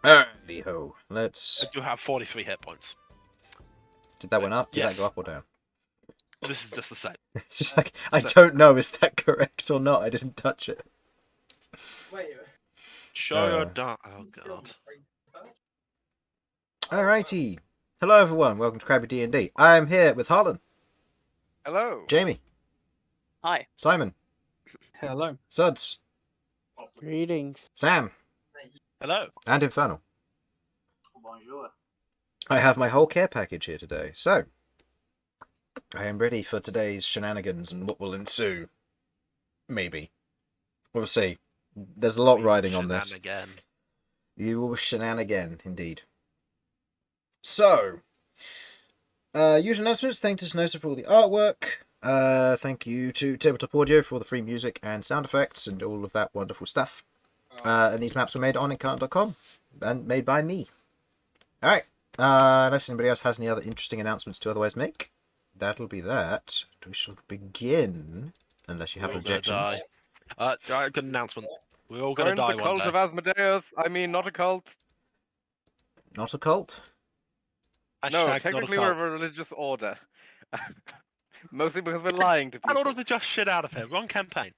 Alrighty ho. I Let's. do have 43 hit points. Did that one up? Did that Yes. go up or down? This is just the same. It's just like I So- don't know. Is that correct or not? I didn't touch it. Show your dark. Oh god. Alrighty. Hello everyone. Welcome to Crabby D&D. I'm here with Harlan, Hello. Jamie, Hi. Simon, Hello. Sudz, Greetings. Sam, Hello. and Infernal. I have my whole care package here today, so I am ready for today's shenanigans and what will ensue. Maybe. We'll see. There's a lot riding on this. Again. You will shenanigan, indeed. So, usual announcements. Thank you to Sasha for all the artwork. Thank you to Tabletop Audio for all the free music and sound effects and all of that wonderful stuff. And these maps were made on Encarn.com and made by me. Alright. Unless anybody else has any other interesting announcements to otherwise make, that'll be that. We shall begin. Unless you have objections. Good announcement. We're all Join gonna die the one cult day. of Asmodeus. I mean, not a cult. Not a cult? No, Hashtag technically not a we're cult. a religious order. Mostly because we're lying to I people. ordered the just shit out of him. Wrong campaign.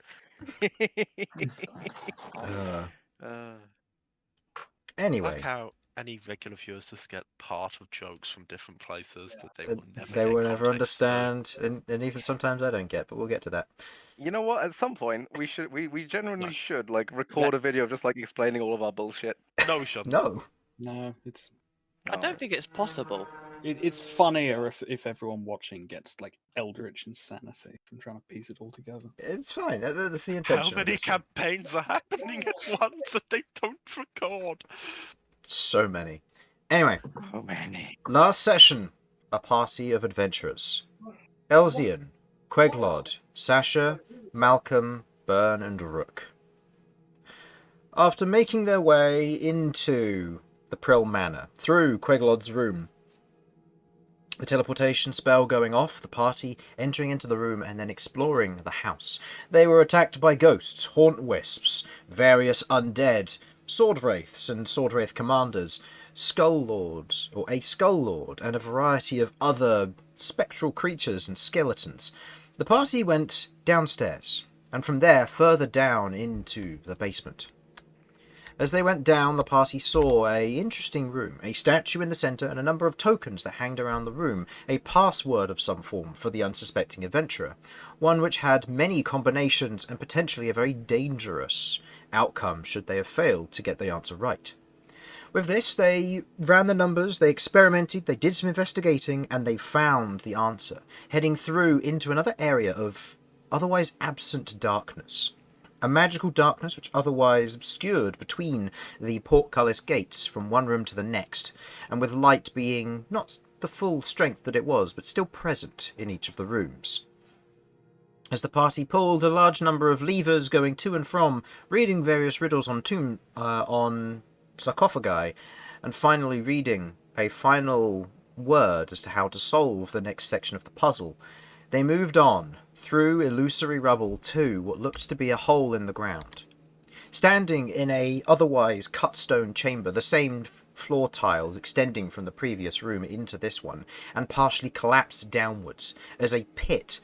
Anyway. Like how any regular viewers just get part of jokes from different places that they will never They get will never context to. understand, and even sometimes I don't get, but we'll get to that. You know what? At some point, we genuinely No. should like record a video of just like explaining all of our bullshit. No, we shouldn't. No. No, it's I don't think it's possible. it's funnier if everyone watching gets like eldritch insanity from trying to piece it all together. It's fine. That's the How intention. many obviously. campaigns are happening at once that they don't record? So many. Anyway, Oh many. last session, a party of adventurers. Elsyan, Queglod, Sasha, Malcom, Bern, and Rook. After making their way into the Prill Manor, through Queglod's room, the teleportation spell going off, the party entering into the room and then exploring the house. They were attacked by ghosts, haunt wisps, various undead, sword wraiths and sword wraith commanders, skull lords, or a skull lord, and a variety of other spectral creatures and skeletons. The party went downstairs, and from there further down into the basement. As they went down, the party saw an interesting room, a statue in the centre and a number of tokens that hanged around the room, a password of some form for the unsuspecting adventurer, one which had many combinations and potentially a very dangerous outcome should they have failed to get the answer right. With this, they ran the numbers, they experimented, they did some investigating, and they found the answer, heading through into another area of otherwise absent darkness. A magical darkness which otherwise obscured between the portcullis gates from one room to the next, and with light being not the full strength that it was, but still present in each of the rooms. As the party pulled a large number of levers going to and from, reading various riddles on sarcophagi, and finally reading a final word as to how to solve the next section of the puzzle, they moved on, through illusory rubble to what looked to be a hole in the ground. Standing in a otherwise cut stone chamber, the same floor tiles extending from the previous room into this one, and partially collapsed downwards, as a pit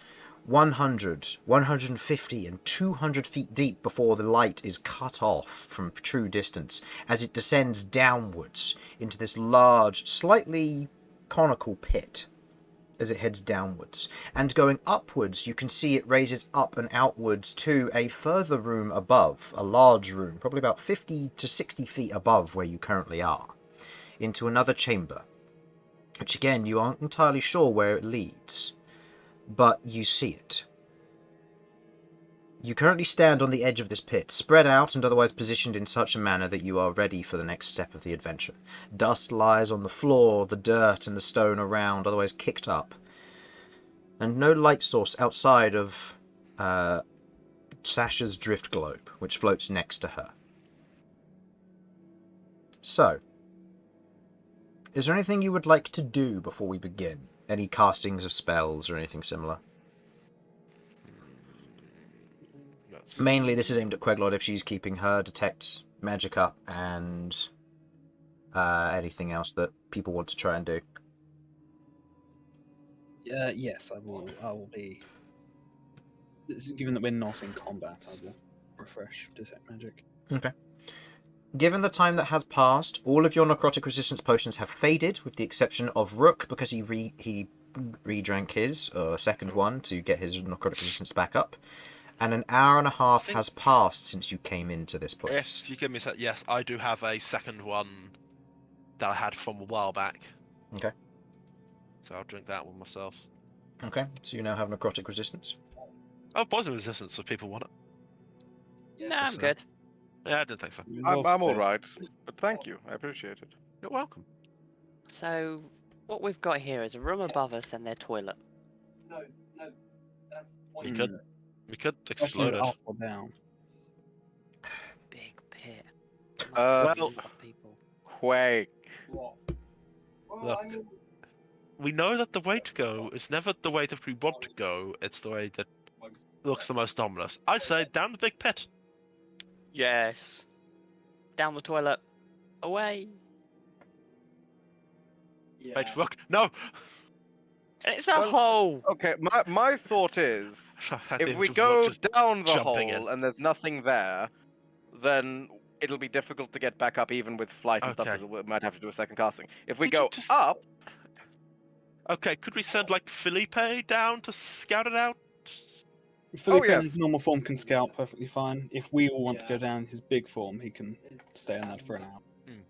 100, 150 and 200 feet deep before the light is cut off from true distance, as it descends downwards into this large, slightly conical pit as it heads downwards. And going upwards, you can see it raises up and outwards to a further room above, a large room, probably about 50 to 60 feet above where you currently are, into another chamber, which again, you aren't entirely sure where it leads, but you see it. You currently stand on the edge of this pit, spread out and otherwise positioned in such a manner that you are ready for the next step of the adventure. Dust lies on the floor, the dirt and the stone around, otherwise kicked up. And no light source outside of Sasha's drift globe, which floats next to her. So, is there anything you would like to do before we begin? Any castings of spells or anything similar? Mainly this is aimed at Queglod if she's keeping her detect magic up and anything else that people want to try and do? Yes, I will. I will be. Given that we're not in combat, I will refresh detect magic. Okay. Given the time that has passed, all of your necrotic resistance potions have faded, with the exception of Rook, because he re-drank his second one to get his necrotic resistance back up. And an hour and a half has passed since you came into this place. If you give me a sec, yes, I do have a second one that I had from a while back. Okay. So I'll drink that one myself. Okay, so you now have necrotic resistance. Oh, poison resistance if people want it. No, I'm good. Yeah, I didn't think so. I'm all right, but thank you. I appreciate it. You're welcome. So, what we've got here is a room above us and their toilet. We could explode it. Up or down. Big pit. Well, People. Quake. Look, we know that the way to go is never the way that we want to go. It's the way that looks the most ominous. I say down the big pit. Yes. Down the toilet. Away. Wait, Rook, no! It's a Well, hole. Okay, my thought is, At the if end we of Rook go just down the jumping hole in. and there's nothing there, then it'll be difficult to get back up even with flight and stuff Okay. because we might have to do a second casting. If we Could you go just- up, Okay, could we send like Felipe down to scout it out? Felipe in yes. his normal form can scout perfectly fine. If we all want to go down his big form, he can stay on that for an hour. Mm.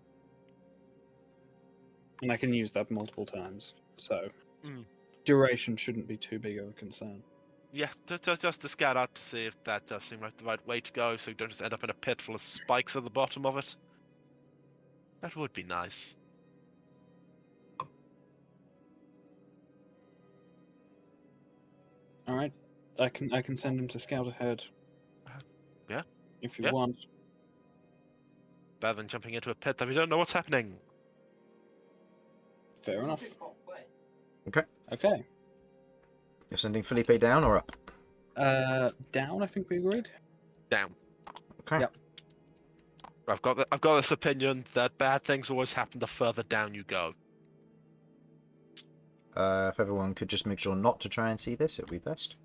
And I can use that multiple times. So, Mm. duration shouldn't be too big of a concern. Yeah, just to scout out to see if that does seem like the right way to go, so you don't just end up in a pit full of spikes at the bottom of it. That would be nice. All right, I can send him to scout ahead. Yeah. If you Yeah. want. Better than jumping into a pit that we don't know what's happening. Fair enough. Okay. Okay. You're sending Felipe down or up? Down. I think we agreed. Down. Okay. Yep. I've got this opinion that bad things always happen the further down you go. If everyone could just make sure not to try and see this, it would be best.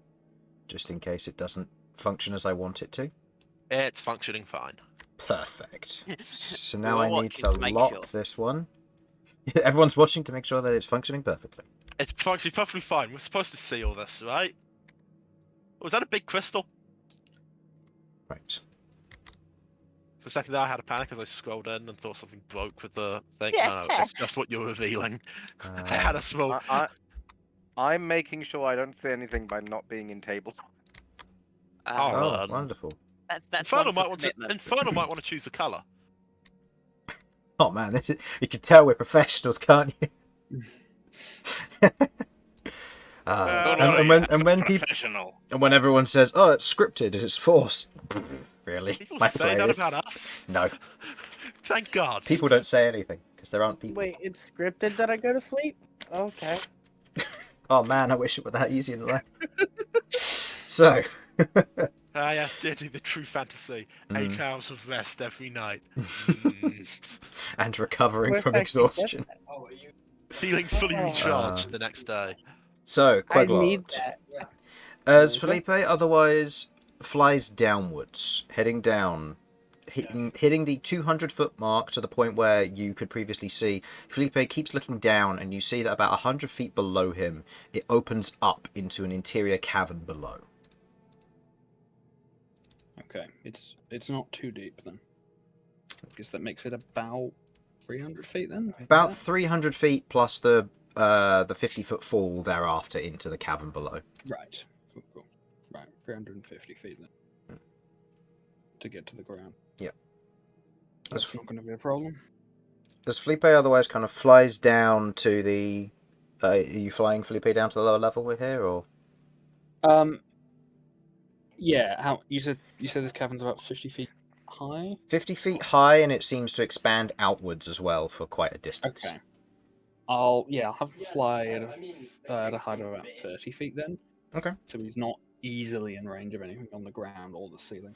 Just in case it doesn't function as I want it to. It's functioning fine. Perfect. So We're now all I need watching to to make lock sure. this one. Everyone's watching to make sure that it's functioning perfectly. It's functioning perfectly fine. We're supposed to see all this, right? Was that a big crystal? Right. For a second there, I had a panic as I scrolled in and thought something broke with the thing. Yeah. No, it's just what you're revealing. I had a small. I'm making sure I don't say anything by not being in tables. Oh, Oh, wonderful. That's Infernal one for might want to. commitment. Infernal might want to choose a color. Oh man, you can tell we're professionals, can't you? And when everyone says, "Oh, it's scripted, it's forced," really, People my say that players. about us. No, Thank God. people don't say anything because there aren't people. Wait, it's scripted that I go to sleep? Okay. Oh man, I wish it were that easy in life. So, Ah, yes, D&D, the true fantasy. Mm. 8 hours of rest every night. and recovering Where's from that key? exhaustion. Feeling fully Oh. recharged the next day. So, I need Queglod, that. as Okay. Felipe otherwise flies downwards, heading down, hitting the 200-foot mark to the point where you could previously see. Felipe keeps looking down, and you see that about 100 feet below him, it opens up into an interior cavern below. Okay, it's not too deep then. I guess that makes it about 300 feet then. About Is 300 feet plus the 50-foot fall thereafter into the cavern below. that- Right. Cool. Right, 350 feet then. To get to the ground. Yeah. That's not going to be a problem. As Felipe otherwise kind of flies down to the... are you flying Felipe down to the lower level with here, or...? Yeah. How you said this cavern's about 50 feet high. 50 feet high, and it seems to expand outwards as well for quite a distance. Okay. I'll have him fly at a height of about 30 feet then. Okay. So he's not easily in range of anything on the ground or the ceiling.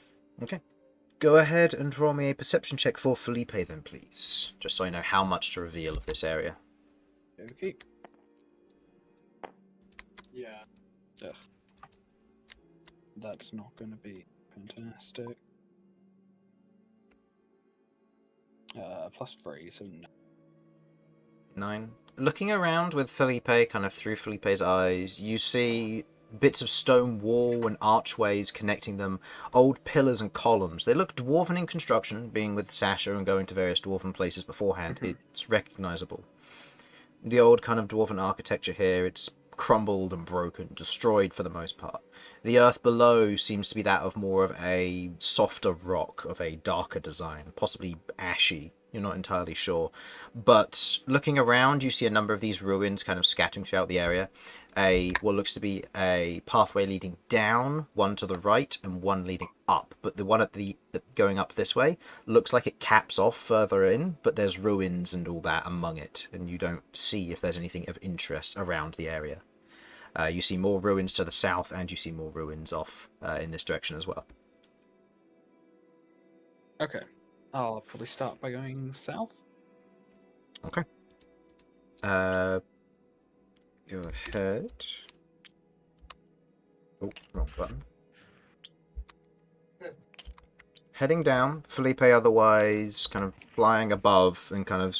Go ahead and roll me a perception check for Felipe then, please. Just so I know how much to reveal of this area. Okay. Yeah. Ugh. That's not going to be fantastic. +3, so no. 9. Looking around with Felipe, kind of through Felipe's eyes, you see bits of stone wall and archways connecting them, old pillars and columns. They look dwarven in construction, being with Sasha and going to various dwarven places beforehand. It's recognisable. The old kind of dwarven architecture here, it's crumbled and broken, destroyed for the most part. The earth below seems to be that of more of a softer rock, of a darker design, possibly ashy. You're not entirely sure. But looking around, you see a number of these ruins kind of scattering throughout the area. What looks to be a pathway leading down, one to the right and one leading up. But the one going up this way looks like it caps off further in, but there's ruins and all that among it, and you don't see if there's anything of interest around the area. You see more ruins to the south, and you see more ruins off in this direction as well. Okay. I'll probably start by going south. Okay. Go ahead. Oh, wrong button. Heading down, Felipe otherwise kind of flying above and kind of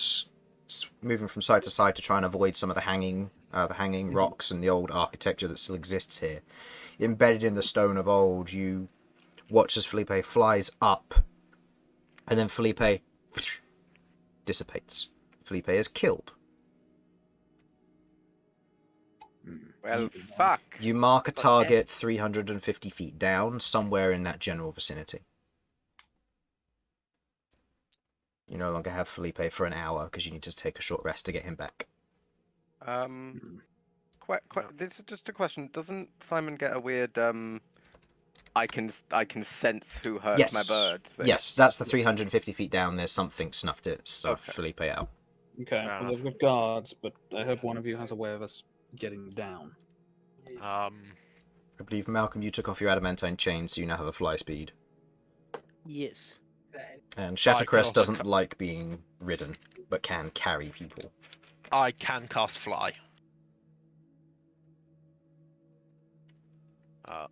moving from side to side to try and avoid some of the hanging rocks and the old architecture that still exists here. Embedded in the stone of old, you watch as Felipe flies up, and then Felipe dissipates. Felipe is killed. Well, fuck. You mark a target 350 feet down, somewhere in that general vicinity. You no longer have Felipe for an hour because you need to take a short rest to get him back. This is just a question. Doesn't Simon get a weird I can sense who hurt my bird thing? Yes, that's the 350 feet down. There's something snuffed Okay. Felipe out. Okay, well, they've got guards, but I hope one of you has a way of us getting down. I believe, Malcolm, you took off your adamantine chain, so you now have a fly speed. Yes. And Shattercrest doesn't like being ridden, but can carry people. I can cast fly.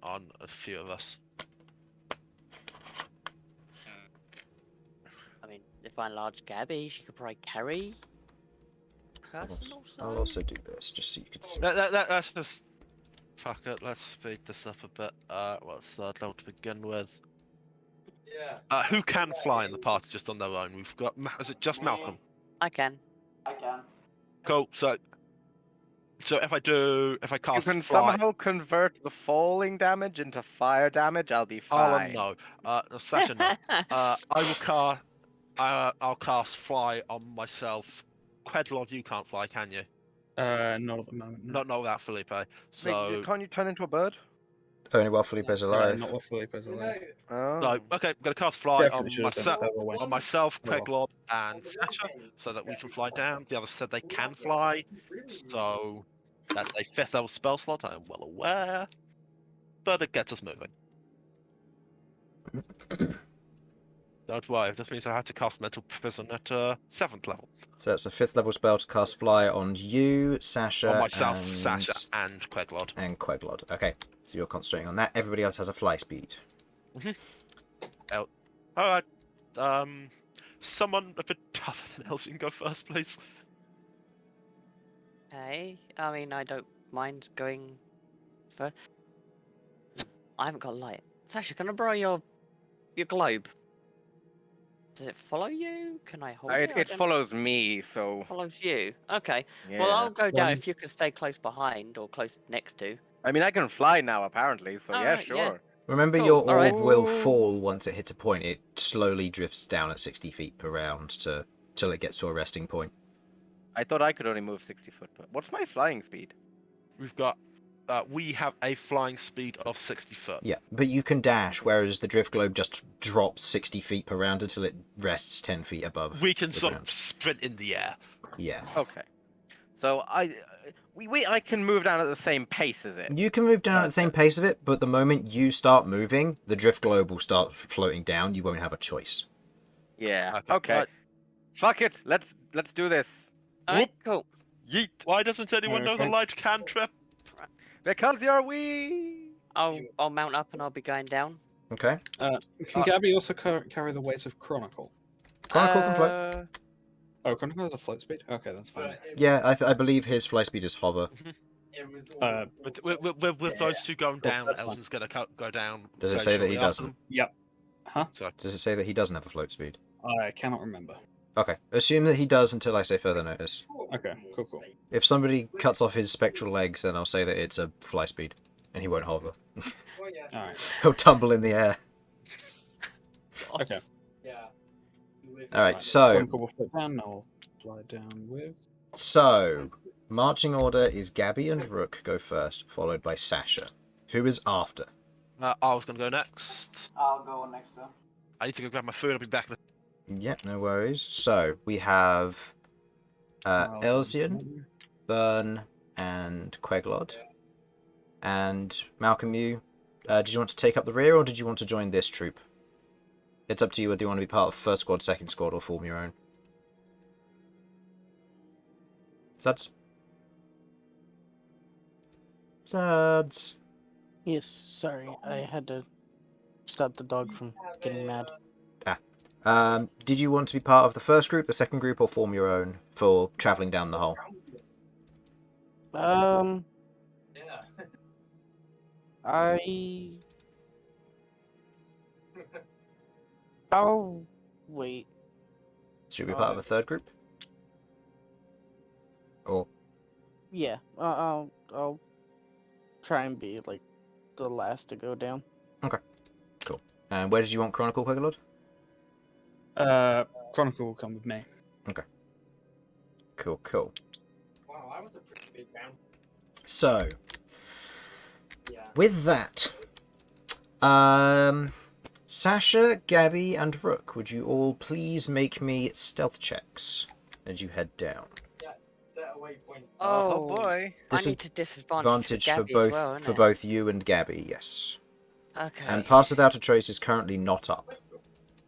On a few of us. I mean, if I enlarge Gabby, she could probably carry personal size. I'll also do this, just so you can see. Let's just... Fuck it, let's speed this up a bit. What's third level to begin with? Yeah. Who can fly in the party just on their own? We've got... Is it just Malcolm? I can. Cool, so if I cast You can fly... somehow convert the falling damage into fire damage, I'll be Harlan, fine. no. Sasha, no. I'll cast fly on myself. Queglod, you can't fly, can you? Not at the moment. No. Not without Felipe. So... Wait, can't you turn into a bird? Only while Felipe's alive. Not with Felipe's alive. Oh. No, okay, I'm going to cast fly Definitely should have sent it further away. on myself, Well. Queglod, and Sasha, so that we can fly down. The others said they can fly, so that's a 5th level spell slot, I am well aware. But it gets us moving. Don't worry, this means I have to cast Mental Prison at 7th level. So it's a 5th level spell to cast fly on you, Sasha, On myself, and... Sasha, and Queglod. And Queglod. Okay, so you're concentrating on that. Everybody else has a fly speed. Alright, someone a bit tougher than Elsyan go first, please. Okay. I mean, I don't mind going first. I haven't got light. Sasha, can I borrow your globe? Does it follow you? Can I hold it? It follows me, so... Follows you. Okay. Yeah. Well, I'll go down One- if you can stay close behind or close next to. I mean, I can fly now, apparently, so yeah, Alright, sure. yeah. Remember, Cool, your orb alright. will fall once it hits a point. It slowly drifts down at 60 feet per round till it gets to a resting point. I thought I could only move 60 foot, but what's my flying speed? We have a flying speed of 60 foot. Yeah, but you can dash, whereas the drift globe just drops 60 feet per round until it rests 10 feet above. We can the sort ground. of sprint in the air. Yeah. Okay. So I can move down at the same pace as it. You can move down at the same pace of it, but the moment you start moving, the drift globe will start floating down. You won't have a choice. Yeah. Okay. Okay. Right. Fuck it. Let's do this. Alright, cool. Yeet. Why doesn't anyone know the Okay. light cantrip? Because you're wee. I'll mount up and I'll be going down. Okay. Can Gabby also carry the weight of Chronicle? Chronicle can float. Oh, Chronicle has a float speed? Okay, that's fine. Yeah, I believe his fly speed is hover. With those two going down, that's fine. Elsyan's gonna go down. Does it very say that he shortly after doesn't? them. Yep. Huh? So, Does it say that he doesn't have a float speed? I cannot remember. Okay. Assume that he does until I say further notice. Okay, cool. If somebody cuts off his spectral legs, then I'll say that it's a fly speed, and he won't hover. Alright. He'll tumble in the air. Okay. Alright, so... Chronicle will float down, I'll fly down with... So, marching order is Gabby and Rook go first, followed by Sasha. Who is after? I was gonna go next. I'll go next to. I need to go grab my food. I'll be back. Yep, no worries. So, we have Elsyan, Bern, and Queglod. And Malcom, did you want to take up the rear, or did you want to join this troop? It's up to you whether you want to be part of first squad, second squad, or form your own. Sudz? Sudz? Yes, sorry. I had to stop the dog from getting mad. Did you want to be part of the first group, the second group, or form your own for travelling down the hole? I'll wait. Should we be part of a third group? Or Yeah, I'll try and be like the last to go down. cool. And where did you want Chronicle, Queglod? Chronicle will come with me. Cool. Wow, I was a pretty big bounty. So, Yeah. with that, Sasha, Gabby, and Rook, would you all please make me stealth checks as you head down? Set a waypoint. Oh boy. This I is need to disadvantage Advantage for Gabby both as well, for innit? both you and Gabby, yes. Okay. And Pass Without a Trace is currently not up.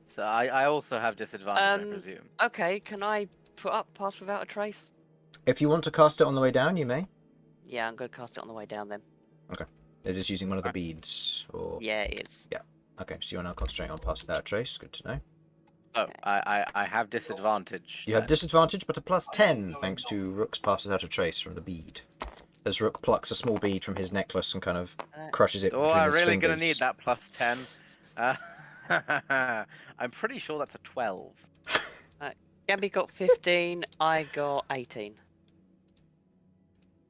So I also have disadvantage, I presume. Okay, can I put up Pass Without a Trace? If you want to cast it on the way down, you may. Yeah, I'm gonna cast it on the way down then. Is this using one of the beads, or? Yeah, it is. Okay, so you're now concentrating on Pass Without a Trace. Good to know. Oh, I have disadvantage. You have disadvantage, but a +10 thanks to Rook's Pass Without a Trace from the bead. As Rook plucks a small bead from his necklace and kind of crushes it Oh, between I'm his really fingers. gonna need that +10. I'm pretty sure that's a 12. Gabby got 15, I got 18.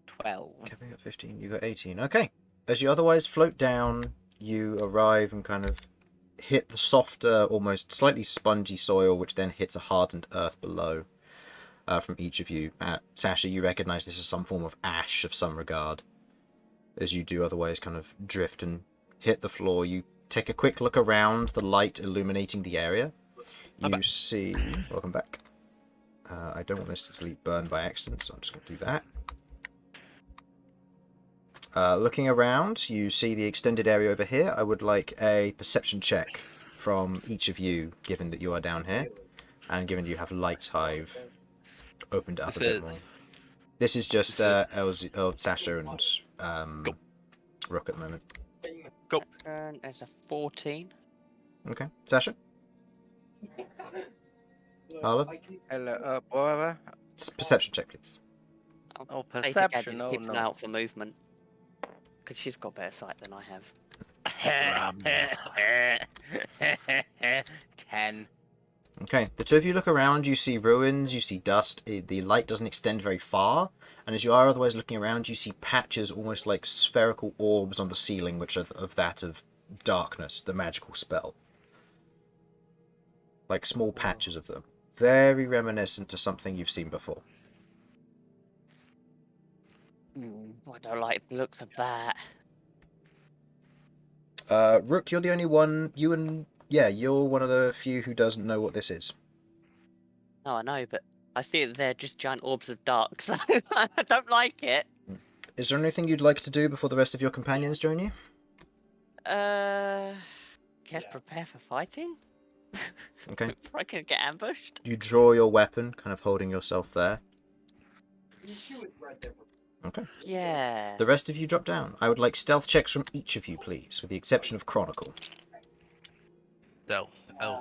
12. Gabby got 15, you got 18. Okay. As you otherwise float down, you arrive and kind of hit the softer, almost slightly spongy soil, which then hits a hardened earth below from each of you. Sasha, you recognize this as some form of ash of some regard. As you do otherwise kind of drift and hit the floor, you take a quick look around, the light illuminating the area. You see... Welcome back. I don't want this to delete Burn by accident, so I'm just going to do that. Looking around, you see the extended area over here. I would like a perception check from each of you, given that you are down here, and given you have Light Hive opened up a bit more. This is just Sasha and Rook at the moment. And there's a 14. Okay, Sasha? Harlan? Hello, whatever. Perception check, please. Oh, Say to perception. Gabby to Oh, keep an eye no. out for movement. Because she's got better sight than I have. 10. Okay, the two of you look around, you see ruins, you see dust, the light doesn't extend very far, and as you are otherwise looking around, you see patches almost like spherical orbs on the ceiling, which are of that of darkness, the magical spell. Like small patches of them. Very reminiscent to something you've seen before. I don't like the looks of that. Rook, you're the only one, you're one of the few who doesn't know what this is. No, I know, but I see that they're just giant orbs of dark, so I don't like it. Is there anything you'd like to do before the rest of your companions join you? Guess prepare for fighting? Okay. I can get ambushed. You draw your weapon, kind of holding yourself there. Okay. Yeah. The rest of you drop down. I would like stealth checks from each of you, please, with the exception of Chronicle. No.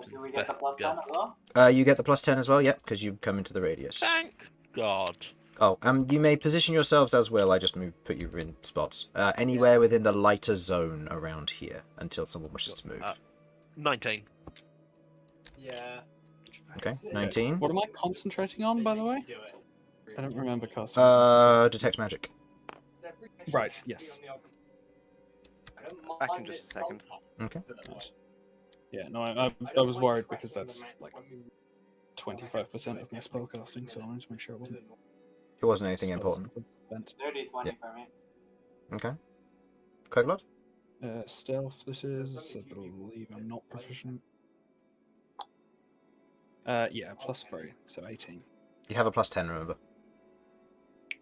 Do we get the plus 10 as well? You get the plus 10 as well, yep, because you come into the radius. Thank God. Oh, you may position yourselves as will. I just put you in spots. Anywhere within the lighter zone around here until someone wishes to move. 19. Yeah. Okay, 19. What am I concentrating on, by the way? I don't remember casting. Detect magic. Right, yes. Back in just a second. Okay. Nice. Yeah, no, I was worried because that's like 25% of my spellcasting, so I wanted to make sure it wasn't. It wasn't anything important. Spent. 30-20 for me. Okay. Queglod? Stealth, this is. I believe I'm not proficient. Yeah, +3, so 18. You have a plus 10, remember.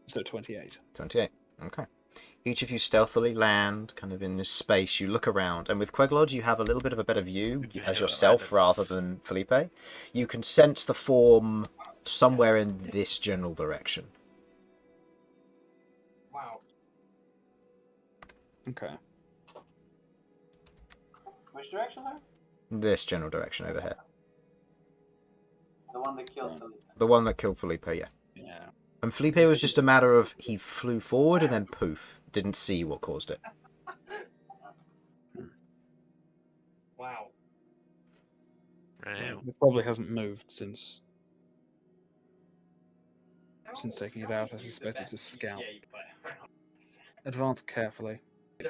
So 28. 28. Okay. Each of you stealthily land kind of in this space. You look around, and with Queglod, you have a little bit of a better view as yourself rather than Felipe. You can sense the form somewhere in this general direction. Wow. Okay. Which direction, sir? This general direction over here. The one that killed Right. Felipe. The one that killed Felipe, yeah. Yeah. And Felipe was just a matter of he flew forward and then poof. Didn't see what caused it. Wow. Wow. It probably hasn't moved since taking it out. I suspect it's a scout. Advance carefully.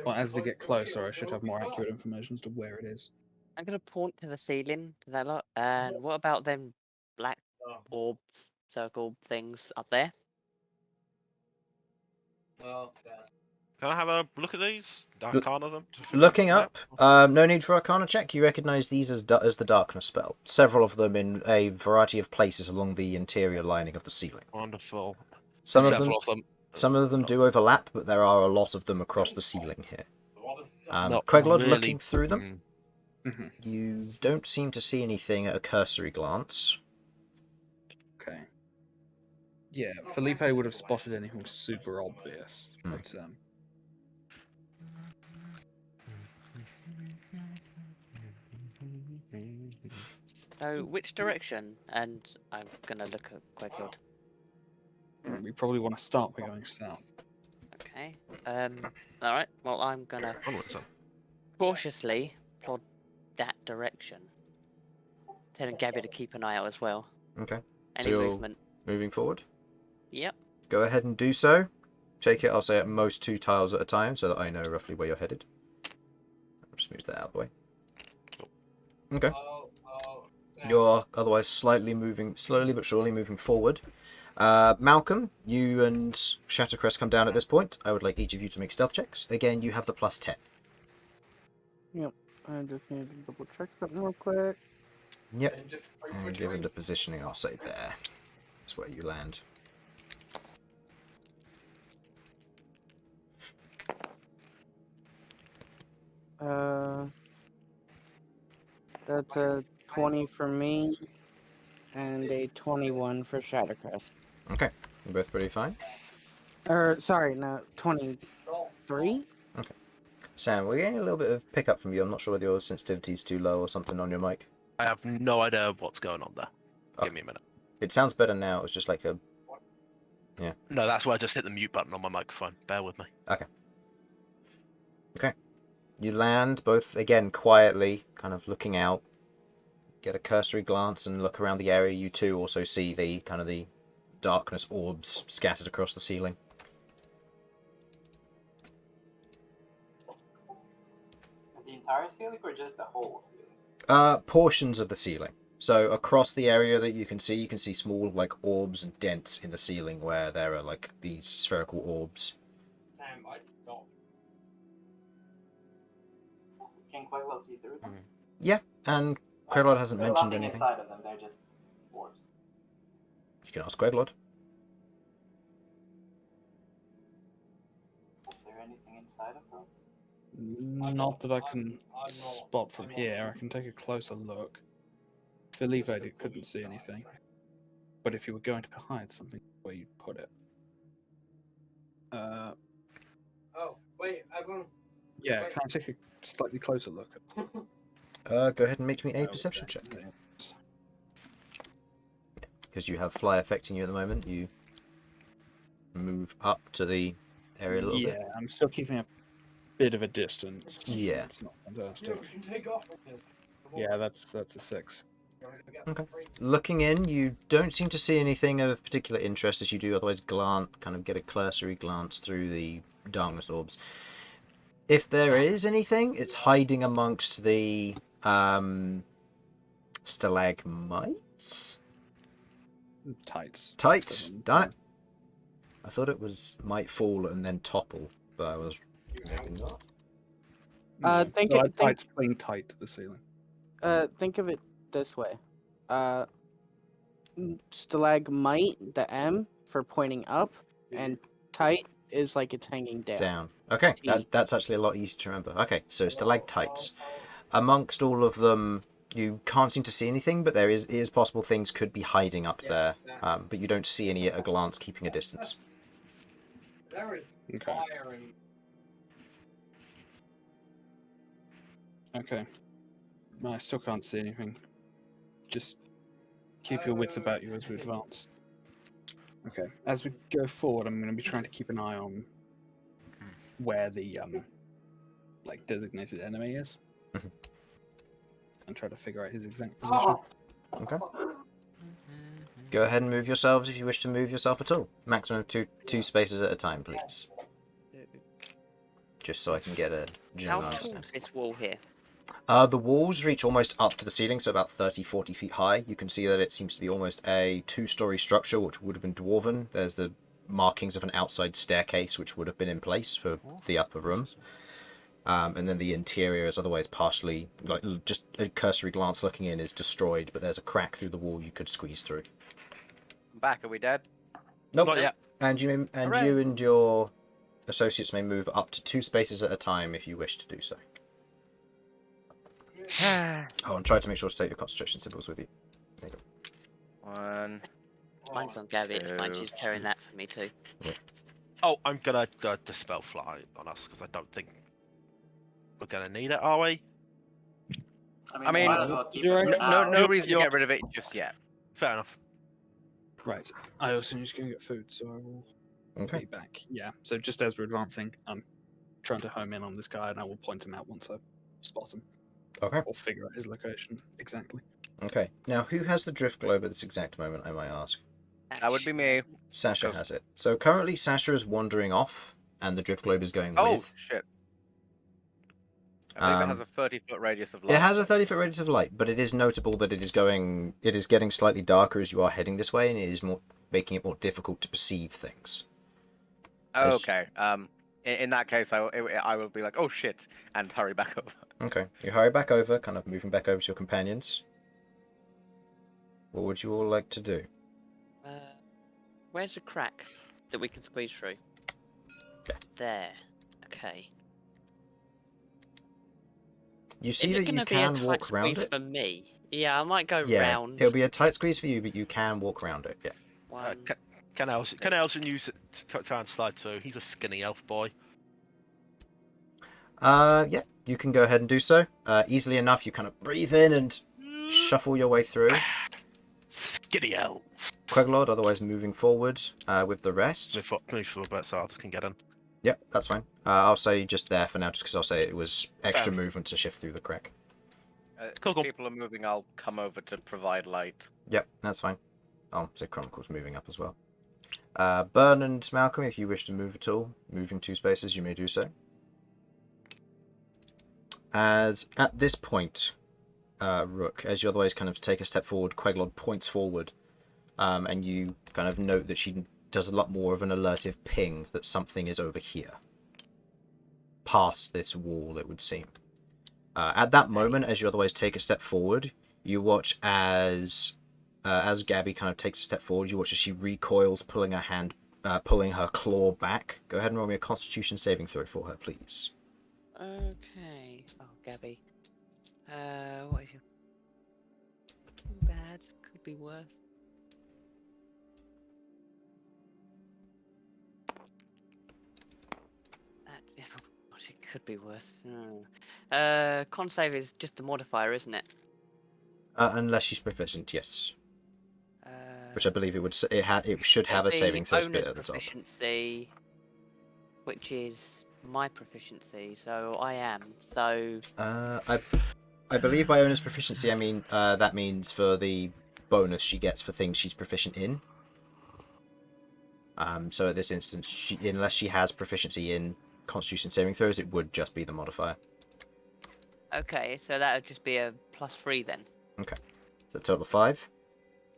Well, as we get closer, I should have more accurate information as to where it is. I'm gonna point to the ceiling to that lot. And what about them black orbs, circle things up there? Oh, yeah. Can I have a look at these? Arcana them? to figure Looking out up, no need for Arcana check. You recognise these as the Darkness spell. Several of them in a variety of places along the interior lining of the ceiling. Wonderful. Some of Several them, some of them do overlap, but there are a lot of them across the ceiling here. Not Queglod, really- looking through them, Mm-hmm. you don't seem to see anything at a cursory glance. Okay. Yeah, Felipe would have spotted anything super obvious, Hmm. but So which direction? And I'm gonna look at Queglod. we probably want to start by going south. Okay. Alright, well I'm gonna Onwards then. cautiously plod that direction. Telling Gabby to keep an eye out as well. Okay. Any you're- movement. Moving forward. Yep. Go ahead and do so. Take it, I'll say, at most 2 tiles at a time, so that I know roughly where you're headed. I'll just move that out of the way. Okay. You're otherwise slowly but surely moving forward. Malcom, you and Shattercrest come down at this point. I would like each of you to make stealth checks. Again, you have the plus 10. Yep. I just need to double check something real quick. Yep. And given the positioning, I'll say there. That's where you land. That's a 20 for me and a 21 for Shattercrest. Okay. You're both pretty fine. Or, sorry, no, 23? Sam, we're getting a little bit of pickup from you. I'm not sure whether your sensitivity's too low or something on your mic. I have no idea what's going on there. Okay. Give me a minute. It sounds better now. It's just like a... No, that's why I just hit the mute button on my microphone. Bear with me. You land, both, again, quietly, kind of looking out. Get a cursory glance and look around the area. You too also see the kind of the darkness orbs scattered across the ceiling. The entire ceiling or just the whole ceiling? Portions of the ceiling. So across the area that you can see small like orbs and dents in the ceiling where there are like these spherical orbs. Sam, I'd stop. Can Queglod see through them? Yeah, and Queglod hasn't There's mentioned nothing anything. inside of them, they're just orbs. You can ask Queglod. inside of those? Not that I can spot from here. I can take a closer look. If I leave it couldn't see anything. But if you were going to hide something, where you'd put it. Oh, wait, everyone. Yeah, can I take a slightly closer look? Go ahead and make me a perception check. Because you have fly affecting you at the moment, you move up to the area a little bit. Yeah, I'm still keeping a bit of a distance. Yeah. It's not fantastic. Dude, we can take off from this. Yeah, that's a 6. Okay. Looking in, you don't seem to see anything of particular interest as you do otherwise kind of get a cursory glance through the darkness orbs. If there is anything, it's hiding amongst the stalagmites? Tights. Tights, darn it. I thought it was might fall and then topple, but I was maybe not. Tights cling tight to the ceiling. Think of it this way. Stalagmite, the M for pointing up, and tight is like it's hanging down. Down. Okay, that's actually a lot easier to remember. Okay, so stalactites. Amongst all of them, you can't seem to see anything, but it is possible things could be hiding up there. But you don't see any at a glance, keeping a distance. There is Okay. fire and Okay. No, I still can't see anything. Just keep your wits about you as we advance. Okay. As we go forward, I'm going to be trying to keep an eye on where the designated enemy is, Mhm. and try to figure out his exact position. Okay. Go ahead and move yourselves if you wish to move yourself at all. Maximum of two spaces at a time, please. Just so I can get a general How tall understanding. is this wall here? The walls reach almost up to the ceiling, so about 30-40 feet high. You can see that it seems to be almost a 2-story structure, which would have been dwarven. There's the markings of an outside staircase, which would have been in place for the upper room. And then the interior is otherwise partially, like just a cursory glance looking in, is destroyed, but there's a crack through the wall you could squeeze through. I'm back. Are we dead? Nope. Not yet. And you and your associates may move up to 2 spaces at a time if you wish to do so. Oh, and try to make sure to take your concentration symbols with you. There you go. 1. Mine's on Gabby, it's fine, Two. she's carrying that for me too. Oh, I'm gonna dispel fly on us because I don't think we're gonna need it, are we? I mean, might as well keep you're it. right. no You're- reason to you're- get rid of it just yet. Fair enough. Right. I also need to go and get food, so I will Okay. be back. Yeah. So just as we're advancing, I'm trying to home in on this guy, and I will point him out once I spot him. Okay. Or figure out his location exactly. Okay. Now, who has the drift globe at this exact moment, I might ask? That would be me. Sasha Go. has it. So currently Sasha is wandering off, and the drift globe is going Oh, with. shit. I believe it has a 30-foot radius of light. It has a 30-foot radius of light, but it is notable that it is getting slightly darker as you are heading this way, and it is making it more difficult to perceive things. Oh, okay. In that case, I will be like, oh shit, and hurry back over. Okay, you hurry back over, kind of moving back over to your companions. What would you all like to do? Where's the crack that we can squeeze through? Yeah. There. Okay. You see Is it that you gonna be a can tight walk around squeeze it. for me? Yeah, I might go Yeah, round. it'll be a tight squeeze for you, but you can walk around it. Yeah. One. Can Elsyan use it to try and slide through? He's a skinny elf boy. Yeah, you can go ahead and do so. Easily enough, you kind of breathe in and shuffle your way through. Skinny elf. Queglod, otherwise moving forward with the rest. Move for a bit so others can get in. Yep, that's fine. I'll say just there for now, just because I'll say it was extra Fair. movement to shift through the crack. Cool. People are moving. I'll come over to provide light. Yep, that's fine. I'll say Chronicle's moving up as well. Bern and Malcom, if you wish to move at all, moving 2 spaces, you may do so. As at this point, Rook, as you otherwise kind of take a step forward, Queglod points forward, and you kind of note that she does a lot more of an alertive ping that something is over here. Past this wall, it would seem. At that moment, as you otherwise take a step forward, you watch as Gabby kind of takes a step forward, you watch as she recoils, pulling her hand pulling her claw back. Go ahead and roll me a Constitution saving throw for her, please. Okay. Oh, Gabby. What is your... Bad. Could be worse. That's... God, it could be worse. Con save is just the modifier, isn't it? Unless she's proficient, yes. Which I believe it should have a The saving throw bonus bit at the top. proficiency, which is my proficiency, so I am. So I believe by bonus proficiency I mean that means for the bonus she gets for things she's proficient in. So at this instance, unless she has proficiency in Constitution saving throws, it would just be the modifier. okay, so that would just be a +3 then. Okay, so total of 5.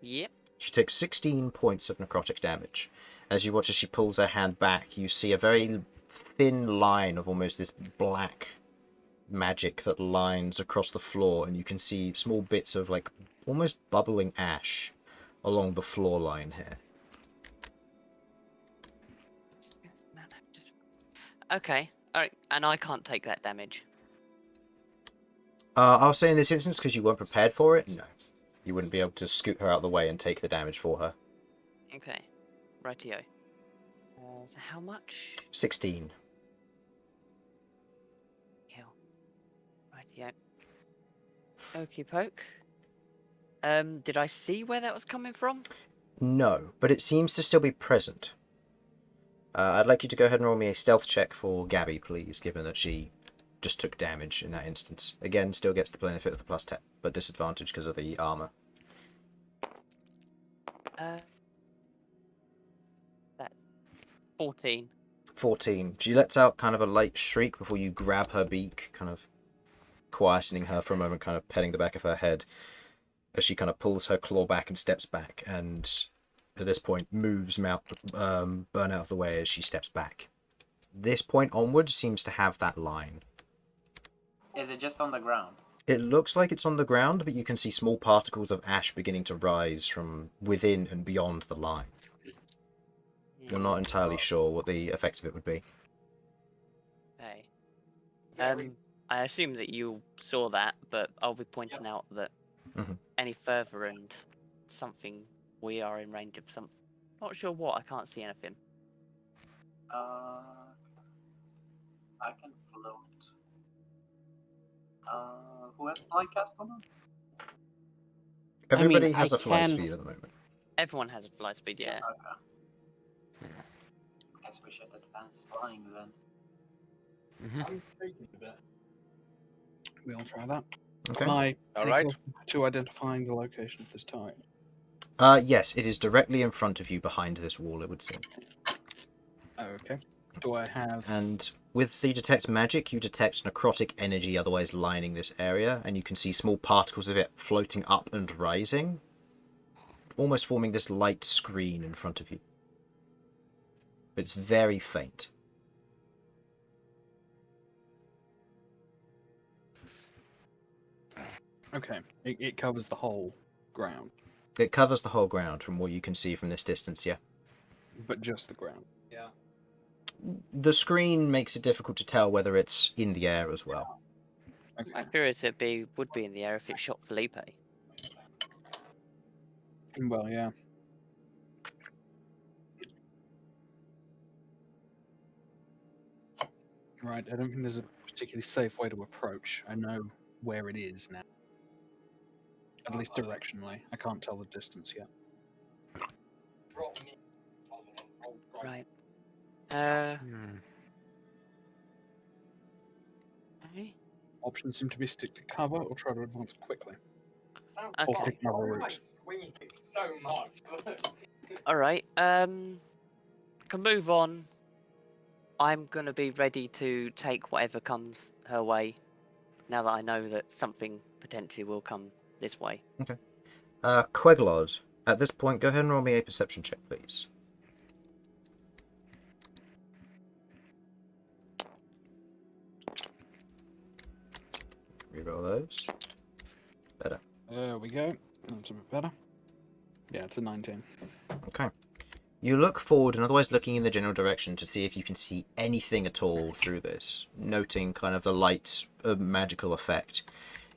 Yep. She takes 16 points of necrotic damage. As you watch as she pulls her hand back, you see a very thin line of almost this black magic that lines across the floor, and you can see small bits of like almost bubbling ash along the floor line here. Okay, alright, and I can't take that damage. I'll say in this instance, because you weren't prepared for it, no. You wouldn't be able to scoot her out of the way and take the damage for her. Okay, rightio. So how much? 16. Heal. Rightio. Okey poke. Did I see where that was coming from? No, but it seems to still be present. I'd like you to go ahead and roll me a stealth check for Gabby, please, given that she just took damage in that instance. Again, still gets the benefit of the +10, but disadvantage because of the armor. That's 14. 14. She lets out kind of a light shriek before you grab her beak, kind of quietening her for a moment, kind of petting the back of her head as she kind of pulls her claw back and steps back, and at this point moves Bern out of the way as she steps back. This point onward seems to have that line. Is it just on the ground? It looks like it's on the ground, but you can see small particles of ash beginning to rise from within and beyond the line. You're not entirely sure what the effect of it would be. Okay. I assume that you saw that, but I'll be pointing out that any further and something we are in range of something. Not sure what, I can't see anything. I can float. Who has fly cast on them? Everybody has I a fly can- speed at the moment. Everyone has a flight speed, yeah. Okay. Guess we should advance flying then. I'm taking a bit. We'll try that. Okay. Am I Alright. able to identifying the location of this target? Yes, it is directly in front of you behind this wall, it would seem. Okay. Do I have... And with the detect magic, you detect necrotic energy otherwise lining this area, and you can see small particles of it floating up and rising, almost forming this light screen in front of you. But it's very faint. Okay. It covers the whole ground, It covers the whole ground from what you can see from this distance, yeah. but just the ground. Yeah. The screen makes it difficult to tell whether it's in the air as well. Okay. I'm curious it would be in the air if it shot Felipe. Well, yeah. Right, I don't think there's a particularly safe way to approach. I know where it is now. At least directionally. I can't tell the distance yet. Drop me. Right. Okay. Options seem to be stick to cover or try to advance quickly. Sound Okay. fine. Pick another Oh, route. my swinging kick so much. Alright, can move on. I'm gonna be ready to take whatever comes her way, now that I know that something potentially will come this way. Queglod, at this point, go ahead and roll me a perception check, please. Reroll those. Better. There we go. That's a bit better. Yeah, it's a 19. Okay. You look forward and otherwise looking in the general direction to see if you can see anything at all through this, noting kind of the light's magical effect.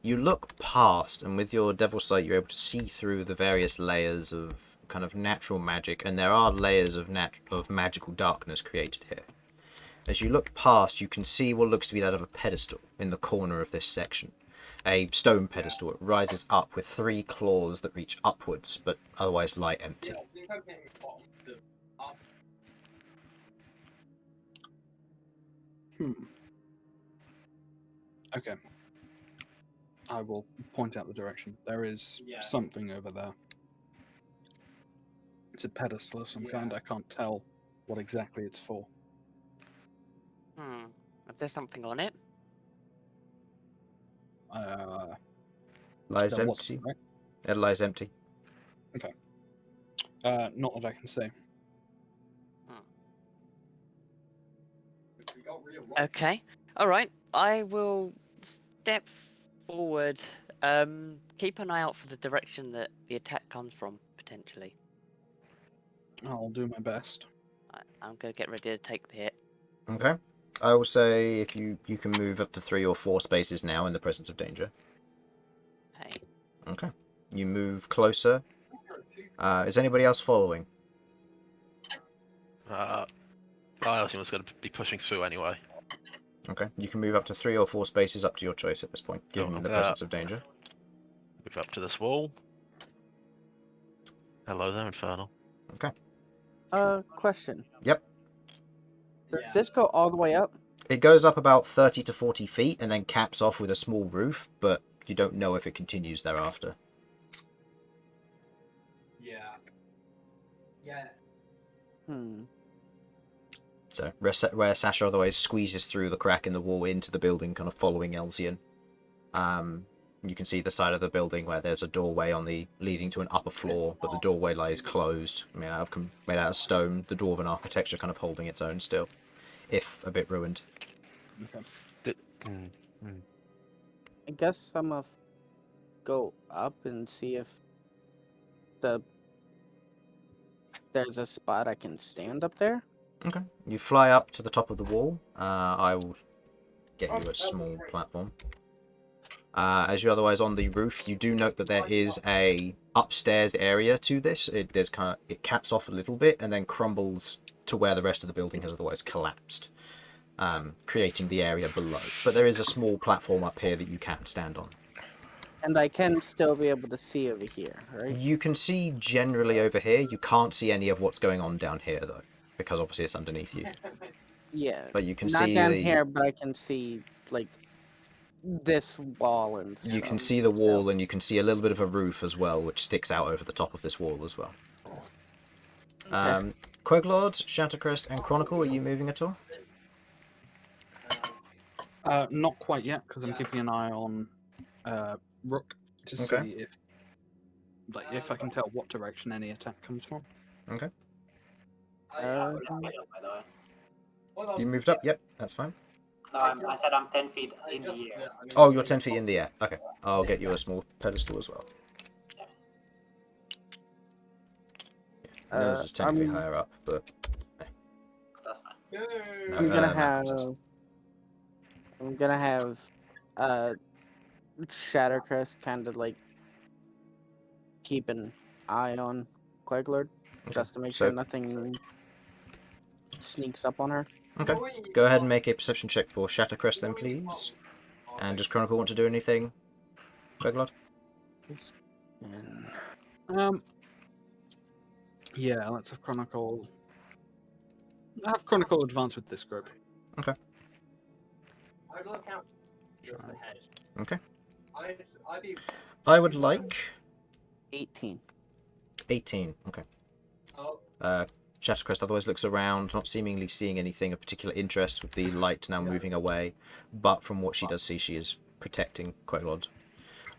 You look past, and with your Devil's Sight, you're able to see through the various layers of kind of natural magic, and there are layers of magical darkness created here. As you look past, you can see what looks to be that of a pedestal in the corner of this section. A stone pedestal. It rises up with 3 claws that reach upwards, but otherwise lie empty. Okay. I will point out the direction. There is something over there. It's a pedestal of some kind. I can't tell what exactly it's for. Is there something on it? Lies there was, empty. right? It lies empty. Okay. Not that I can see. Okay. All right. I will step forward. Keep an eye out for the direction that the attack comes from, potentially. I'll do my best. I'm gonna get ready to take the hit. Okay. I will say if you can move up to 3 or 4 spaces now in the presence of danger. Hey. Okay. You move closer. Is anybody else following? Elsyan was going to be pushing through anyway. Okay. You can move up to 3 or 4 spaces, up to your choice at this point, given the presence of danger. Move up to this wall. Hello there, Infernal. Okay. Question. Yep. Does this go all the way up? It goes up about 30 to 40 feet and then caps off with a small roof, but you don't know if it continues thereafter. Yeah. So, where Sasha otherwise squeezes through the crack in the wall into the building, kind of following Elsyan. You can see the side of the building where there's a doorway leading to an upper floor, but the doorway lies closed, made out of stone. The dwarven architecture kind of holding its own still, if a bit ruined. Okay. I guess I'm gonna go up and see if there's a spot I can stand up there. Okay. You fly up to the top of the wall. I will get you a small platform. As you're otherwise on the roof, you do note that there is a upstairs area to this. It caps off a little bit and then crumbles to where the rest of the building has otherwise collapsed, creating the area below. But there is a small platform up here that you can stand on. And I can still be able to see over here, right? You can see generally over here. You can't see any of what's going on down here, though, because obviously it's underneath you. Yeah. But you can Not see down here, but I can see, like, this wall and stuff. You can see the wall, and you can see a little bit of a roof as well, which sticks out over the top of this wall as well. Okay. Queglod, Shattercrest, and Chronicle, are you moving at all? Not quite yet, because I'm keeping an eye on Rook to see if I can tell what direction any attack comes from. Okay. By the way. You moved up? Yep, that's fine. No, I said I'm 10 feet in the air. Oh, you're 10 feet in the air. Okay. I'll get you a small pedestal as well. Yours is technically higher up, but... That's fine. No, I'm gonna have Shattercrest kind of like keep an eye on Queglod, just to make sure nothing sneaks up on her. Okay. Go ahead and make a perception check for Shattercrest then, please. And does Chronicle want to do anything? Queglod? Yeah, let's have Chronicle. Have Chronicle advance with this group. Okay. I'd look out just ahead. Okay. I'd be... I would like 18. 18. Okay. Oh. Shattercrest otherwise looks around, not seemingly seeing anything of particular interest with the light now moving away, but from what she does see, she is protecting Queglod.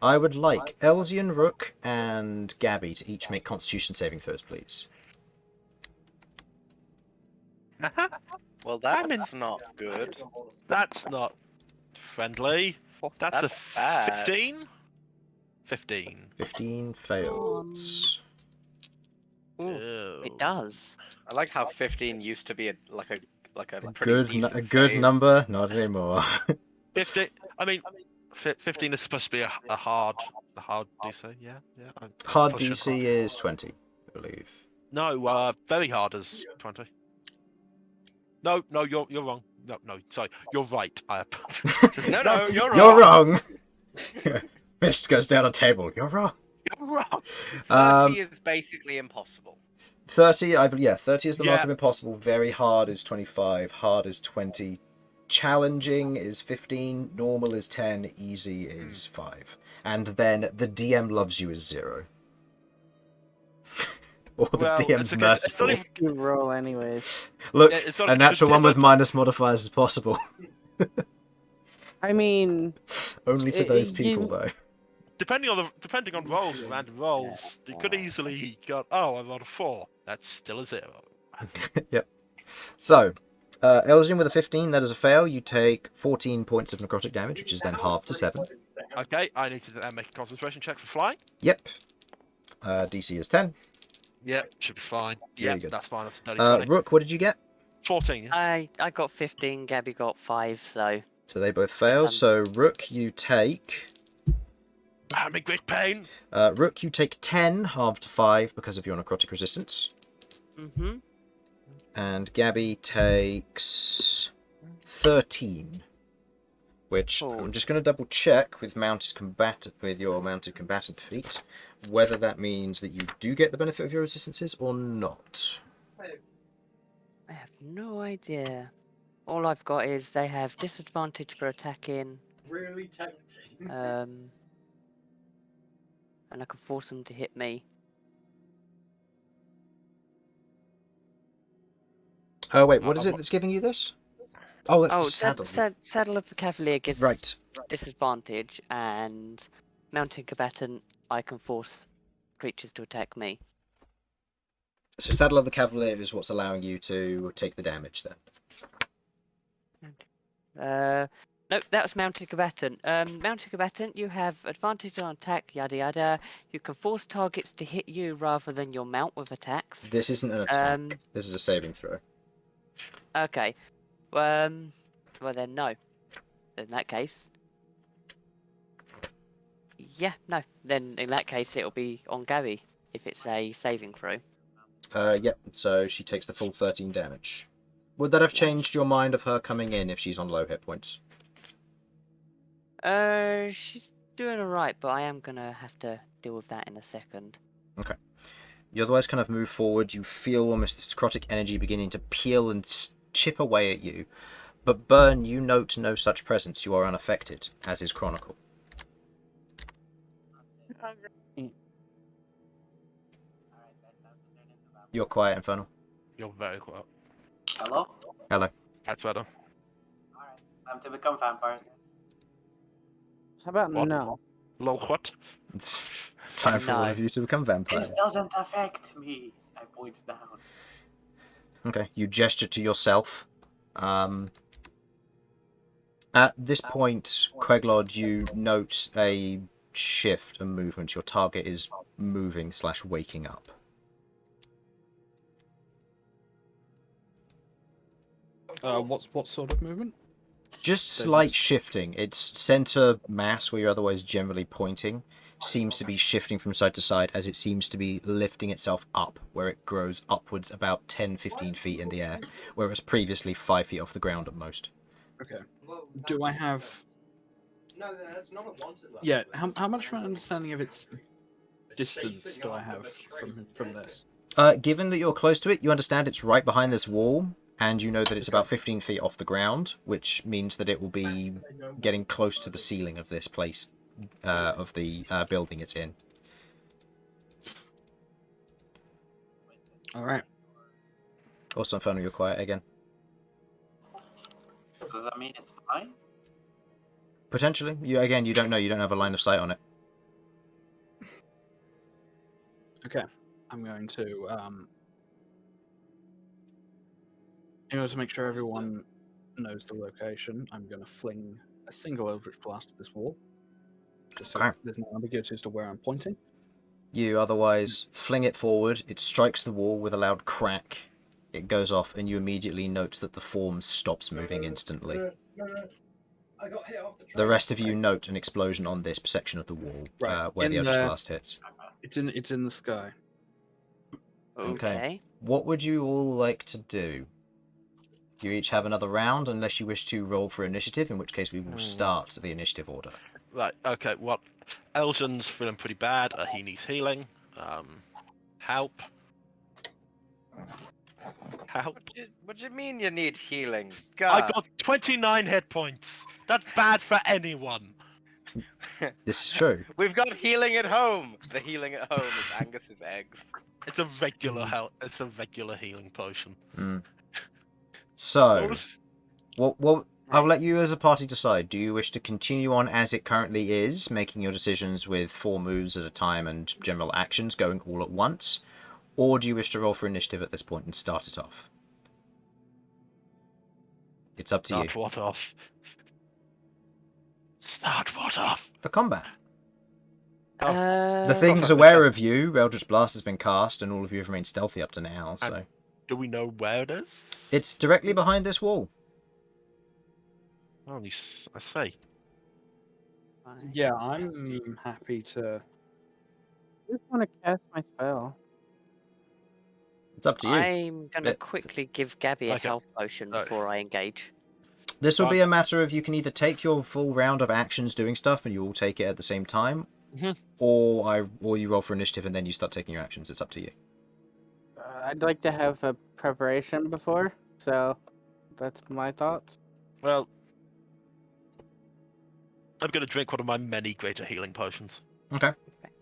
I would like Elsyan, Rook, and Gabby to each make Constitution saving throws, please. Well, that's not good. That's not friendly. That's a bad. 15? 15. 15 fails. Ooh, Ew. it does. I like how 15 used to be a pretty Good, decent a good save. number, not anymore. 15. I mean, 15 is supposed to be a hard DC. Yeah. Hard Plus your DC is 20, I believe. No, very hard is 20. No, you're wrong. No, sorry, you're right. No, you're wrong. You're wrong. Fist goes down a table. You're wrong. You're wrong. 30 is basically impossible. 30, I believe. Yeah, 30 is the mark Yeah. of impossible. Very hard is 25. Hard is 20. Challenging is 15. Normal is 10. Easy is 5. And then the DM loves you is 0. Or the Well, DM's it's okay. It's merciful. not even, You roll anyways. Look, yeah, it's not a even natural one with it's minus modifiers is possible. I mean, Only to those you- people, though. depending on rolls, random rolls, you could easily go. Oh, I rolled a 4. That's still a 0. Yep. So, Elsyan with a 15, that is a fail. You take 14 points of necrotic damage, which is then halved to 7. Okay, I need to then make a concentration check for flying. Yep. DC is 10. Yep, should be fine. Very Yep, good. that's fine. That's a dirty 20. Rook, what did you get? 14. Yeah? I got 15. Gabby got 5. So So they both fail. So Rook, you take... I'm in great pain. Rook, you take 10, halved to 5 because of your necrotic resistance. mhm. And Gabby takes 13. Which Oh. I'm just going to double check with your mounted combatant feat, whether that means that you do get the benefit of your resistances or not. I have no idea. All I've got is they have disadvantage for attacking. Really tempting. And I can force them to hit me. Oh wait, what is it that's giving you this? Oh, that's the saddle. Saddle of the Cavalier gives Right. disadvantage, and mounting combatant, I can force creatures to attack me. So Saddle of the Cavalier is what's allowing you to take the damage then. No, that was mounting combatant. Mounting combatant, you have advantage on attack, yada yada. You can force targets to hit you rather than your mount with attacks. This isn't an attack. This is a saving throw. Okay. Well then no. In that case. Yeah, no. Then in that case it'll be on Gabby if it's a saving throw. Yep, so she takes the full 13 damage. Would that have changed your mind of her coming in if she's on low hit points? She's doing alright, but I am gonna have to deal with that in a second. Okay. You otherwise kind of move forward, you feel almost this necrotic energy beginning to peel and chip away at you. But Bern, you note no such presence. You are unaffected, as is Chronicle. You're quiet, Infernal. You're very quiet. Hello? Hello. That's better. Alright, time to become vampires, guys. how about What? no? Lol, what? It's time for one No. of you to become vampires. This doesn't affect me. I point down. Okay, you gesture to yourself. At this point, Queglod, you note a shift, a movement. Your target is moving / waking up. What sort of movement? Just slight shifting. Its center mass, where you're otherwise generally pointing, seems to be shifting from side to side as it seems to be lifting itself up, where it grows upwards about 10-15 feet in the air, whereas previously 5 feet off the ground at most. Okay. Do I have... No, that's not a wanted level. Yeah, how much of an understanding of its distance do I have from this? Given that you're close to it, you understand it's right behind this wall, and you know that it's about 15 feet off the ground, which means that it will be getting close to the ceiling of this place, of the building it's in. Alright. Also, Infernal, you're quiet again. Does that mean it's fine? Potentially. You don't know. You don't have a line of sight on it. Okay. I'm going to, in order to make sure everyone knows the location, I'm going to fling a single Eldritch Blast at this wall. Just so Okay. there's no ambiguity as to where I'm pointing. You otherwise fling it forward, it strikes the wall with a loud crack, it goes off, and you immediately note that the form stops moving instantly. I got hit off the The rest of you note an explosion on this section of the wall, Right, where in the Eldritch there. Blast hits. It's in the sky. Okay. What would you all like to do? You each have another round, unless you wish to roll for initiative, in which case we will start the initiative order. Right, okay, well, Elsyan's feeling pretty bad. He needs healing. Help. Help. What do you mean you need healing? I God. got 29 hit points. That's bad for anyone. This is true. We've got healing at home. The healing at home is Angus's eggs. It's a regular It's a regular healing potion. So, what I'll let you as a party decide. Do you wish to continue on as it currently is, making your decisions with 4 moves at a time and general actions going all at once? Or do you wish to roll for initiative at this point and start it off? It's up to you. Start what off? Start what off? For combat. Oh. The thing's aware of you. Eldritch Blast has been cast, and all of you have remained stealthy up to now. So, do we know where it is? it's directly behind this wall. Oh, I say. Yeah, I'm happy to. I just want to cast my spell. It's up to you. I'm going to quickly give Gabby a Okay. health potion before I engage. This will be a matter of you can either take your full round of actions doing stuff, and you all take it at the same time, or you roll for initiative and then you start taking your actions. It's up to you. I'd like to have a preparation before, so that's my thoughts. Well, I'm going to drink one of my many greater healing potions. Okay.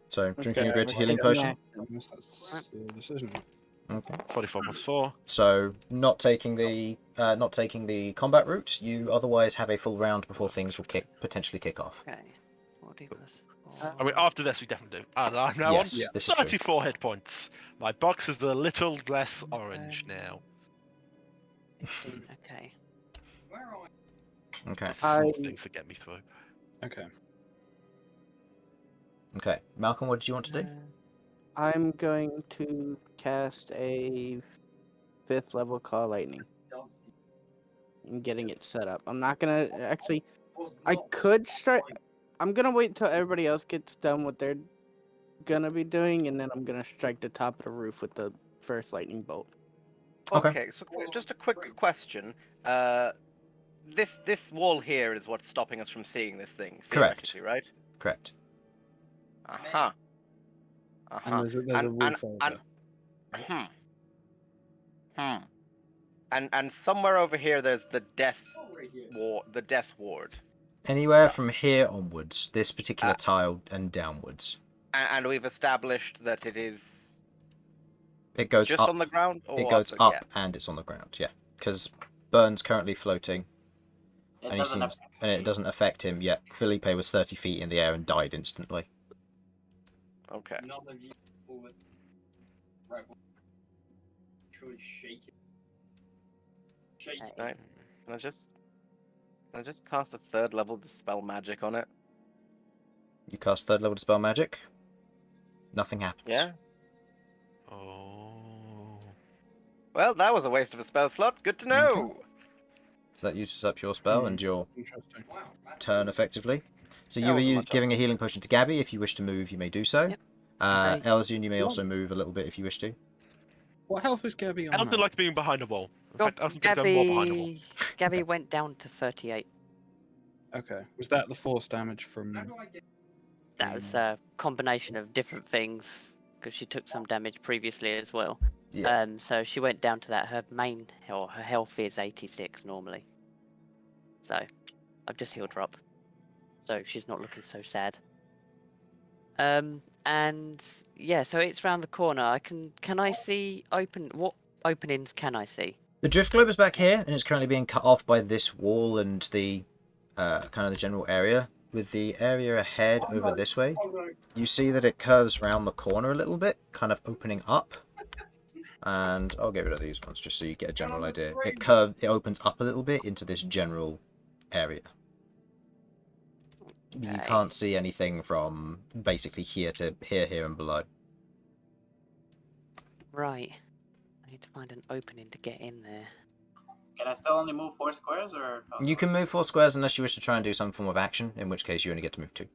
So, drinking a greater healing potion. That's the decision. Okay. 44 plus 4. So, not taking the combat route, you otherwise have a full round before things will potentially kick off. Okay. 40 plus 4. I mean, after this, we definitely do. And I'm now Yes, on this is true. 34 hit points. My box is a little less orange now. 15, okay. Okay. Small things to get me through. Okay. Okay. Malcolm, what did you want to do? I'm going to cast a 5th level Call Lightning. I'm getting it set up. I'm not gonna actually. I could start. I'm gonna wait till everybody else gets done what they're gonna be doing, and then I'm gonna strike the top of the roof with the first lightning bolt. Okay, so just a quick question. This wall here is what's stopping us from seeing this thing. Correct. Theoretically, right? Correct. Uh-huh. And there's a roof over. And somewhere over here there's the death ward. Anywhere from here onwards, this particular tile and downwards. And we've established that it is It goes just up. on the ground? Or It goes also, up and it's on the ground, yeah. Because Bern's currently floating, and it doesn't affect him yet. Felipe was 30 feet in the air and died instantly. Okay. Right. Can I just cast a 3rd level Dispel Magic on it? You cast 3rd level Dispel Magic. Nothing happens. Yeah. Oh. Well, that was a waste of a spell slot. Good to know. So that uses up your spell and your Interesting. turn effectively. So That you wasn't were much giving a healing potion to Gabby. If you wish to move, you may do so. Yep. Elsyan, you may also move a little bit if you wish to. What health is Gabby on? Elton now? likes being behind a wall. In fact, Elton could go more behind a wall. Gabby went down to 38. Okay. Was that the force damage from? That was a combination of different things because she took some damage previously as well. Yeah. So she went down to that. Her health is 86 normally. So I've just healed her up. So she's not looking so sad. And yeah, so it's round the corner. Can I see what openings can I see? The drift globe is back here, and it's currently being cut off by this wall and the kind of the general area. With the area ahead over this way, you see that it curves round the corner a little bit, kind of opening up. And I'll get rid of these ones just so you get a general idea. It opens up a little bit into this general area. You can't see anything from basically here to here, and below. Right. I need to find an opening to get in there. Can I still only move 4 squares, or? You can move 4 squares unless you wish to try and do some form of action, in which case you only get to move 2.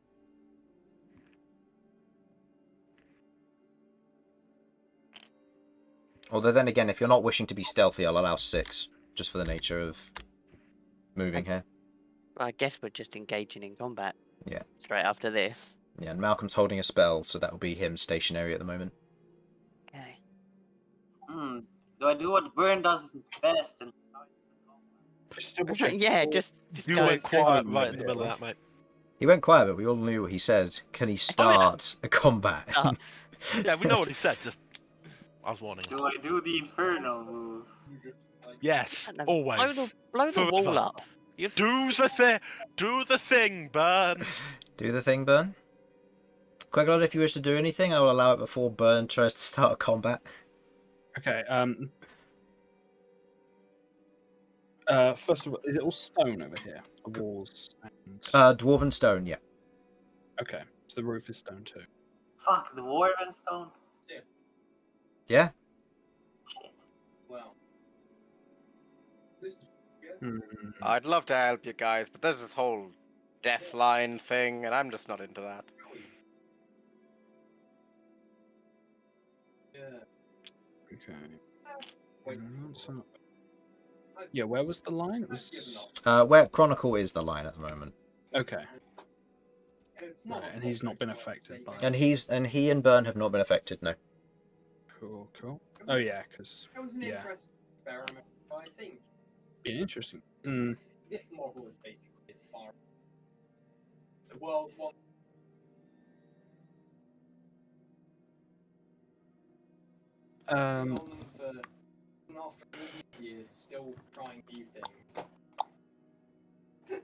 Although then again, if you're not wishing to be stealthy, I'll allow 6, just for the nature of moving here. I guess we're just engaging in combat. Yeah. Straight after this. Yeah, and Malcolm's holding a spell, so that will be him stationary at the moment. Okay. Do I do what Bern does best? And Just double check. Yeah, just You go. went quiet go right over in the middle here, of that, mate. He went quiet, but we all knew what he said. Can he start a combat? Yeah, we know what he said, just... I was warning. do I do the Infernal move? Yes, No, always. blow the wall Forever. up. You've... Do the thing, Bern! Do the thing, Bern. Queglod, if you wish to do anything, I will allow it before Bern tries to start a combat. Okay. First of all, is it all stone over here? The walls and... Dwarven stone, yeah. Okay, so the roof is stone too. Fuck, the Dwarven Stone? Yeah? Shit. I'd love to help you guys, but there's this whole death line thing, and I'm just not into that. Okay. What's up? Yeah, where was the line? It was... Where Chronicle is the line at the moment. Okay. Right, and he's not been affected by it. And he and Bern have not been affected, no. Cool, cool. Oh yeah, because... It was an Yeah. interesting experiment, but I think Been interesting. this model is basically as far as the world wants. On them for after all these years, still trying new things.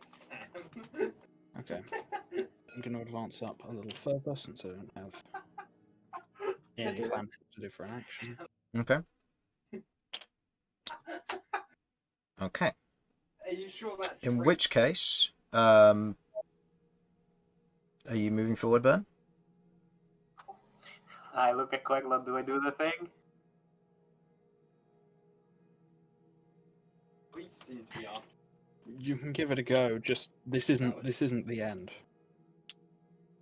Sam. Okay. I'm going to advance up a little further since I don't have any plan to do for an action. Okay. Okay. Are you sure that's In true? which case, are you moving forward, Bern? I look at Queglod, do I do the thing? Please seem to be after. You can give it a go. Just this isn't the end.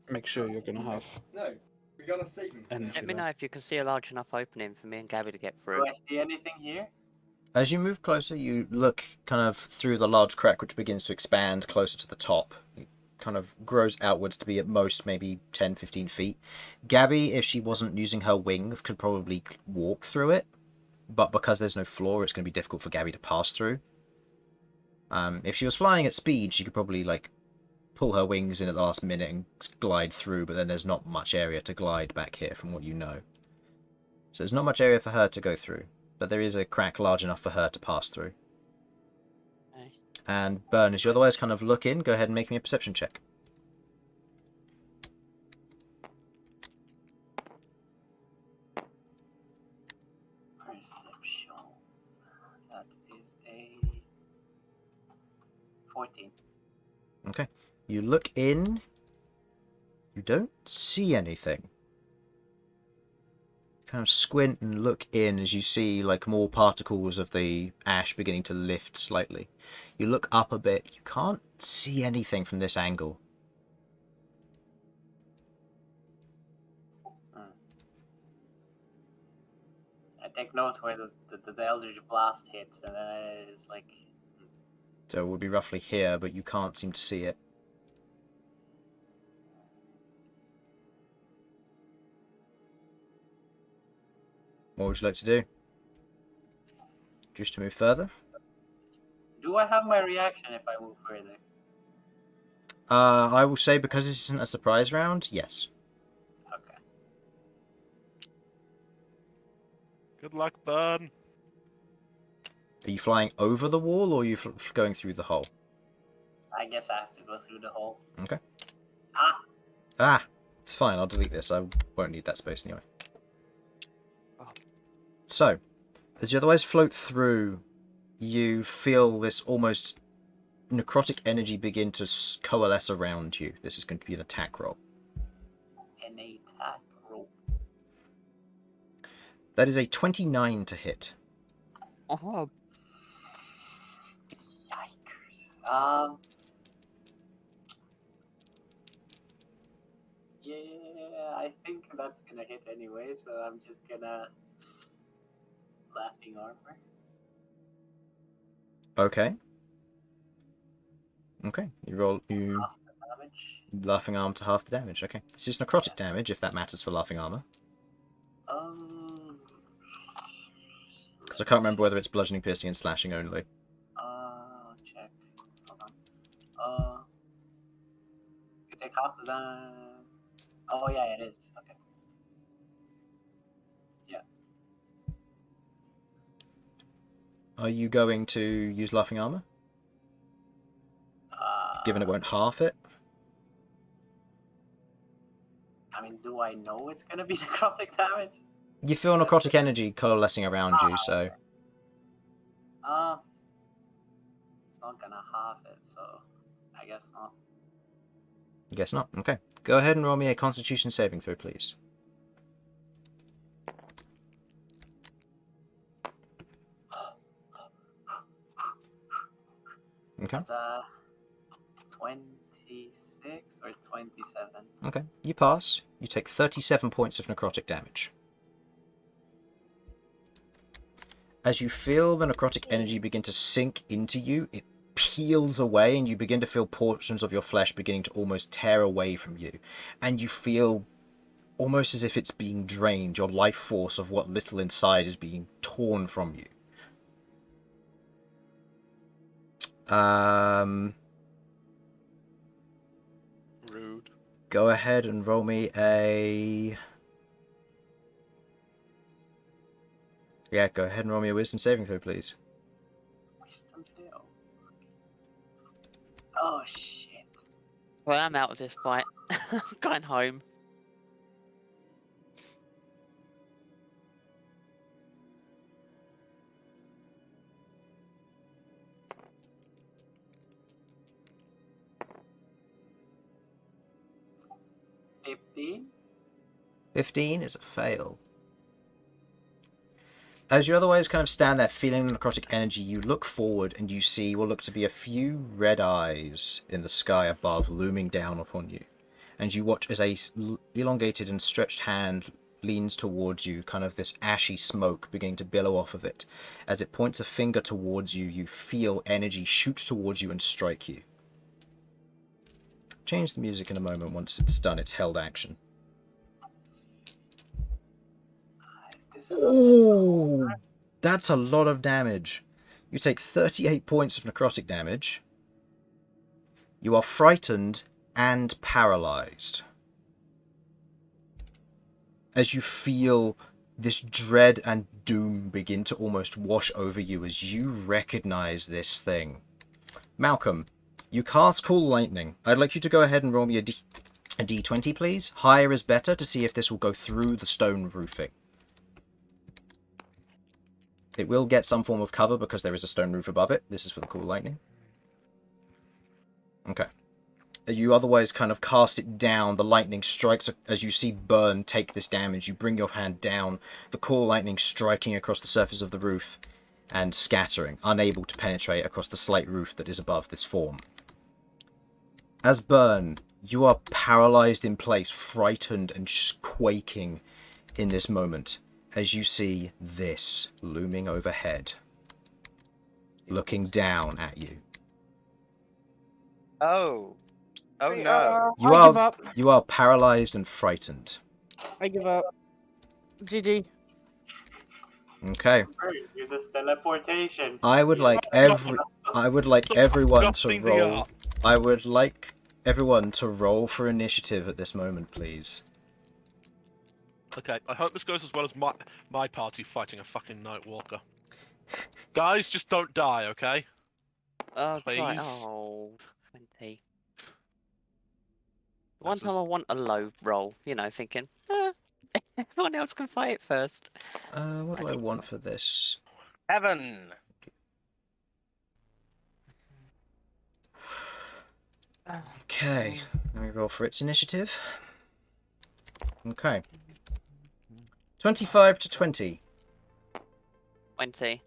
Make sure you're going to have No, we gotta save him. energy. Let me know there. if you can see a large enough opening for me and Gabby to get Do through. I see anything here? As you move closer, you look kind of through the large crack, which begins to expand closer to the top. It kind of grows outwards to be at most maybe 10, 15 feet. Gabby, if she wasn't using her wings, could probably walk through it. But because there's no floor, it's going to be difficult for Gabby to pass through. If she was flying at speed, she could probably like pull her wings in at the last minute and glide through, but then there's not much area to glide back here from what you know. So there's not much area for her to go through, but there is a crack large enough for her to pass through. Okay. And Bern, as you otherwise kind of look in, go ahead and make me a perception check. Perception. That is a 14. Okay. You look in. You don't see anything. Kind of squint and look in as you see like more particles of the ash beginning to lift slightly. You look up a bit. You can't see anything from this angle. I take note where the Eldritch Blast hit, and then it's like... So it would be roughly here, but you can't seem to see it. What would you like to do? Just to move further? Do I have my reaction if I move further? I will say because this isn't a surprise round, yes. Okay. Good luck, Bern. Are you flying over the wall or are you going through the hole? I guess I have to go through the hole. Okay. Ah! Ah! It's fine, I'll delete this. I won't need that space anyway. So, as you otherwise float through, you feel this almost necrotic energy begin to coalesce around you. This is going to be an attack roll. An attack roll. That is a 29 to hit. Oh, Yikers. Yeah, I think that's gonna hit anyway, so I'm just gonna laughing armor. Okay. Okay. You roll Half the damage. laughing armor to half the damage. Okay. This is necrotic damage, if that matters for laughing armor. Because I can't remember whether it's bludgeoning, piercing, and slashing only. Check. Hold on. You take half the damage. Oh yeah, it is. Okay. Yeah. Are you going to use laughing armor? Given it won't half it? I mean, do I know it's gonna be necrotic damage? You feel necrotic energy coalescing around you, so... It's not gonna half it, so I guess not. I guess not. Okay. Go ahead and roll me a Constitution saving throw, please. Okay. That's 26 or 27. Okay. You pass. You take 37 points of necrotic damage. As you feel the necrotic energy begin to sink into you, it peels away and you begin to feel portions of your flesh beginning to almost tear away from you. And you feel almost as if it's being drained. Your life force of what little inside is being torn from you. Rude. Go ahead and roll me a... Yeah, go ahead and roll me a wisdom saving throw, please. Wisdom save. Oh shit. well, I'm out of this fight. I'm going home. $15. 15 is a fail. As you otherwise kind of stand there feeling the necrotic energy, you look forward and you see what look to be a few red eyes in the sky above looming down upon you. And you watch as a elongated and stretched hand leans towards you, kind of this ashy smoke beginning to billow off of it. As it points a finger towards you, you feel energy shoot towards you and strike you. Change the music in a moment once it's done its held action. Oh, that's a lot of damage. You take 38 points of necrotic damage. You are frightened and paralyzed. As you feel this dread and doom begin to almost wash over you as you recognize this thing. Malcom, you cast Cool Lightning. I'd like you to go ahead and roll me a D20, please. Higher is better to see if this will go through the stone roofing. It will get some form of cover because there is a stone roof above it. This is for the Cool Lightning. Okay. You otherwise kind of cast it down. The lightning strikes as you see Bern take this damage. You bring your hand down. The Cool Lightning striking across the surface of the roof and scattering, unable to penetrate across the slate roof that is above this form. As Bern, you are paralyzed in place, frightened and quaking in this moment, as you see this looming overhead, looking down at you. Oh. Oh Wait, no. I give up. You are paralyzed and frightened. I give up. GG. Okay. Uses teleportation. I would like everyone to roll. I would like everyone to roll for initiative at this moment, please. Okay, I hope this goes as well as my party fighting a fucking Nightwalker. Guys, just don't die, okay? Oh, Please. right. Oh, 20. One This time is- I want a low roll, you know, thinking, everyone else can fight it first. What do I want for this? Heaven. Okay, let me roll for its initiative. Okay. 25 to 20. 20.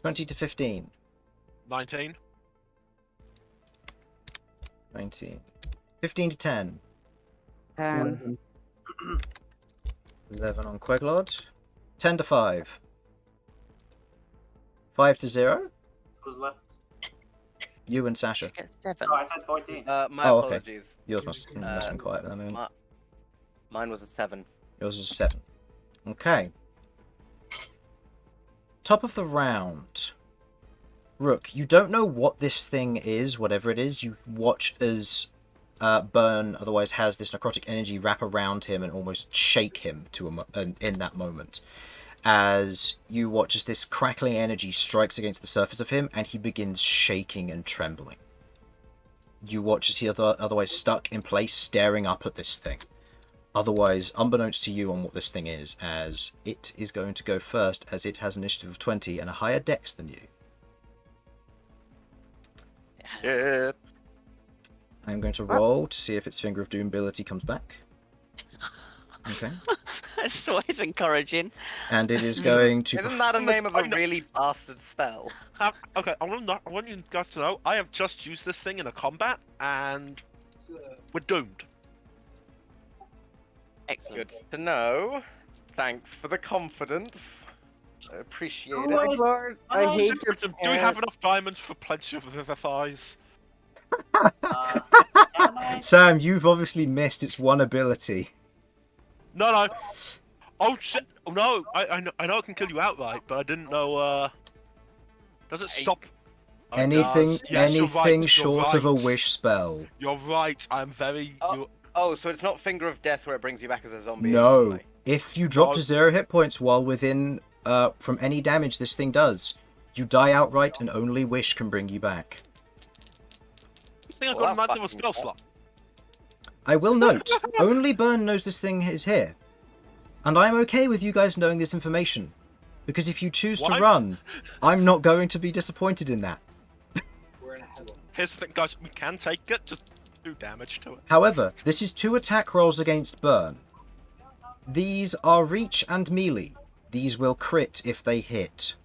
20 to 15. 19. 19. 15 to 10. 10. 11 on Queglod. 10 to 5. 5 to 0. Who's left? You and Sasha. Get 7. Oh, I said 14. My Oh, okay. apologies. Yours must have been quiet at that moment. Mine was a 7. Yours is 7. Okay. Top of the round. Rook, you don't know what this thing is, whatever it is. You watch as Bern otherwise has this necrotic energy wrap around him and almost shake him to in that moment. As you watch as this crackling energy strikes against the surface of him and he begins shaking and trembling. You watch as he otherwise stuck in place staring up at this thing. Otherwise, unbeknownst to you on what this thing is, as it is going to go first as it has initiative of 20 and a higher dex than you. Yeah. I'm going to roll to see if its Finger of Doom ability comes back. Okay. That's always encouraging. And it is going to... Isn't that a name of a really bastard spell? Okay, I want you guys to know, I have just used this thing in a combat, and we're doomed. Excellent. Good to know. Thanks for the confidence. I appreciate it. Lord, I hate your Do we have enough diamonds for plenty of vivifies? Can I? Sam, you've obviously missed its one ability. No. Oh shit! Oh, no, I know it can kill you outright, but I didn't know. Does it stop? Oh, Anything, yes, you're anything right, short you're of a right. wish spell. You're right. I'm very. Oh, so it's not Finger of Death where it brings you back as a zombie? No. instantly. If you drop Oh. to 0 hit points while within from any damage this thing does, you die outright and only wish can bring you back. I think I've Well, got a that magical fucking spell sucks. slot. I will note, only Bern knows this thing is here. And I'm okay with you guys knowing this information. Because if you choose to Why? run, I'm not going to be disappointed in that. Here's the thing, guys. We can take it. Just do damage to it. However, this is 2 attack rolls against Bern. These are reach and melee. These will crit if they hit.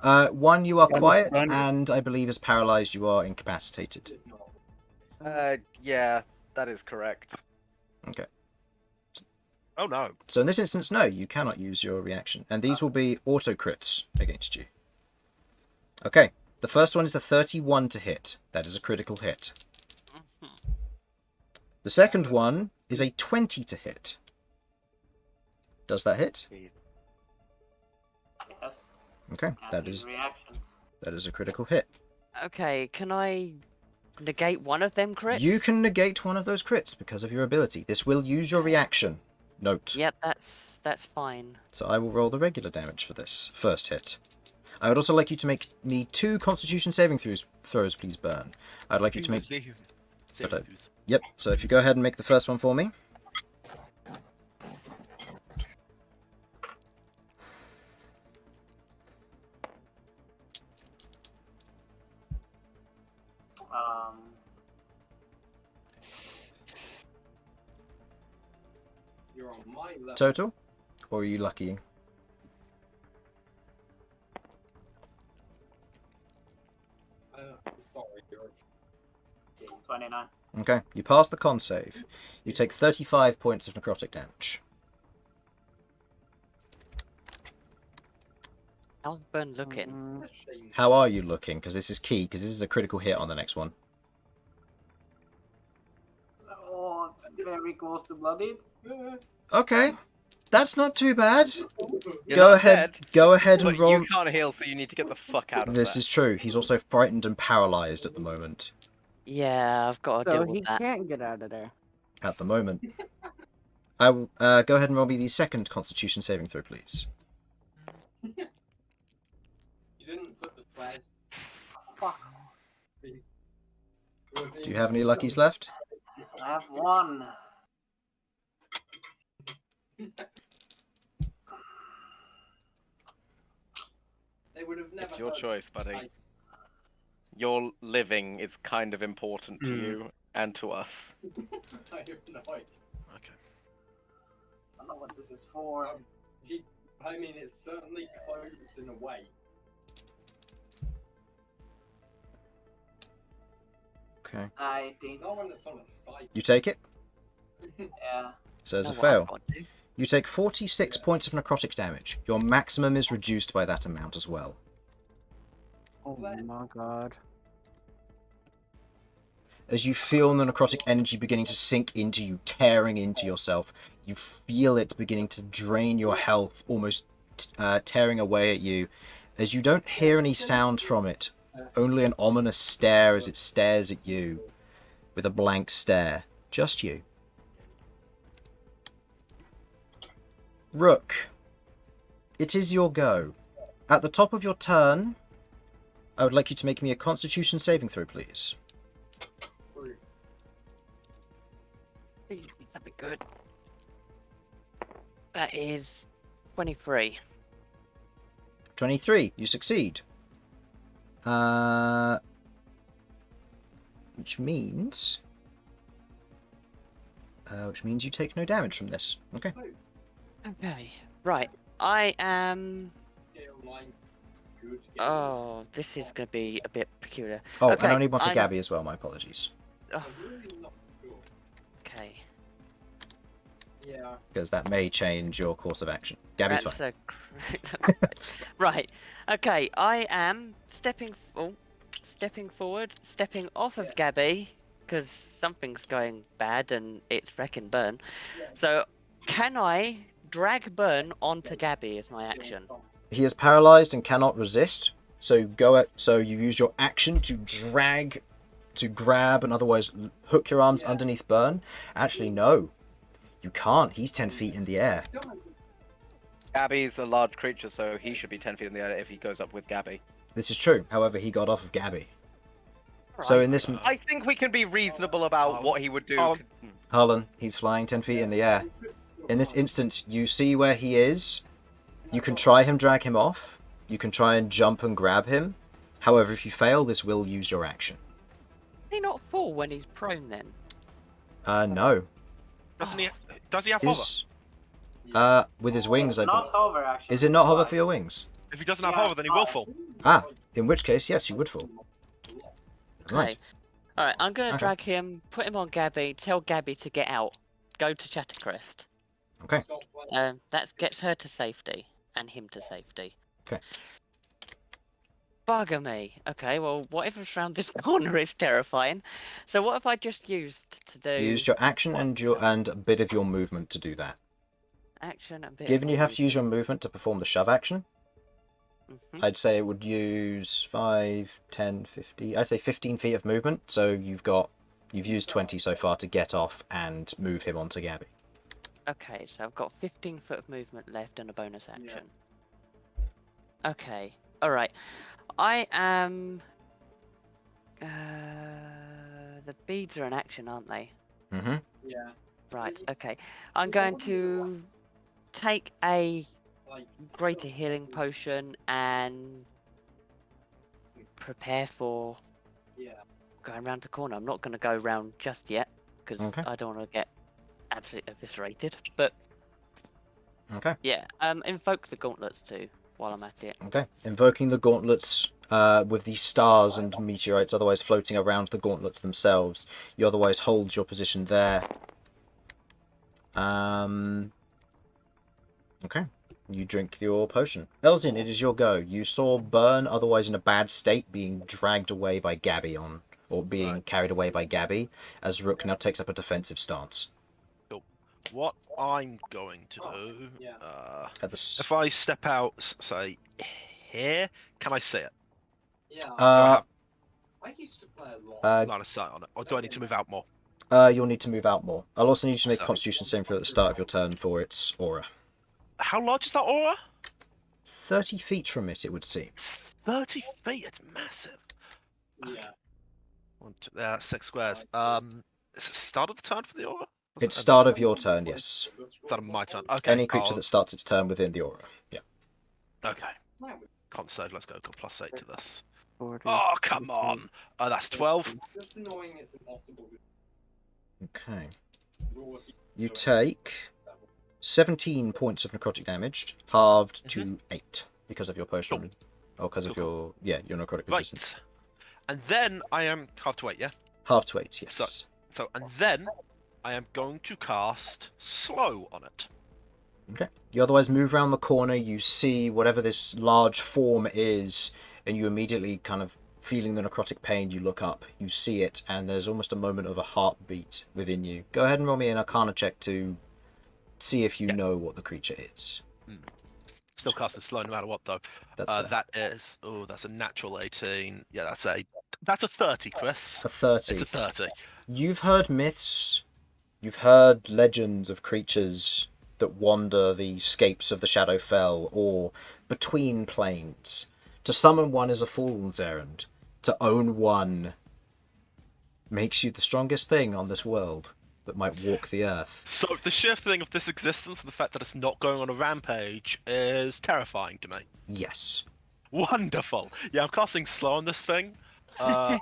One, you are quiet, and I believe as paralyzed, you are incapacitated. Yeah, that is correct. Okay. Oh no. So in this instance, no, you cannot use your reaction. And these will be auto crits against you. Okay. The first one is a 31 to hit. That is a critical hit. The second one is a 20 to hit. Does that hit? Yes. Okay, Can't that use is reactions. a critical hit. Okay, can I negate one of them crits? You can negate one of those crits because of your ability. This will use your reaction. Note. Yep, that's fine. So I will roll the regular damage for this first hit. I would also like you to make me 2 Constitution saving throws, please, Bern. I'd like you to make... Yep, so if you go ahead and make the first one for me. You're on my level. Total? Or are you luckying? Sorry, you're 29. Okay, you pass the con save. You take 35 points of necrotic damage. How's Bern looking? a shame. How are you looking? Because this is key, because this is a critical hit on the next one. Oh, it's very close to bloodied. Okay, that's not too bad. You're Go not ahead, dead, go ahead and but roll. you can't heal, so you need to get the fuck out of This there. is true. He's also frightened and paralyzed at the moment. Yeah, I've got to So deal he with that. can't get out of there. At the moment. I will go ahead and roll me the second Constitution saving throw, please. You didn't put the flags. Fuck. Do you have any luckies left? I have 1. They would have never. It's your heard choice, buddy. I- Your living is kind of important to you, and to us. I have no idea. Okay. I don't know what this is for. I mean, it's certainly closed in a way. Okay. I think. No one that's on a site. You take it? Yeah. So as Know a what I've fail. got to do. You take 46 points of necrotic damage. Your maximum is reduced by that amount as well. Oh my god. As you feel the necrotic energy beginning to sink into you, tearing into yourself, you feel it beginning to drain your health, almost tearing away at you. As you don't hear any sound from it, only an ominous stare as it stares at you with a blank stare. Just you. Rook, it is your go. At the top of your turn, I would like you to make me a Constitution saving throw, please. That'd be good. That is 23. 23, you succeed. Which means you take no damage from this. Okay. Okay, right. I am. Get online. Good. Oh, this is going to be a bit peculiar. Oh, Okay, and only one for I'm- Gabby as well. My apologies, Oh, Really not sure. okay. Yeah. because that may change your course of action. Gabby's That's fine. right. Okay, I am stepping forward, stepping off of Gabby, because something's going bad and it's wrecking Bern. So, can I drag Bern onto Gabby as my action? He is paralyzed and cannot resist. So So you use your action to drag, to grab, and otherwise hook your arms underneath Bern. Actually, no, you can't. He's 10 feet in the air. Gabby's a large creature, so he should be 10 feet in the air if he goes up with Gabby. This is true. However, he got off of Gabby. So in this, I think we can be reasonable about what he would do. Harlan, he's flying 10 feet in the air. In this instance, you see where he is. You can try him, drag him off. You can try and jump and grab him. However, if you fail, this will use your action. Does he not fall when he's prone then? No. Doesn't he? Does he have hover? Is with his wings, It's not hover, actually. Is it not hover for your wings? If he doesn't have Yeah, hover, it's then he will not. fall. Ah, in which case, yes, you would fall. Okay. Right. Alright, I'm going to Okay. drag him, put him on Gabby, tell Gabby to get out. Go to Chattercrest. Okay. That gets her to safety, and him to safety. Okay. Bugger me. Okay, well, whatever's around this corner is terrifying. So what have I just used to do? You used your action and a bit of your movement to do that. Action and bit Given of you have to use your movement to perform the shove action, Mhm. I'd say it would use 5, 10, 50... I'd say 15 feet of movement, so you've used 20 so far to get off and move him onto Gabby. Okay, so I've got 15 foot of movement left and a bonus action. Okay, alright. I am... the beads are an action, aren't they? Mm-hmm. Yeah. Right, okay. I'm going to take a Like greater healing potion and prepare for Yeah. going around the corner. I'm not going to go round just yet, because Okay. I don't want to get absolutely eviscerated. But Okay. yeah, invoke the gauntlets too while I'm at it. Okay. Invoking the gauntlets with the stars and meteorites otherwise floating around the gauntlets themselves. You otherwise hold your position there. Okay. You drink your potion. Elsyan, it is your go. You saw Bern, otherwise in a bad state, being dragged away by Gabby or being carried away by Gabby, as Rook now takes up a defensive stance. What I'm going to do, At the if I step out, say here, can I see it? Yeah. Do I have I used to play a lot. line of sight on it, or do I need to move out more? You'll need to move out more. I'll also need you to make a So- Constitution saving throw at the start of your turn for its aura. How large is that aura? 30 feet from it, it would seem. 30 feet. It's massive. Yeah. 6 squares. Is it start of the turn for the aura? It's start of your turn, yes. Start of my turn. Okay. Any creature that starts its turn within the aura. Yeah. Okay. Con save. Let's go. Got +8 to this. 40, Oh come on. That's 12. Just annoying. It's impossible. Okay. You take 17 points of necrotic damage, halved to 8 because of your potion. Or because of your necrotic resistance. Right. And then I am half to 8, yeah? Half to 8, yes. So and then I am going to cast slow on it. Okay. You otherwise move around the corner, you see whatever this large form is, and you immediately kind of feeling the necrotic pain, you look up, you see it, and there's almost a moment of a heartbeat within you. Go ahead and roll me an Arcana check to see if you know what the creature is. Still casting slow no matter what, though. That's that's a natural 18. Yeah, that's a 30, Chris. a 30. It's a 30. You've heard myths, you've heard legends of creatures that wander the scapes of the Shadowfell or between planes. To summon one is a fool's errand. To own one makes you the strongest thing on this world that might walk the earth. So the sheer thing of this existence and the fact that it's not going on a rampage is terrifying to me. Yes. Wonderful. Yeah, I'm casting slow on this thing. So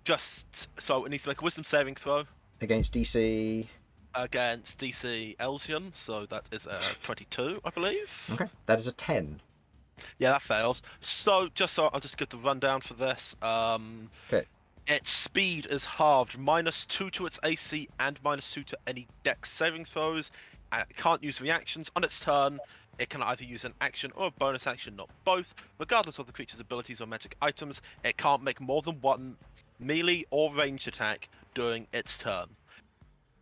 it needs to make a wisdom saving throw. Against DC. Against DC Elsyan, so that is a 22, I believe. Okay. That is a 10. Yeah, that fails. So I'll just get the rundown for this. Okay. Its speed is halved, -2 to its AC and -2 to any dex saving throws. It can't use reactions on its turn. It can either use an action or a bonus action, not both. Regardless of the creature's abilities or magic items, it can't make more than one melee or ranged attack during its turn.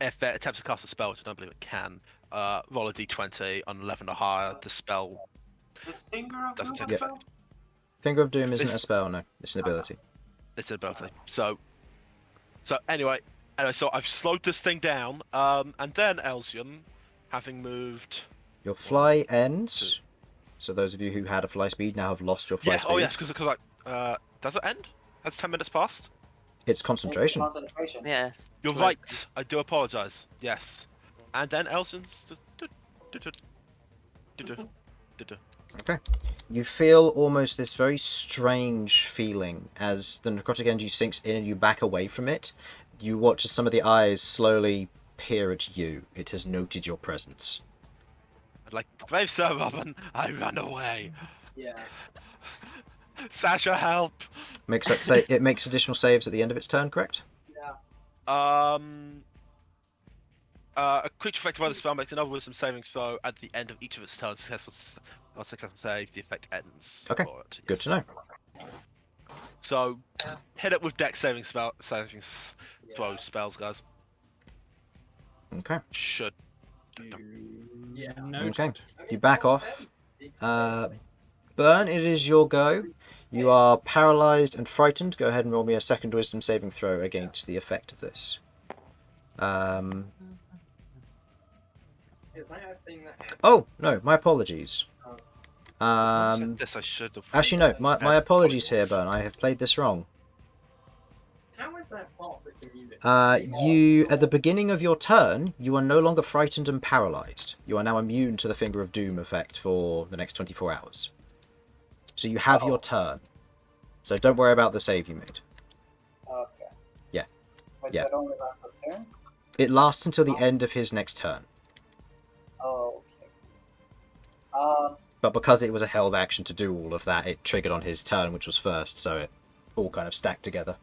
If it attempts to cast a spell, which I don't believe it can, roll a d20 on 11 or higher. The spell Is Finger of doesn't Doom take a effect. spell? Finger of Doom isn't a spell, no. It's an ability. It's an ability. So anyway, so I've slowed this thing down, and then Elsyan, having moved. Your fly ends. So those of you who had a fly speed now have lost your fly speed. Oh yes, because does it end? Has 10 minutes passed? It's concentration. Concentration. Yeah. You're right. I do apologise. Yes. And then Elsyan's just. Okay. You feel almost this very strange feeling as the necrotic energy sinks in and you back away from it. You watch as some of the eyes slowly peer at you. It has noted your presence. I'd like, brave Sir Robin, I run away. Yeah. Sasha, help! Makes that it makes additional saves at the end of its turn, correct? Yeah. A creature affected by the spell makes another wisdom saving throw at the end of each of its turns. Successful save, the effect ends. Okay, for it, good to know. So, hit it with dex saving throw spells, guys. Okay. Should. Yeah. Okay. You back off. Bern, it is your go. You are paralysed and frightened. Go ahead and roll me a second wisdom saving throw against the effect of this. Is that a thing that... Oh, no, my apologies. This I should have. Actually, no, my apologies here, Bern. I have played this wrong. How is that part of the community? You, at the beginning of your turn, you are no longer frightened and paralysed. You are now immune to the Finger of Doom effect for the next 24 hours. So you have your turn. So don't worry about the save you made. Okay. Yeah. Wait, Yeah. so it only lasts a turn? It lasts until the end of his next turn. Oh, okay. But because it was a held action to do all of that, it triggered on his turn, which was first, so it all kind of stacked together.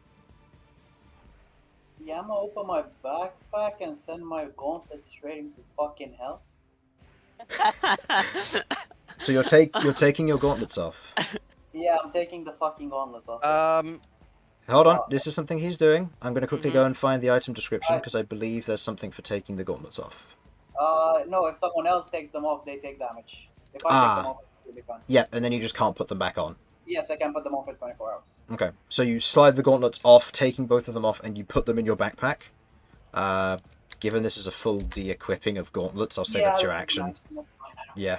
Yeah, I'm gonna open my backpack and send my gauntlet straight into fucking hell. So you're taking your gauntlets off. Yeah, I'm taking the fucking gauntlets off. Hold on, this is something he's doing. I'm going to quickly go and find the item description because I believe there's something for taking the gauntlets off. No, if someone else takes them off, they take damage. If I take them off, it's really fun. Yeah, and then you just can't put them back on. Yes, I can put them on for 24 hours. Okay, so you slide the gauntlets off, taking both of them off, and you put them in your backpack. Given this is a full de-equipping of gauntlets, I'll say that's your action. Nice. That's fine, I don't Yeah.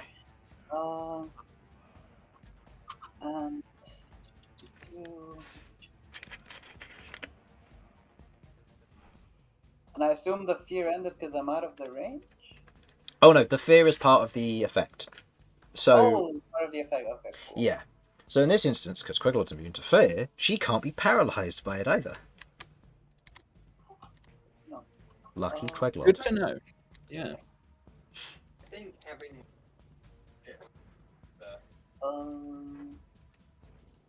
and I assume the fear ended because I'm out of the range? Oh no, the fear is part of the effect. So, Oh, part of the effect. Okay, cool. yeah. So in this instance, because Queglod's immune to fear, she can't be paralysed by it either. No. Lucky Oh. Queglod. Good to know. Yeah. I think having.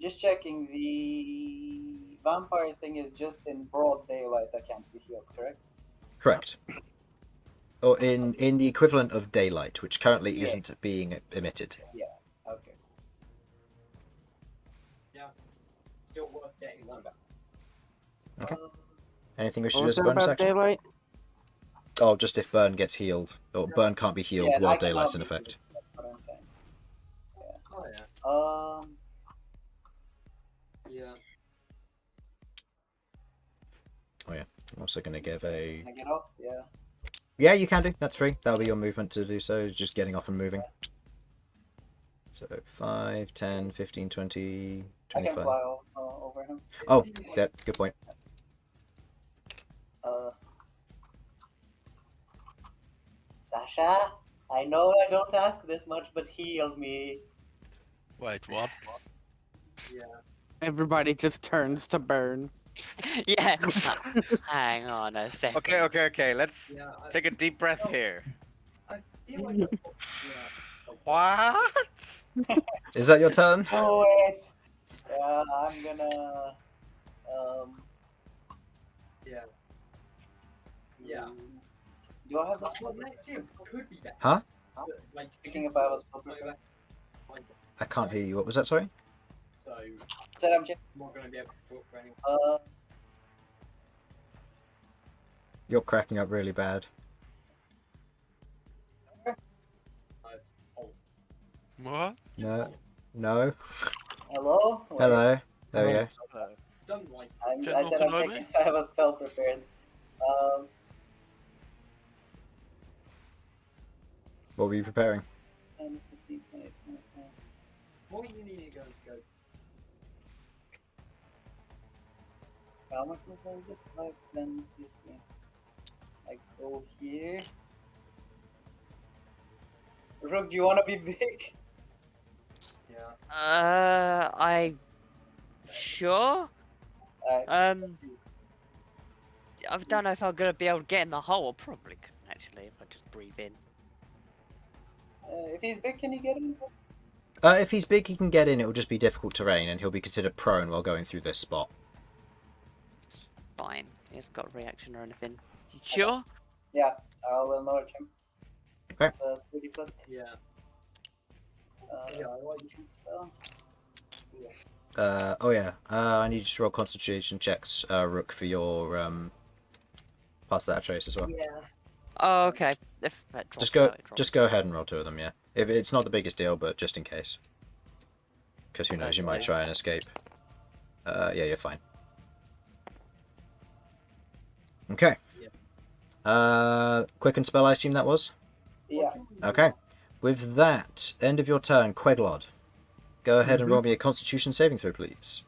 Just checking. The vampire thing is just in broad daylight. That can't be healed, correct? Correct. Or in the equivalent of daylight, which currently Yeah. isn't being emitted. Okay. Still worth getting one back. Okay. Um, Anything we should What do was as a that bonus about action? daylight? Oh, just if Bern gets healed. Or Bern can't be healed yeah, while I cannot daylight's in be effect. healed, that's what I'm saying. Oh yeah. Yeah. I'm also going to give a... Can I get off? Yeah. Yeah, you can do. That's free. That'll be your movement to do so. Just getting off and moving. So 5, 10, 15, 20, I can 25. fly over him. Oh, yeah, good point. Sasha, I know I don't ask this much, but heal me. Wait, what? Yeah. Everybody just turns to Bern. Yeah. Hang on a second. Okay. Let's Yeah. take a deep breath here. I feel like. Yeah. What? Is that your turn? Do it. Yeah, I'm gonna. Yeah. Yeah. Do I have the Well, spell? next year could be better. Huh? But, like, Thinking if I have a spell no, perfect. that's fine. I can't hear you. What was that, sorry? So, I'm Said I'm checking. not going to be able to talk for anyone. You're cracking up really bad. I've. Oh, What? No. No. Hello? Wait, Hello. There we go. done like. I said I'm checking if I have a spell prepared. What were you preparing? 10, 15, 20, 25. What are you needing to go? How much more is this? 5, 10, 15. I go here. Rook, do you want to be big? Yeah. I sure. Alright. I don't know if I'm gonna be able to get in the hole. I probably couldn't actually if I just breathe in. If he's big, can you get him? If he's big, he can get in. It will just be difficult terrain, and he'll be considered prone while going through this spot. Fine. He's got a reaction or anything. You sure? Yeah, I'll enlarge him. Okay. It's a 30 foot. Yeah. That's Yeah, I a like weapon spell. Oh yeah. I need you to roll Constitution checks, Rook, for your pass that trace as well. Yeah. Oh, okay. If that drops Just go. out, it drops Just go ahead and roll 2 of them. Yeah. If it's not the biggest deal, but just in case. Because who knows, you might try and escape. Yeah, you're fine. Okay. Quicken spell, I assume that was? Yeah. Okay. With that, end of your turn, Queglod. Go ahead and roll me a Constitution saving throw, please.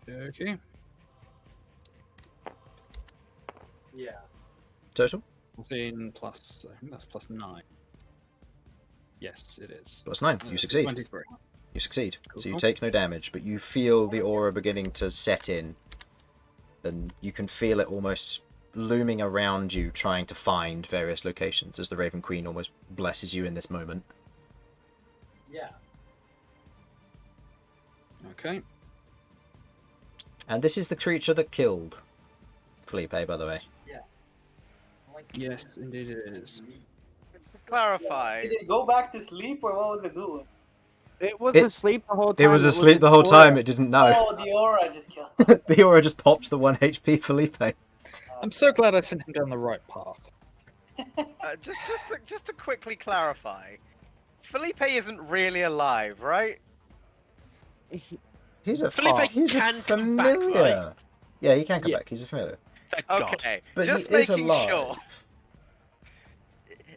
Okay. Yeah. Total? 14 plus, I think that's plus 9. Yes, it is. Plus 9. You succeed. 23. You succeed. So you Cool. take no damage, but you feel the aura beginning to set in. And you can feel it almost looming around you, trying to find various locations as the Raven Queen almost blesses you in this moment. Yeah. Okay. And this is the creature that killed Felipe, by the way. Yes, indeed it is. Clarify. Did it go back to sleep or what was it doing? It was It- asleep the whole time. It was asleep the whole time, it didn't know. Oh, the aura just killed. The aura just popped the 1 HP Felipe. I'm so glad I sent him down the right path. Just to quickly clarify, Felipe isn't really alive, right? He's a Felipe he's can a come back, familiar. right? Yeah, he can come Yeah. back. He's a familiar. Thank God. Okay, But just he is making alive. sure.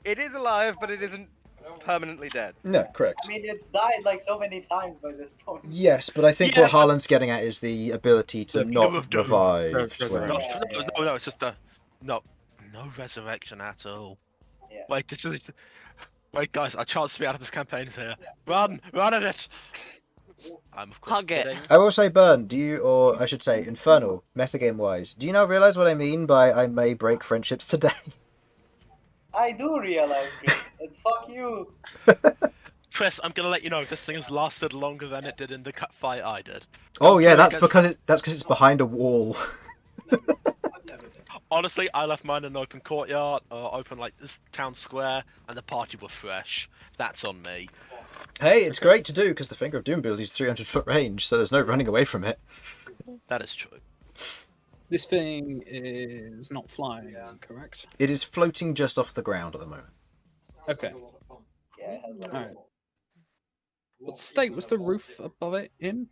It is alive, but it isn't permanently dead. No, correct. I mean, it's died like so many times by this point. Yes, but I think Yeah, what Harlan's getting at is the ability to The not revive. revive. No, where- No, Yeah. no, it's just no resurrection at all. Yeah. Wait, wait, guys, our chance to be out of this campaign is here. Run at it! I'm of course Hug it. kidding. I will say, Bern, do you, or I should say, Infernal, metagame-wise, do you now realise what I mean by I may break friendships today? I do realize, Chris. And fuck you. Chris, I'm gonna let you know this thing has lasted longer than it did in the fight I did. Oh yeah, play that's against because it's behind a wall. Honestly, I left mine in an open courtyard, open like this town square, and the party were fresh. That's on me. Hey, it's great to do because the Finger of Doom ability is 300-foot range, so there's no running away from it. That is true. This thing is not flying, correct? It is floating just off the ground at the moment. Okay. Yeah, it has All right. What state was the roof above it in?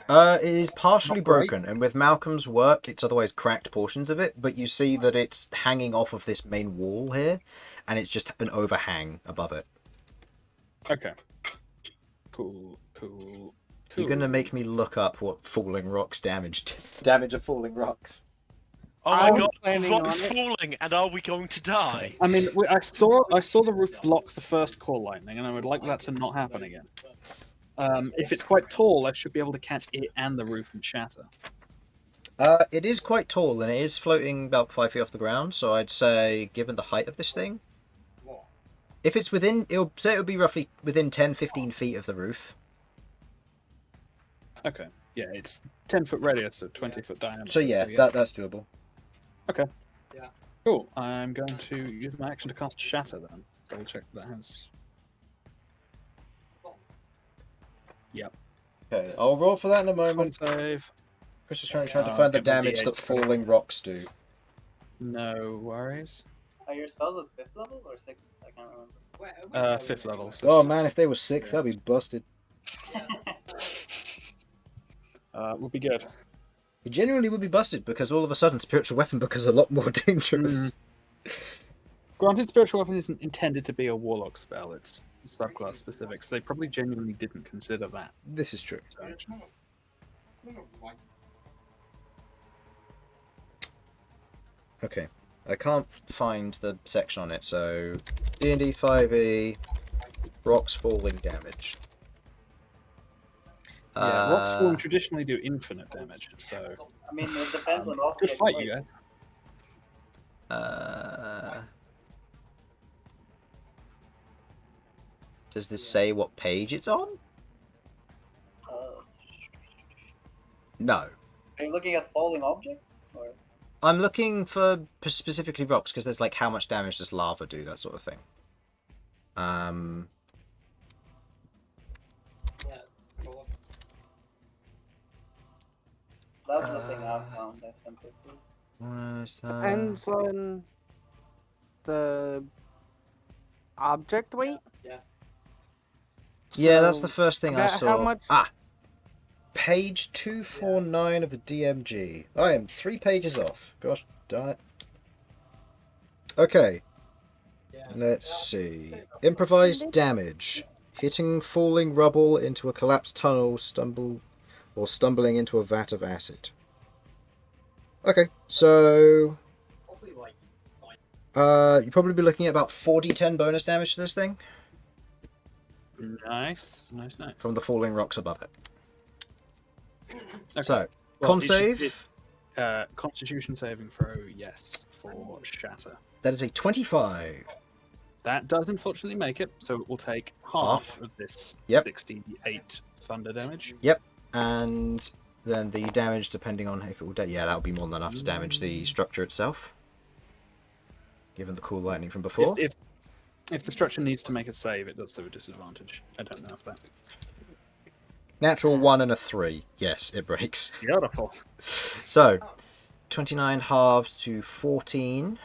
It is partially Not great. broken, and with Malcolm's work, it's otherwise cracked portions of it, but you see that it's hanging off of this main wall here, and it's just an overhang above it. Okay. Cool. You're going to make me look up what falling rocks damaged. Damage of falling rocks. Oh my I'm god, planning rock's on it. falling, and are we going to die? I mean, I saw the roof block the first core lightning, and I would like that to not happen again. If it's quite tall, I should be able to catch it and the roof and shatter. It is quite tall, and it is floating about 5 feet off the ground, so I'd say, given the height of this thing, if it's within, it would be roughly within 10-15 feet of the roof. Okay. Yeah, it's 10-foot radius, so 20-foot diameter. So yeah, that's doable. Okay. Yeah. Cool. I'm going to use my action to cast Shatter then. Double check that has. Yep. Okay, I'll roll for that in a Con moment. save. Chris is trying to find the get my damage D8 that to credit. falling rocks do. No worries. Are your spells at 5th level or 6th? I can't remember. 5th level. So Oh 6. man, if they were 6th, that'd be busted. Would be good. It genuinely would be busted because all of a sudden Spiritual Weapon becomes a lot more dangerous. Granted, Spiritual Weapon isn't intended to be a Warlock spell, it's subclass specific, so they probably genuinely didn't consider that. This is true. Okay, I can't find the section on it, so D&D 5e, rocks falling damage. Yeah, rocks falling traditionally do infinite damage, so... I mean, it depends on Good object. fight, you guys. Does this say what page it's on? No. Are you looking at falling objects? Or? I'm looking for specifically rocks because there's like how much damage does lava do, that sort of thing. That's the thing I found. I sent it to. Depends on the object weight. Yeah, that's So, the first thing I about saw. how much- Page 249 of the DMG. I am 3 pages off. Gosh darn it. Okay. Let's see. Improvised damage. Hitting falling rubble into a collapsed tunnel, stumbling into a vat of acid. Okay, so you'd probably be looking at about 4d10 bonus damage to this thing Nice. from the falling rocks above it. Okay. So, Well, con it should- save. Constitution saving throw, yes, for Shatter. That is a 25. That does unfortunately make it, so it will take half of this Yep. 68 thunder damage. Yep, and then the damage, depending on if it will... yeah, that would be more than enough to damage the structure itself. Given the cool lightning from before. If the structure needs to make a save, it does have a disadvantage. I don't know if that... Natural 1 and a 3. Yes, it breaks. Beautiful. So, 29 halved to 14.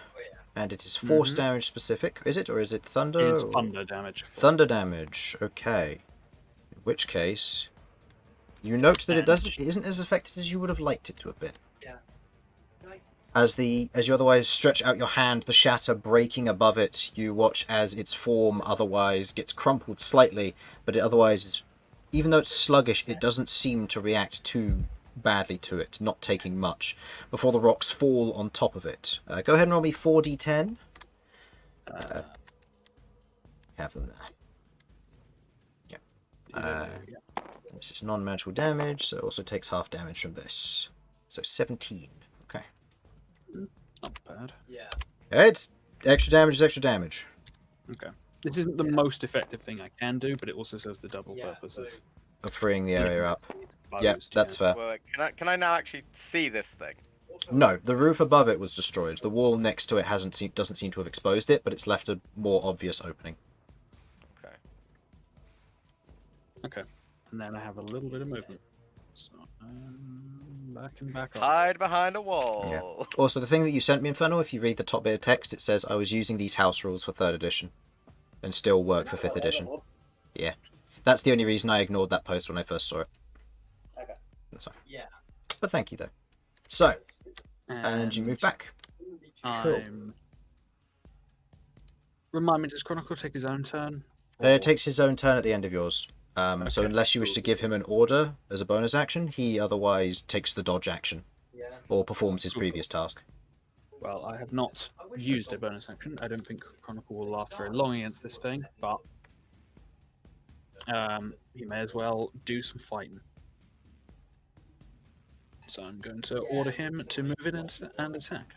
And it is force damage specific, is it? Or is it thunder? It's or... thunder damage. Thunder damage, okay. In which case, you note that it isn't as affected as you would have liked it to have been. As you otherwise stretch out your hand, the shatter breaking above it, you watch as its form otherwise gets crumpled slightly, but it otherwise is, even though it's sluggish, it doesn't seem to react too badly to it, not taking much, before the rocks fall on top of it. Go ahead and roll me 4d10. Have them there. Yeah. This is non-magical damage, so it also takes half damage from this. So 17. Okay. Not bad. Yeah. It's extra damage is extra damage. Okay. This isn't the most effective thing I can do, but it also serves the double Yeah, purpose so- Of freeing the area up. exposed, Yep, that's fair. Well, can I now actually see this thing? No, the roof above it was destroyed. The wall next to it doesn't seem to have exposed it, but it's left a more obvious opening. Okay. Okay. And then I have a little bit of movement. So back and back off. Hide behind a wall. Also, the thing that you sent me, Infernal, if you read the top bit of text, it says I was using these house rules for 3rd edition and still work for 5th edition. Yeah. That's the only reason I ignored that post when I first saw it. Okay. That's fine. Yeah. But thank you, though. So, and you move back. Cool. Remind me, does Chronicle take his own turn? It takes his own turn at the end of yours. So unless you wish to give him an order as a bonus action, he otherwise takes the dodge action Yeah. or performs his previous task. Well, I have not used a bonus action. I don't think Chronicle will last very long against this thing, but he may as well do some fighting. So I'm going to order him to move in and attack.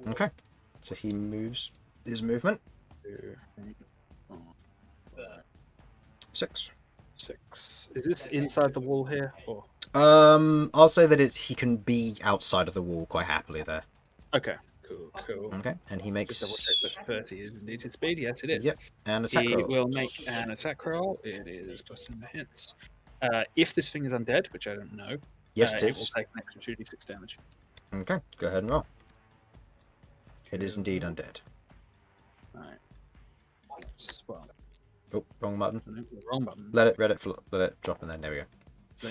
Okay. So he moves his movement. 6. 6. Is this inside the wall here? Or I'll say that he can be outside of the wall quite happily there. okay, cool. Okay, and he makes. Just double check that 30 is indeed his speed. Yes, it is. Yep, and attack He roll. will make an attack roll. It is plus 10 hits. If this thing is undead, which I don't know, Yes, it it is. will take an extra 2d6 damage. Okay, go ahead and roll. It is indeed undead. Alright. Well, Oh, wrong button. wrong button. Let it drop and then there we go.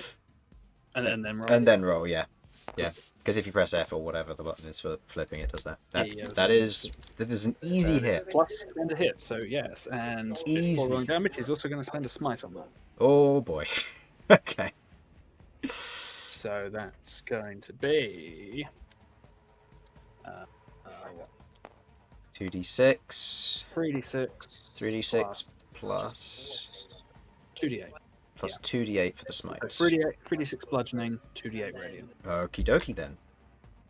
And then roll. And then roll, yeah. Because if you press F or whatever the button is for flipping, it does that. That is an easy hit. Plus spend a hit, so yes. And Easy. before rolling damage, he's also going to spend a smite on that. Oh boy. Okay. So that's going to be 2d6. 3d6. 3d6 plus 2d8. plus 2d8 for the smite. So 3d6 bludgeoning, 2d8 radiant. Okie dokie then.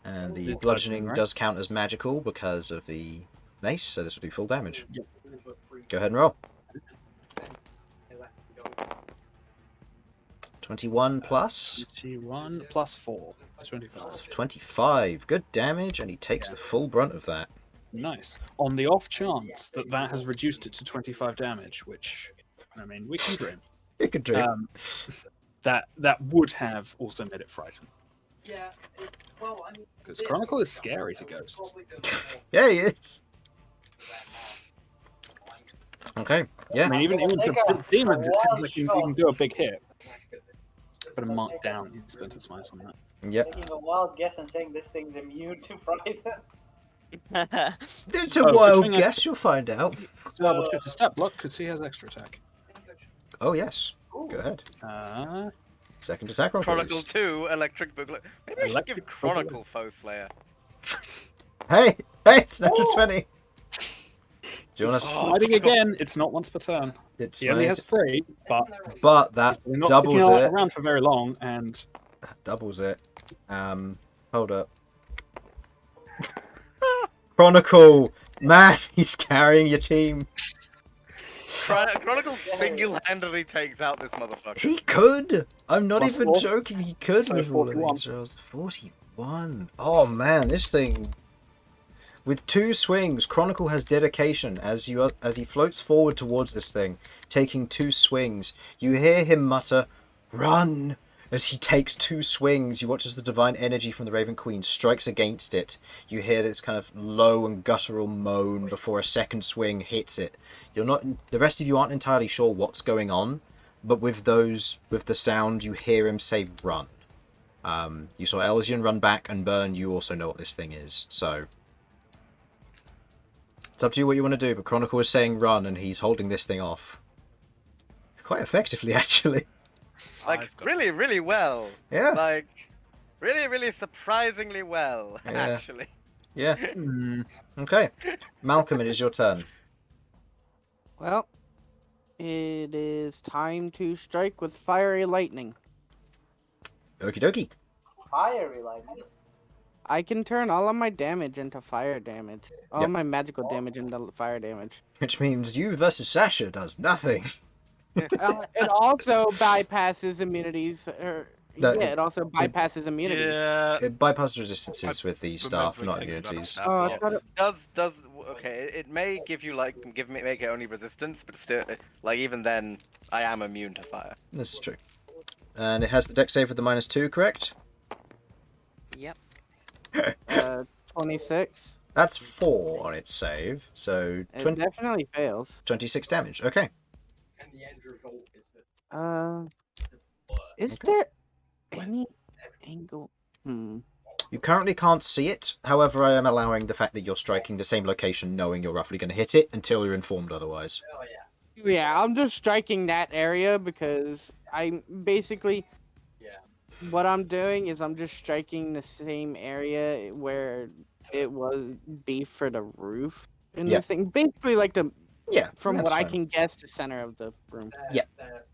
And the bludgeoning right? does count as magical because of the mace, so this will do full damage. Yep. Go ahead and roll. 21 plus 21 plus 4. 25. 25. Good damage, and he takes the full brunt of that. Nice. On the off chance that has reduced it to 25 damage, which, I mean, we can dream. It could dream. That would have also made it frightened. Yeah, it's well. I mean, Because Chronicle is scary to ghosts. Yeah, he is. Okay, yeah. I mean, even to demons, it seems like you can do a big hit. Put a mark down in Splinter Smite on that. Yep. Taking a wild guess and saying this thing's immune to fright. It's a Oh, wild between guess, you'll find out. Double check his stat block because he has extra attack. Oh, yes. Go ahead. Second attack roll, Chronicle please. 2, Electric Boogaloo. Maybe I should Electric give Chronicle Foe Slayer. Hey, it's an extra 20. Do you want to... Sliding again, it's not once per turn. It's He only has 3, but But that we're not doubles sticking it. around for very long, and Doubles it. Hold up. Chronicle! Man, he's carrying your team. Chronicle single-handedly takes out this motherfucker. He could! I'm not Plus even 4. joking, he could So with all of 41. these rolls. 41. Oh man, this thing... With 2 swings, Chronicle has dedication as he floats forward towards this thing, taking 2 swings. You hear him mutter, "Run!" As he takes 2 swings. You watch as the divine energy from the Raven Queen strikes against it. You hear this kind of low and guttural moan before a second swing hits it. The rest of you aren't entirely sure what's going on, but with the sound, you hear him say, "Run." You saw Elsyan run back, and Bern, you also know what this thing is, so... It's up to you what you want to do, but Chronicle is saying run, and he's holding this thing off. Quite effectively, actually. Like, really, really well. Yeah. Like, really, really surprisingly well, Yeah. actually. Yeah. Okay. Malcolm, it is your turn. Well, It is time to strike with fiery lightning. Okie dokie. Fiery lightning. I can turn all of my damage into fire damage. All Yep. my magical damage into fire damage. Which means you versus Sasha does nothing. It also bypasses immunities. No, It also bypasses immunities. Yeah. It bypasses resistances with the staff, remembering not things about immunities. that Oh, I lot. thought it- Does okay? It may give you like make it only resistance, but still, like even then, I am immune to fire. This is true. And it has the dex save with the -2, correct? Yep. 26. That's 4 on its save, so It definitely fails. 26 damage. Okay. And the end result is that Is Okay. there any angle? You currently can't see it. However, I am allowing the fact that you're striking the same location, knowing you're roughly going to hit it, until you're informed otherwise. oh yeah. Yeah, I'm just striking that area because I'm basically Yeah. what I'm doing is I'm just striking the same area where it was beef for the roof in Yeah. the thing. Basically, like the Yeah, from that's what I fine. can guess, the center of the room. Yeah. They're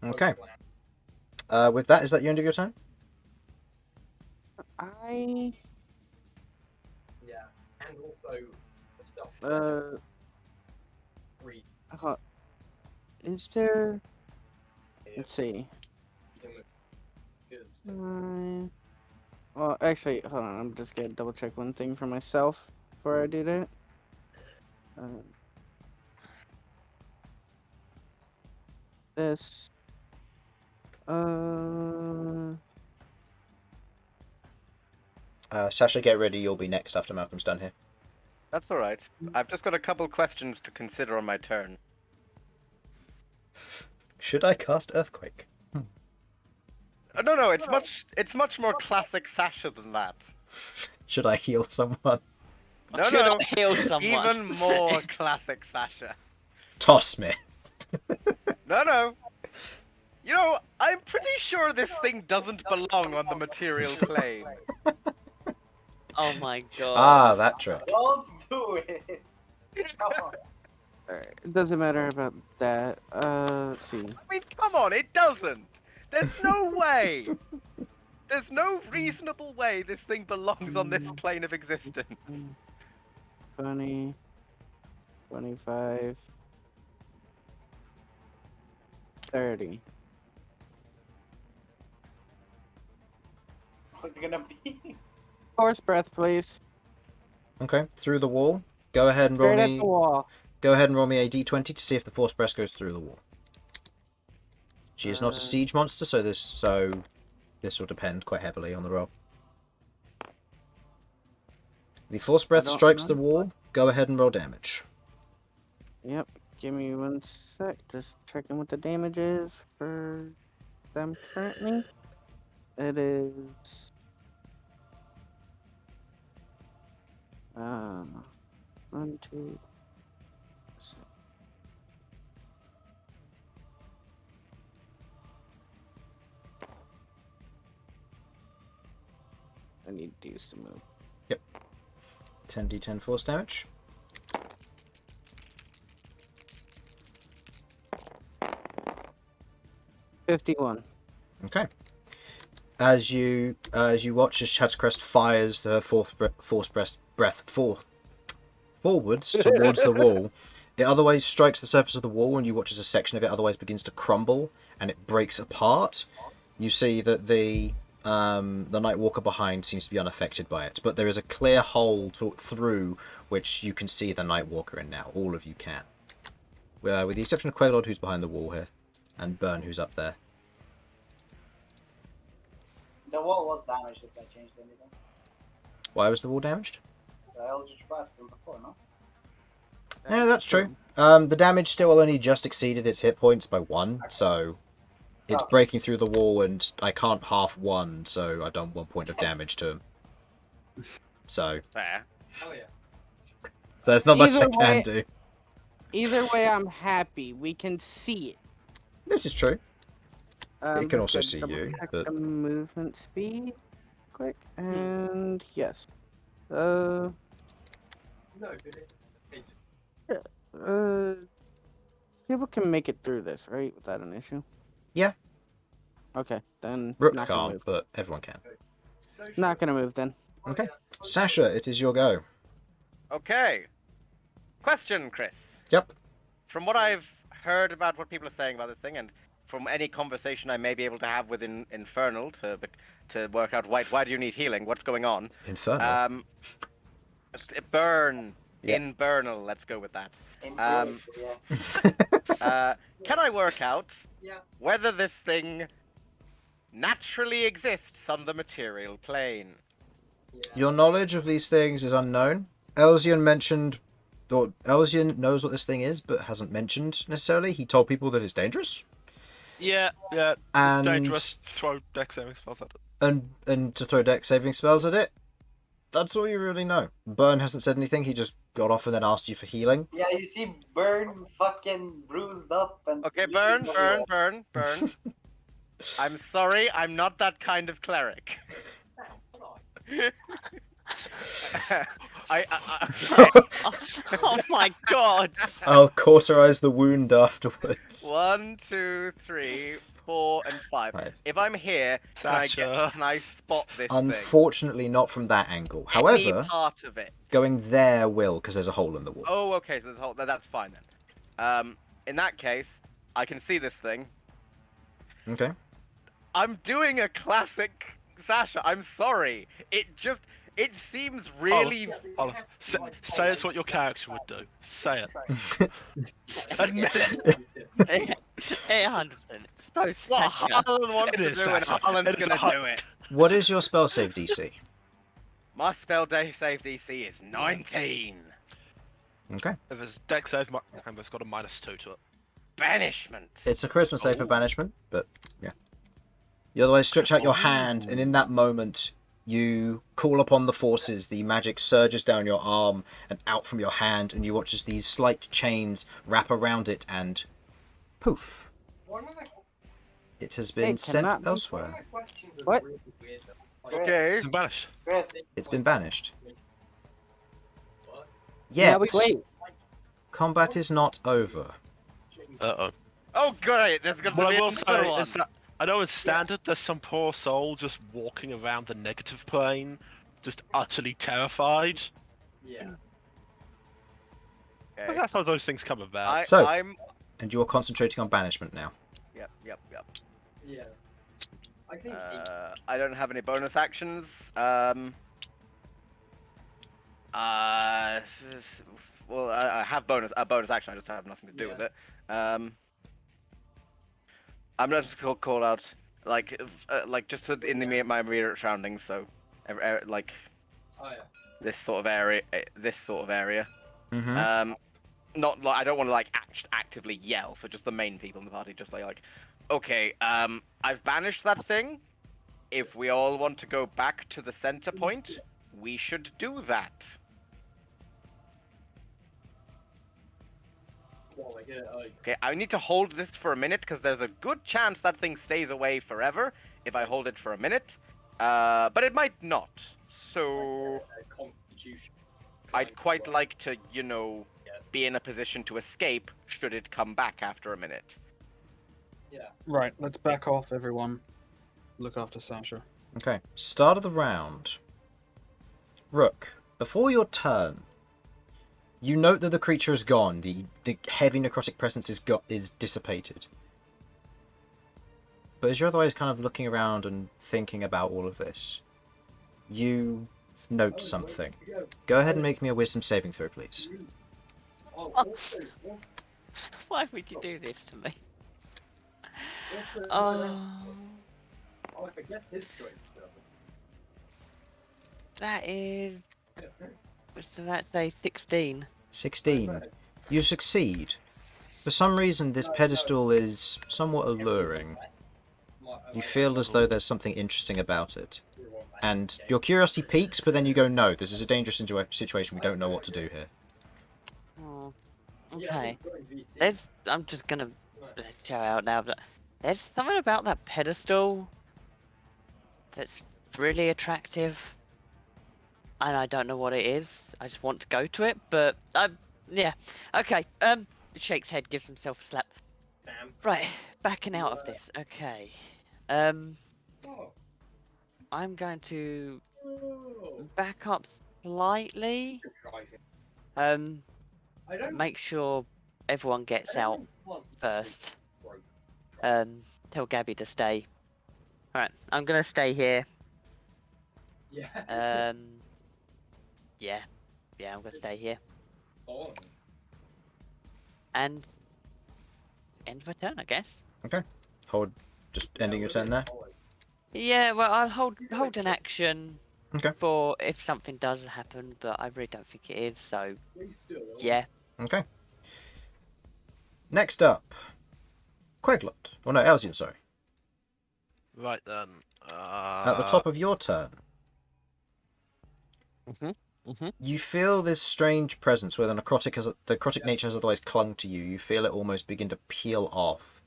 Okay. both flat. With that, is that the end of your turn? I Yeah. And also the stuff. Read. Is there? Let's see. Because Well, actually, hold on. I'm just gonna double check one thing for myself before I do that. This. Sasha, get ready. You'll be next after Malcolm's done here. That's all right. I've just got a couple questions to consider on my turn. Should I cast Earthquake? No, it's much more classic Sasha than that. Should I heal someone? No, Should no, I heal someone? even more classic Sasha. Toss me. No. You know, I'm pretty sure this thing doesn't belong on the material plane. Oh my god. Ah, that trick. Don't do it. Come on. It doesn't matter about that. Let's see. I mean, come on, it doesn't. There's no way. There's no reasonable way this thing belongs on this plane of existence. 20, 25, 30. What's it gonna be? Force breath, please. Okay, through the wall. Go ahead and roll Straight at me. the wall. Go ahead and roll me a d20 to see if the force breath goes through the wall. She is not a siege monster, so this will depend quite heavily on the roll. The force breath don't strikes know. the wall. Go ahead and roll damage. Yep. Give me 1 sec. Just checking what the damage is for them currently. It is. 1, 2. I need these to move. 10d10 force damage. $51. Okay. As you watch as Shattercrest fires the force breath forwards towards the wall, it otherwise strikes the surface of the wall, and you watch as a section of it otherwise begins to crumble and it breaks apart. You see that the Nightwalker behind seems to be unaffected by it, but there is a clear hole through which you can see the Nightwalker in now. All of you can, with the exception of Queglod, who's behind the wall here, and Bern, who's up there. The wall was damaged if that changed anything. Why was the wall damaged? The Eldritch Blast from before, no? Yeah, that's true. The damage still only just exceeded its hit points by 1, so it's breaking through the wall, and I can't half 1, so I've done 1 point of damage to him. So Fair. Oh yeah. there's not much Either I can way- do. Either way, I'm happy. We can see it. This is true. It can Just also gonna see double you, check but- the movement speed, quick, and yes. Uh, No, but it uh, People can make it through this, right? Without an issue. Yeah. Okay, then Rook not gonna can't, move. but everyone can. Not gonna move then. Okay. Sasha, it is your go. Okay. Question, Chris. Yep. From what I've heard about what people are saying about this thing, and from any conversation I may be able to have with Infernal to work out why do you need healing? What's going on? Infernal. Bern. Yeah. Infernal. Let's go with that. In Can I work out Yeah. whether this thing naturally exists on the material plane? Your knowledge of these things is unknown. Elsyan knows what this thing is, but hasn't mentioned necessarily. He told people that it's dangerous. Yeah, it's And- dangerous. Throw dex saving spells at it. And to throw deck saving spells at it. That's all you really know. Bern hasn't said anything. He just got off and then asked you for healing. Yeah, you see Bern fucking bruised up and... Okay, Bern. I'm sorry, I'm not that kind of cleric. Oh my god! I'll cauterize the wound afterwards. 1, 2, 3, 4, and 5. Right. If I'm here, Sasha. can I spot this Unfortunately, not from that angle. thing? Any However, part of it. going there will, because there's a hole in the wall. Oh, okay, so that's fine then. In that case, I can see this thing. Okay. I'm doing a classic Sasha. I'm sorry. It seems really. Say it's what your character would do. Say it. Admit it. 800%. It's so What Sasha. Harlan wants It to is do, and Sasha. Harlan's It is gonna Har- do it. What is your spell save DC? My spell day save DC is 19. Okay. If it's dex save, it's got a -2 to it. Banishment. It's a charisma save for banishment, but yeah. You otherwise stretch out your hand, and in that moment, you call upon the forces. The magic surges down your arm and out from your hand, and you watch as these slight chains wrap around it, and poof, it has been It sent cannot be- elsewhere. What? Okay. It's banished. Chris, It's been banished. Now Yet, we wait. combat is not over. Uh-oh. Oh, great. There's gonna What be I will another say one. is that I know in standard there's some poor soul just walking around the negative plane, just utterly terrified. Yeah. But Okay. that's how those things come about. So- I'm. And you are concentrating on banishment now. Yep. Yeah. I think I don't have any bonus actions. Well, I have a bonus action. I just have nothing to do with it. I'm just gonna call out like just in my immediate surroundings. So, like oh yeah. this sort of area. Mm-hmm. Not like I don't want to like actively yell. So just the main people in the party, just like, okay, I've banished that thing. If we all want to go back to the center point, we should do that. Well, like, Okay, I need to hold this for a minute because there's a good chance that thing stays away forever if I hold it for a minute. But it might not. So Constitution. I'd quite like to, be in a position to escape should it come back after a minute. Yeah. Right, let's back off, everyone. Look after Sasha. Okay, start of the round. Rook, before your turn, you note that the creature is gone. The heavy necrotic presence is dissipated. But as you're otherwise kind of looking around and thinking about all of this, you note something. Go ahead and make me a wisdom saving throw, please. Oh, Oh. also, Why would you do this to me? I guess history stuff. That is. So that's a 16. 16. You succeed. For some reason, this pedestal is somewhat alluring. You feel as though there's something interesting about it. And your curiosity peaks, but then you go, no, this is a dangerous situation. We don't know what to do here. Oh, okay. I'm just gonna shout out now, but there's something about that pedestal that's really attractive. And I don't know what it is. I just want to go to it, but yeah. Okay. shakes head, gives himself a slap. Sam. Right, backing out of this. Okay. Oh. I'm going to Oh. back up slightly. Driving. I don't. Make sure everyone gets I don't out think was first. broke. Tell Gabby to stay. Alright, I'm gonna stay here. Yeah. Yeah, I'm gonna stay here. Falling. And end my turn, I guess. Okay. Hold. Just ending your turn there. Yeah, well, I'll hold an action. Okay. For if something does happen, but I really don't think it is. So, yeah. Okay. Next up, Queglod. Oh no, Elsyan, sorry. Right then. At the top of your turn, you feel this strange presence where the necrotic nature has otherwise clung to you. You feel it almost begin to peel off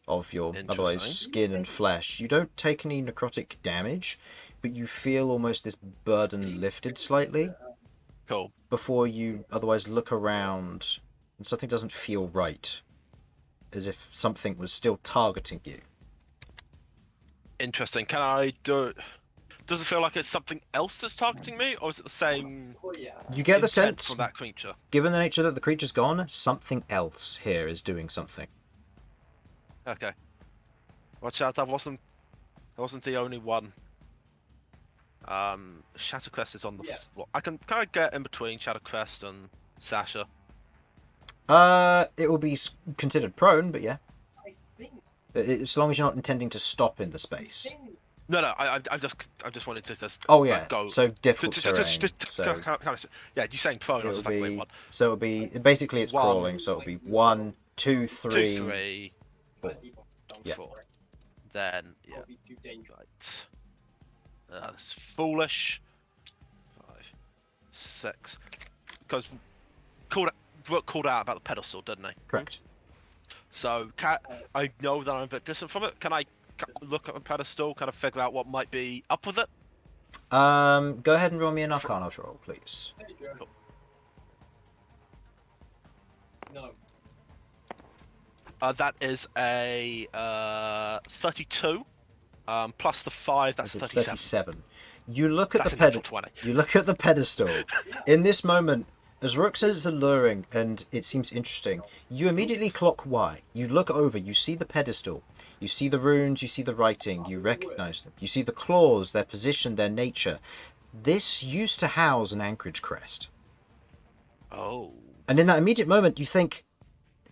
of your otherwise Interesting. skin and flesh. You don't take any necrotic damage, but you feel almost this burden lifted slightly Cool. before you otherwise look around and something doesn't feel right, as if something was still targeting you. Interesting. Can I do? Does it feel like it's something else that's targeting me, or is it the same? You get the intent sense, from that creature. given the nature that the creature's gone, something else here is doing something. Okay. Watch out! That wasn't the only one. Shattercrest is on the floor. Can I get in between Shattercrest and Sasha? It will be considered prone, but yeah. I think. As long as you're not intending to stop in the space. No. I just wanted to just. Oh yeah. Like, go. So difficult terrain. Yeah, you saying prone? I was It'll just like, wait, be. what? So it'll be basically it's One. crawling. So it'll be 1, 2, 3. 2, 3, 4. Yeah. 4. Then yeah. Right. That's foolish. 5, 6. Because Rook called out about the pedestal, didn't he? Correct. So I know that I'm a bit distant from it. Can I look at the pedestal, kind of figure out what might be up with it? Go ahead and roll me an Arcana roll, please. Cool. No. That is a 32. Plus the 5, that's It's 37. 37. You look at That's the a natural pedestal. 20. You look at the pedestal. In this moment, as Rook says it's alluring and it seems interesting, you immediately clock why. You look over, you see the pedestal, you see the runes, you see the writing, you recognize them. You see the claws, their position, their nature. This used to house an anchorage crest. Oh. And in that immediate moment, you think,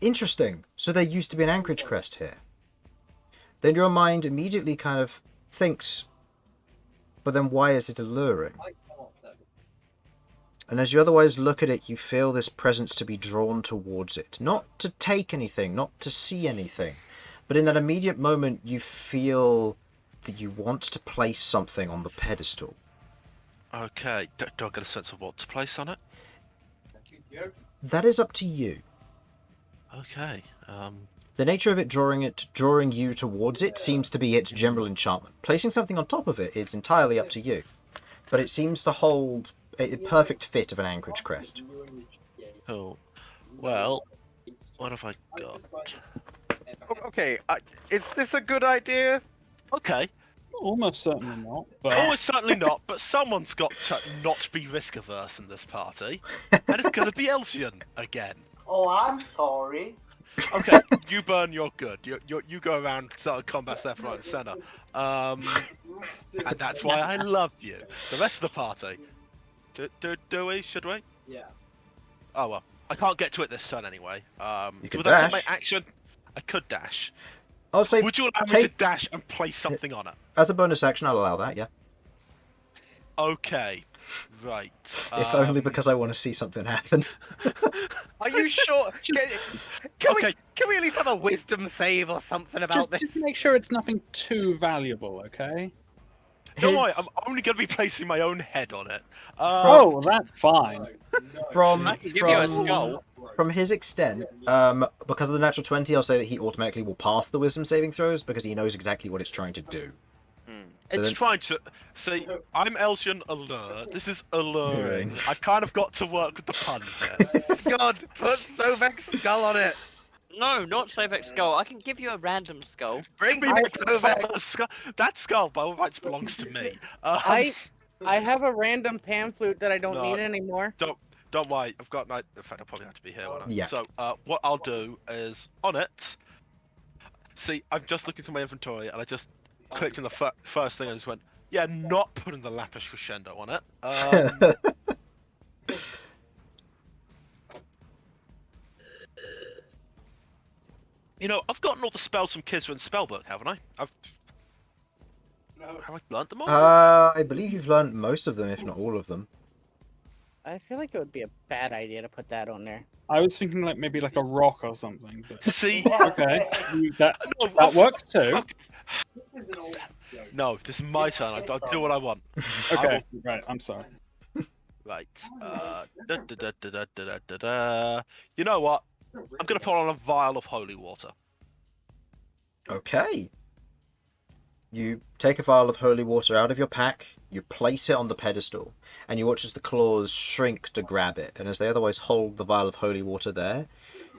interesting, so there used to be an anchorage crest here. Then your mind immediately kind of thinks, but then why is it alluring? And as you otherwise look at it, you feel this presence to be drawn towards it. Not to take anything, not to see anything, but in that immediate moment, you feel that you want to place something on the pedestal. Okay. Do I get a sense of what to place on it? That is up to you. Okay. The nature of it drawing you towards it seems to be its general enchantment. Placing something on top of it is entirely up to you. But it seems to hold a perfect fit of an anchorage crest. Cool. Well, what have I got? Okay, is this a good idea? Okay. Almost certainly not. But Almost certainly not, but someone's got to not be risk averse in this party. And it's going to be Elsyan again. Oh, I'm sorry. Okay, you Bern, you're good. You go around sort of combat left, right, and centre. And that's why I love you. The rest of the party. Do we? Should we? Yeah. Oh well. I can't get to it this turn anyway. You could would that take dash. my action? I could dash. I'll say, Would you allow me to dash and place something on it? as a bonus action, I'll allow that, yeah. Okay. Right. If only because I want to see something happen. Are you sure? Can we at least have a wisdom save or something about this? just make sure it's nothing too valuable, okay? Don't worry, His- I'm only going to be placing my own head on it. Oh, well, that's fine. From I can give you a skull. From his extent, because of the natural 20, I'll say that he automatically will pass the wisdom saving throws because he knows exactly what it's trying to do. So It's then- trying to see. I'm Elsyan Allure. This is alluring. Alluring. I've kind of got to work with the pun here. God, put Sovek's skull on it. No, not Slovak skull. I can give you a random skull. Bring me I- Sovek. That skull, by all rights, belongs to me. I have a random pan flute that I don't No. need anymore. Don't worry. I've got night. In fact, I'll probably have to be here. Won't I? Yeah. So, what I'll do is on it. See, I'm just looking through my inventory, and I just clicked on the first thing. I just went, yeah, not putting the lapis crescendo on it. You know, I've gotten all the spells from kids in the spellbook, haven't I? Have I learnt them all? I believe you've learned most of them, if not all of them. I feel like it would be a bad idea to put that on there. I was thinking like maybe like a rock or something. But... See, Okay, that no, works too. No, this is my turn. I'll do what I want. Okay, right. I'm sorry. Right. You know what? I'm gonna put on a vial of holy water. Okay. You take a vial of holy water out of your pack, you place it on the pedestal, and you watch as the claws shrink to grab it. And as they otherwise hold the vial of holy water there,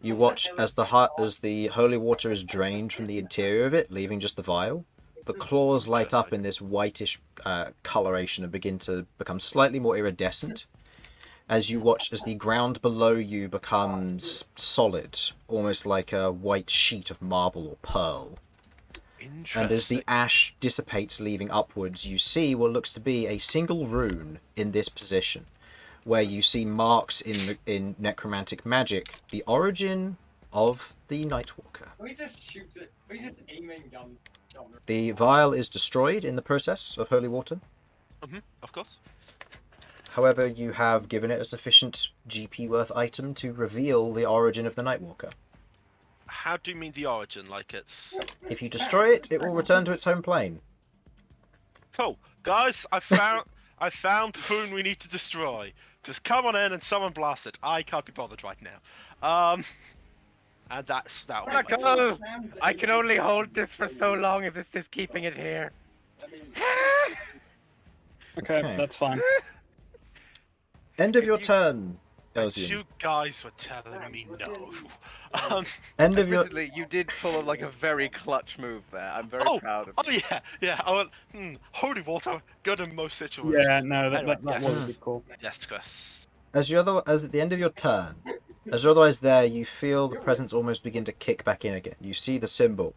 you watch as the holy water is drained from the interior of it, leaving just the vial. The claws light up in this whitish coloration and begin to become slightly more iridescent. As you watch as the ground below you becomes solid, almost like a white sheet of marble or pearl. And as the ash dissipates, leaving upwards, you see what looks to be a single rune in this position, where you see marks in necromantic magic, the origin of the Nightwalker. We just shoot it. We just aiming gun. The vial is destroyed in the process of holy water. Of course. However, you have given it a sufficient GP worth item to reveal the origin of the Nightwalker. How do you mean the origin? Like it's... If you destroy it, it will return to its home plane. Cool. Guys, I found the rune we need to destroy. Just come on in and someone blast it. I can't be bothered right now. And that. Go. I can only hold this for so long if this is keeping it here. Okay, that's fine. End of your turn, You Elsyan. guys were telling me no. End of your... Admittedly, you did pull like a very clutch move there. I'm very proud of you. Yeah. I went, holy water, good in most situations. Yeah, no, that Anyway, that yes. would be cool. Yes, Chris. As at the end of your turn, as you're otherwise there, you feel the presence almost begin to kick back in again. You see the symbol,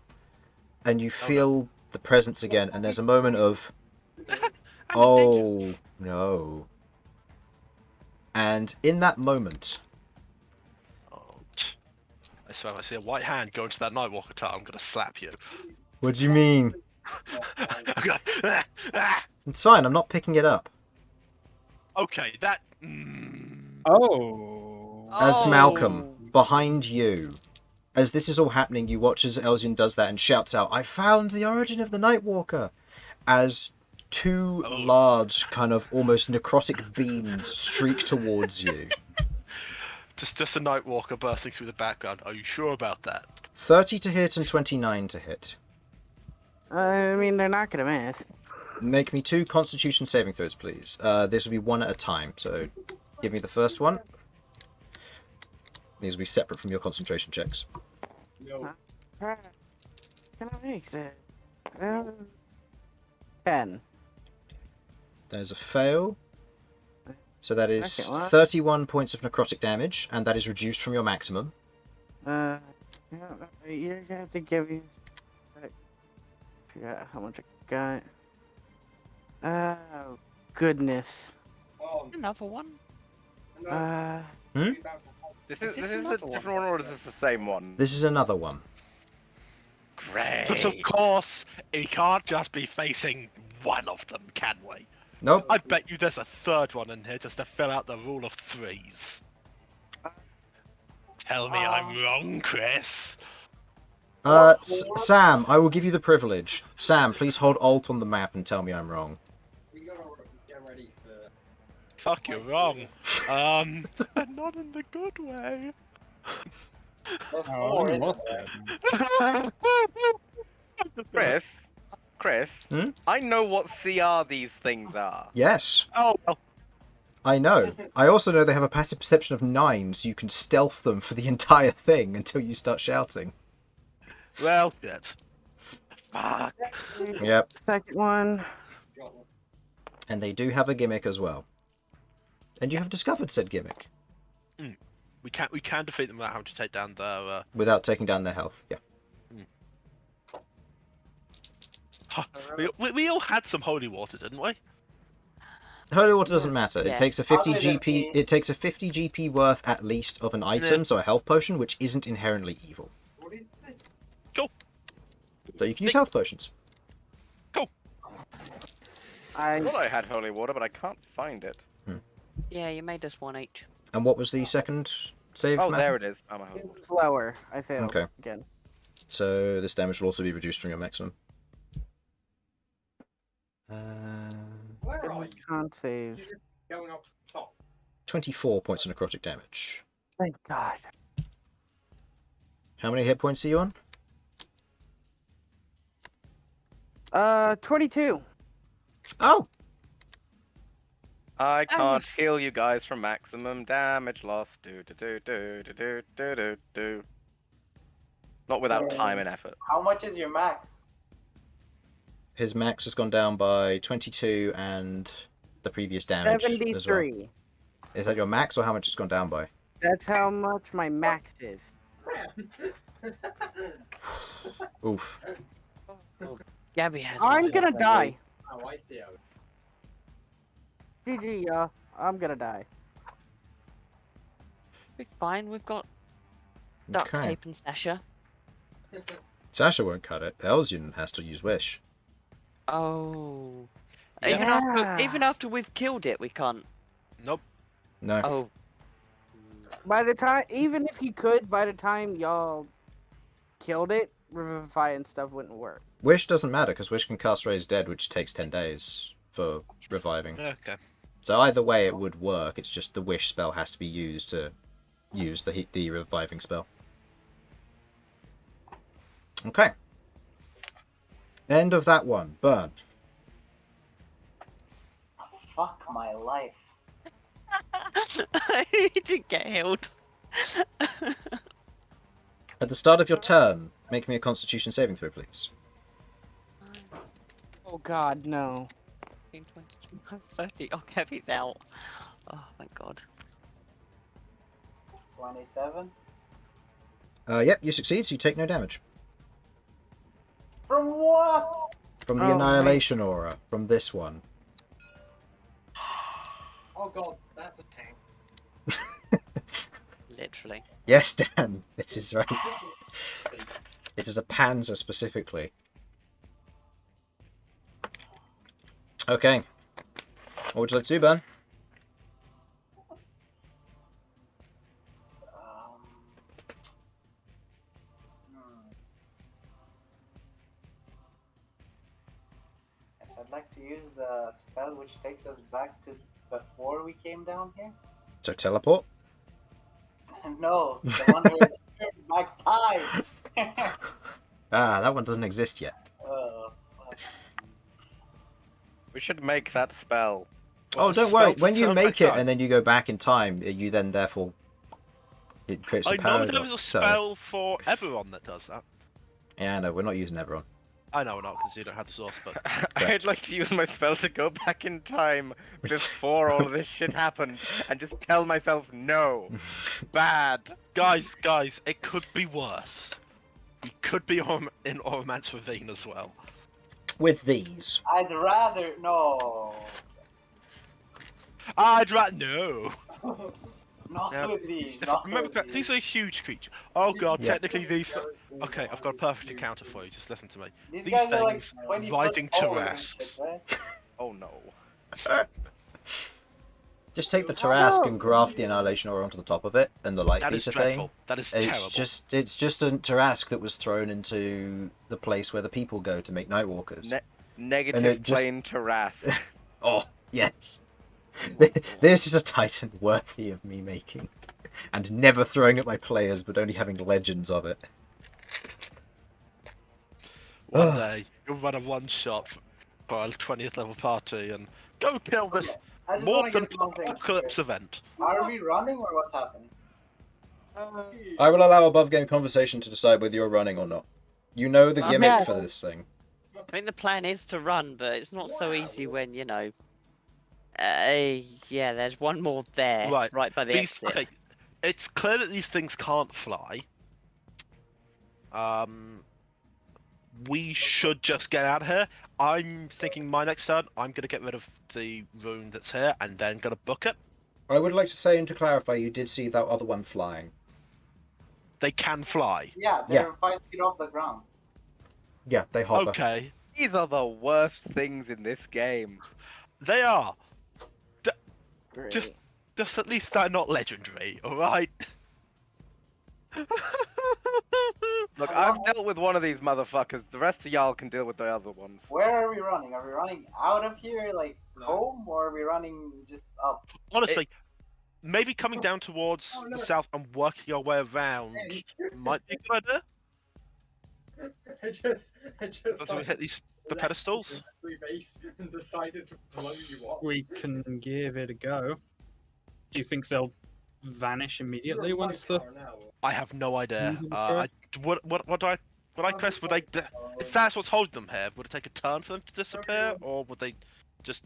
and you feel the presence again, and there's a moment of, oh no. And in that moment, I swear, if I see a white hand go into that Nightwalker tower, I'm gonna slap you. what do you mean? I'm gonna... It's fine, I'm not picking it up. Okay, that... Oh. As Malcom, behind you, as this is all happening, you watch as Elsyan does that and shouts out, I found the origin of the Nightwalker! As two large, kind of almost necrotic beams streak towards you. Just a Nightwalker bursting through the background. Are you sure about that? 30 to hit and 29 to hit. I mean, they're not gonna miss. Make me 2 Constitution saving throws, please. This will be one at a time, so give me the first one. These will be separate from your concentration checks. Can I make that? 10. There's a fail. So that is Second one. 31 points of necrotic damage, and that is reduced from your maximum. You have to give me. Forgot how much I got. Oh goodness. Another one? This is this a another one? different one, or is this the same one? This is another one. Great. But of course, he can't just be facing one of them, can we? Nope. I bet you there's a third one in here just to fill out the rule of threes. Tell me I'm wrong, Chris. Sam, I will give you the privilege. Sam, please hold Alt on the map and tell me I'm wrong. We gotta get ready for. Fuck, you're wrong. And not in the good way. That's Oh, four, isn't what? it? Chris, Chris, Hmm? I know what CR these things are. Yes, Oh, well, I know. I also know they have a passive perception of 9, so you can stealth them for the entire thing until you start shouting. well, yes. Fuck. Yep. Second one. And they do have a gimmick as well. And you have discovered said gimmick. We can defeat them without having to take down their. Without taking down their health. Yeah. We all had some holy water, didn't we? Holy water doesn't matter. It Yeah. takes a 50 GP. It takes a 50 GP worth at least of an item, so a health potion, which isn't inherently evil. What is this? Cool. So you can use health potions. I thought I had holy water, but I can't find it. Yeah, you made us one each. And what was the second save? Oh, Matt? there it is. Oh, my holy water. It's lower. I failed. Okay. Again. So this damage will also be reduced from your maximum. Where are you? Can't save. You're just going up top. 24 points of necrotic damage. Thank God. How many hit points are you on? 22. Oh! I can't Oof. heal you guys from maximum damage loss. Do. Not without time and effort. How much is your max? His max has gone down by 22 and the previous damage as well. 73. Is that your max or how much it's gone down by? That's how much my max is. Oof. Gabby has. I'm one. gonna die. Oh, I see. GG, y'all. I'm gonna die. We're fine. We've got duct Okay. tape and Sasha. Sasha won't cut it. Elsyan has to use Wish. Oh. Yeah. Even after we've killed it, we can't. Nope. No. Oh. By the time, even if you could, by the time y'all killed it, Revivify and stuff wouldn't work. Wish doesn't matter because Wish can cast Raise Dead, which takes 10 days for reviving. Okay. So either way it would work, it's just the Wish spell has to be used to use the reviving spell. Okay. End of that one. Bern. Fuck my life. I didn't get healed. At the start of your turn, make me a Constitution saving throw, please. Oh God, no. 30. Oh, Gabby's out. Oh my God. 27? Yep, you succeed, so you take no damage. From what? From the Oh, Annihilation Aura, from this one. Oh god, that's a tank. Literally. Yes, Dan, this is right. It is a Panzer specifically. Okay. What would you like to do, Ben? Yes, I'd like to use the spell which takes us back to before we came down here. So teleport? No, the one where it's turned back time. Ah, that one doesn't exist yet. Fuck. We should make that spell. Oh, don't worry. When you Turn make back it time. and then you go back in time, you then therefore it creates a I know paradox. there was a So spell for everyone that does that. yeah, no, we're not using Everon. I know we're not because you don't have the source, but I'd like to use my spell to go back in time before all of this shit happened and just tell myself no. Bad. guys, it could be worse. We could be in Oromance Ravine as well. With these, I'd rather no. I'd rather no. Not Yeah. with these. If I Not remember with correctly, these. these are huge creatures. Oh god, Yeah. technically these. Okay, I've got a perfect encounter for you. Just listen to me. These These guys are like things 20 riding foot tall and Tarrasques. shit, right? Oh no. just take the Tarrasque and graft the Annihilation Aura onto the top of it, and the Light That is Feature dreadful. thing. That is It's terrible. just a Tarrasque that was thrown into the place where the people go to make Nightwalkers. Negative it just- plane Tarrasque. Oh, yes. This is a Titan worthy of me making. And never throwing at my players, but only having legends of it. One day, you'll run a one-shot for a 20th level party and go kill this I just want to Morphin get something. Apocalypse event. Are we running or what's happening? I will allow above game conversation to decide whether you're running or not. You know the gimmick Yeah. for this thing. I think the plan is to run, but it's not so easy when, you know... yeah, there's one more there, right by the exit. Okay, it's clear that these things can't fly. We should just get out of here. I'm thinking my next turn, I'm going to get rid of the rune that's here and then going to book it. I would like to say, and to clarify, you did see that other one flying. They can fly. Yeah, they're 5 feet off the ground. Yeah, they hover. Okay, These are the worst things in this game. they are. Great. Just at least they're not legendary, alright? Look, I've dealt with one of these motherfuckers. The rest of y'all can deal with the other ones. Where are we running? Are we running out of here, like home, or are we running just up? Honestly, maybe coming down towards the south and working our way around might be a good idea. I just As we hit the pedestals. base and decided to blow you up. We can give it a go. Do you think they'll vanish immediately once the... I have no idea. Sure. Would I guess would they? If that's what's holding them here, would it take a turn for them to disappear, or would they just?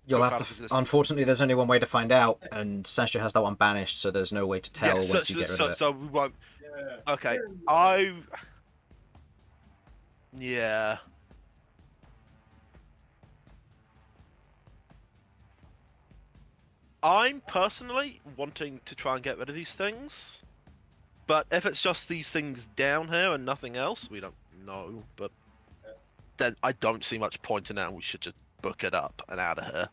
You'll go have out to. of existence? Unfortunately, there's only one way to find out, and Sasha has that one banished, so there's no way to tell Yeah, once you get rid of it. So we won't. Yeah. Okay, Yeah. I'm personally wanting to try and get rid of these things, but if it's just these things down here and nothing else, we don't know. But then I don't see much point in that. We should just book it up and out of here.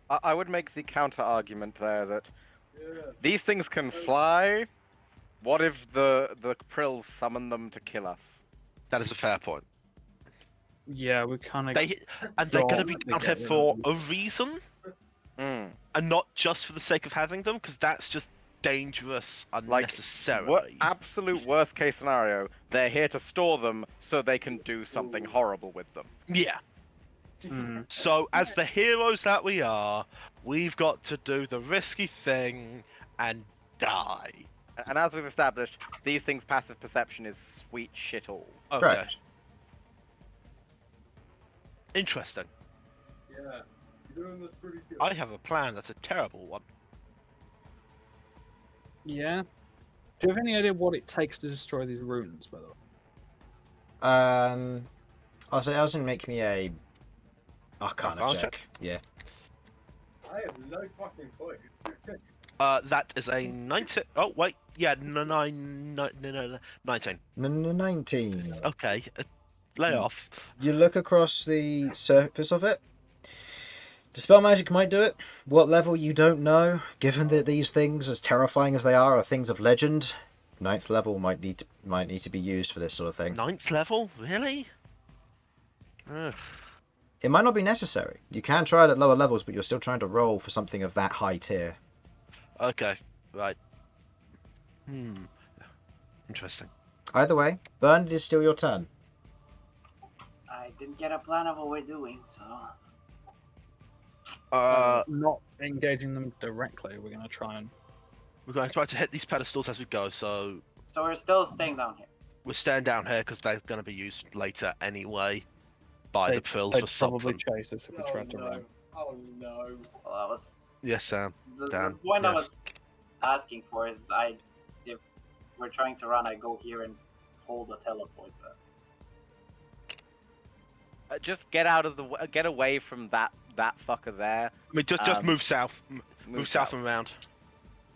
I would make the counter argument there that these things can fly. What if the Prills summon them to kill us? That is a fair point. Yeah, we kind of... They're going to be down here for a reason, Mm. and not just for the sake of having them, because that's just dangerous unnecessarily. What absolute worst case scenario? They're here to store them so they can do something horrible with them. Yeah. Mm. So, as the heroes that we are, we've got to do the risky thing and die. And as we've established, these things' passive perception is sweet shit all. Okay. Correct. Interesting. Yeah. You're doing this pretty good. I have a plan that's a terrible one. Yeah? Do you have any idea what it takes to destroy these runes, by the way? I'll say Elsyan make me a Arcana Arcana check. Yeah. I have no fucking clue. That is a 19. Oh, wait. Yeah, 19. 19. Okay. Lay off. You look across the surface of it. Dispel magic might do it. What level you don't know. Given that these things, as terrifying as they are things of legend, 9th level might need to be used for this sort of thing. 9th level? Really? Ugh. It might not be necessary. You can try it at lower levels, but you're still trying to roll for something of that high tier. Okay. Right. Interesting. Either way, Bern, it is still your turn. I didn't get a plan of what we're doing, so. Not engaging them directly. We're going to try and... We're going to try to hit these pedestals as we go, so So we're still staying down here. we're staying down here because they're going to be used later anyway by the Prills they'd for probably something. chase us if we tried to run. Oh no. Well, that was Yes, Sam. the Dan, point I yes. was asking for. Is if we're trying to run, I go here and hold a teleport. Just get out of the get away from that fucker there. I mean, just move south. Move Move south and round.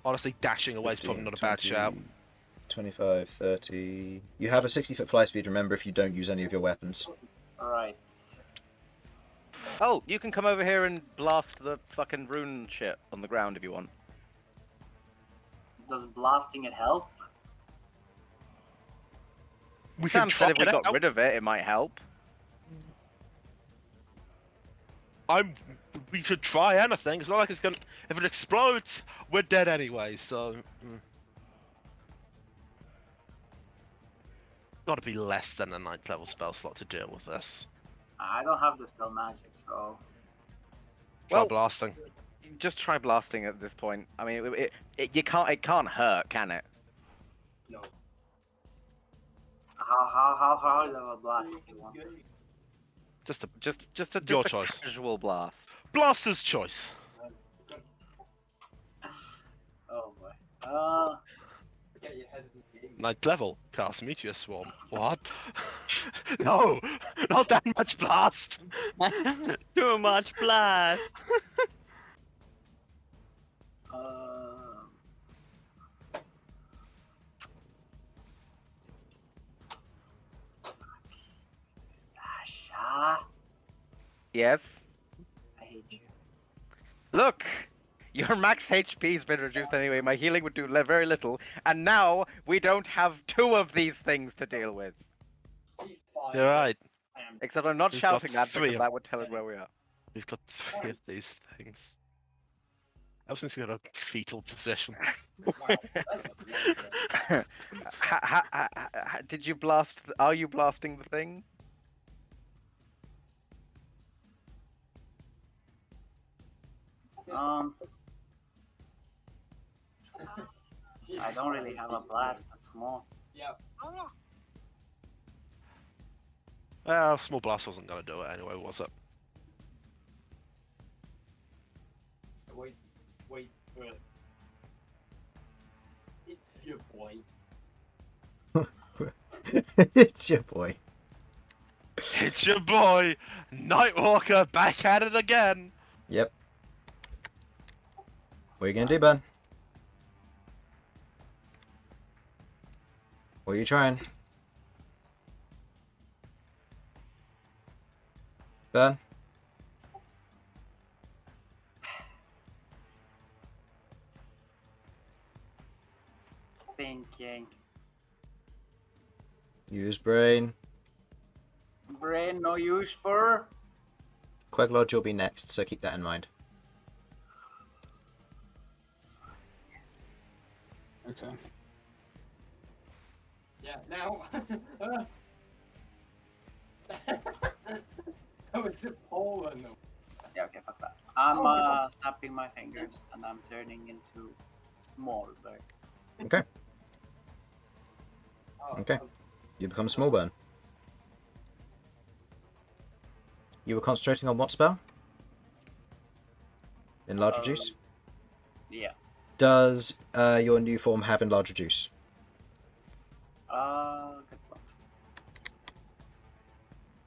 Honestly, dashing away is probably not a bad 20, shout. 25, 30... You have a 60-foot fly speed, remember, if you don't use any of your weapons. Alright. Oh, you can come over here and blast the fucking rune shit on the ground if you want. Does blasting it help? We Sam can said try if we it got out. rid of it, it might help. We should try anything. It's not like it's gonna. If it explodes, we're dead anyway. So. got to be less than a 9th level spell slot to deal with this. I don't have the spell magic, so Try Well- blasting. Just try blasting at this point. I mean, it can't hurt, can it? No. how level blast do you want? Just a Just a Your choice. casual blast. blaster's choice. Oh boy. Get your head in the game. 9th level. Cast Meteor Swarm. What? No! Not that much blast! Too much blast. Sasha, Yes. I hate you. Look, your max HP's been reduced anyway. My healing would do very little, and now we don't have 2 of these things to deal with. Ceasefire. You're right. Except I'm not We've got shouting that 3 because of that would tell us where we are. We've got 3 of these things. Elsyan's got a fetal position. Did you blast? Are you blasting the thing? I don't really have a blast that's small. Yep. Well, small blast wasn't gonna do it anyway, was it? Wait for it. It's your boy. It's your boy. It's your boy, Nightwalker, back at it again. Yep. What are you gonna do, Ben? What are you trying? Ben? Thinking. Use brain. Brain no use for. Queglod, you'll be next, so keep that in mind. Okay. Yeah, now. Oh, it's a Poland. Yeah, okay, fuck that. I'm snapping my fingers and I'm turning into small bird. Okay. Oh, Okay. You become small burn. You were concentrating on what spell? Enlarge reduce? Yeah. Does your new form have enlarge reduce? Good point.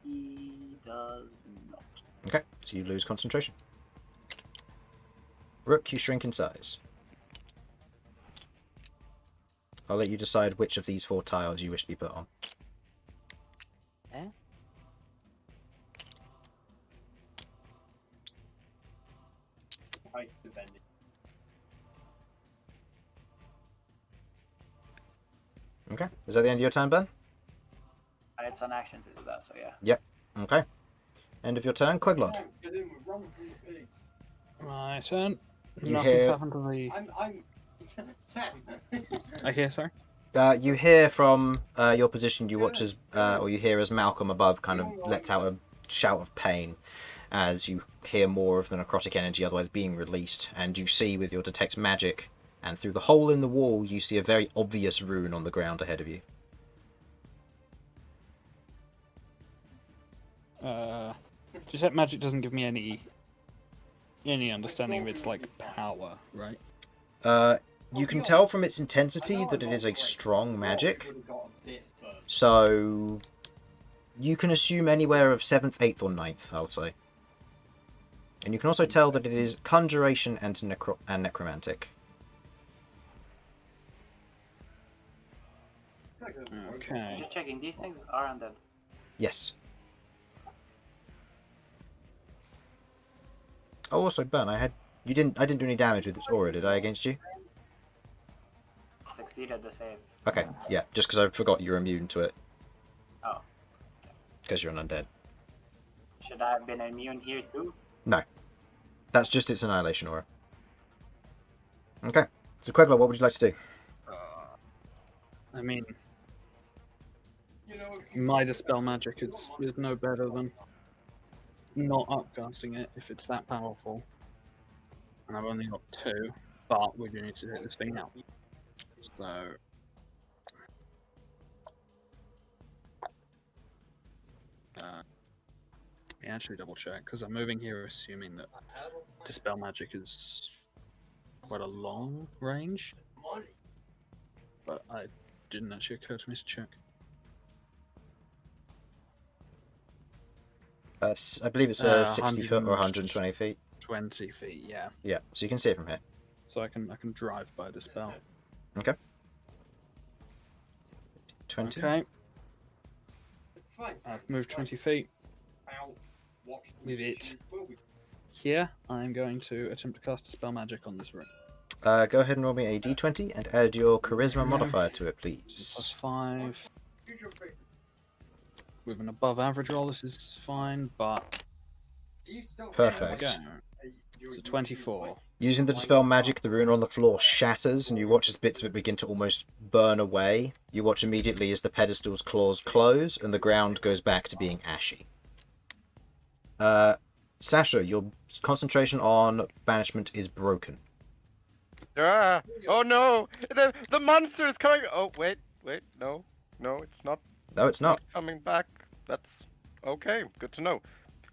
He does not. Okay, so you lose concentration. Rook, you shrink in size. I'll let you decide which of these 4 tiles you wish to be put on. Eh? Price depending. Okay, is that the end of your turn, Ben? It's an action to do that, so yeah. Yep. Okay. End of your turn, Queglod. Get in, we're running from the pigs. My turn. You Nothing's hear- happened to the. I'm Sam. I hear, sorry. You hear from your position, you watch as, or you hear as Malcom above kind of lets out a shout of pain as you hear more of the necrotic energy otherwise being released, and you see with your detect magic, and through the hole in the wall, you see a very obvious rune on the ground ahead of you. Detect magic doesn't give me any understanding of its like power, right? You can tell from its intensity that it is a strong magic, Would've got a bit first. so you can assume anywhere of 7th, 8th, or 9th, I'll say. And you can also tell that it is conjuration and necromantic. It's like a- Okay. Just checking, these things are undead. Yes. Oh, also, Bern, I didn't do any damage with its aura, did I, against you? Succeeded the save. Okay, yeah, just because I forgot you're immune to it. Oh. Because you're an undead. Should I have been immune here too? No. That's just its annihilation aura. Okay, so Queglod, what would you like to do? I mean, My Dispel Magic is no better than not upcasting it if it's that powerful. And I've only got 2, but we do need to take this thing out. So... let me actually double check, because I'm moving here assuming that Dispel Magic is quite a long range. But I didn't actually occur to me to check. I believe it's 60 foot or 120 feet. 20 feet, yeah. Yeah, so you can see it from here. So I can drive by Dispel. Okay. 20. Okay. I've moved 20 feet. With it here, I'm going to attempt to cast Dispel Magic on this room. Go ahead and roll me a d20 and add your charisma modifier to it, please. Plus 5. With an above average roll, this is fine, but... Perfect. There we go. It's a 24. Using the Dispel Magic, the rune on the floor shatters, and you watch as bits of it begin to almost burn away. You watch immediately as the pedestal's claws close, and the ground goes back to being ashy. Sasha, your concentration on banishment is broken. Ah! Oh no! The monster is coming! Oh, wait, no. No, it's not. No, it's not. Coming back. That's okay. Good to know.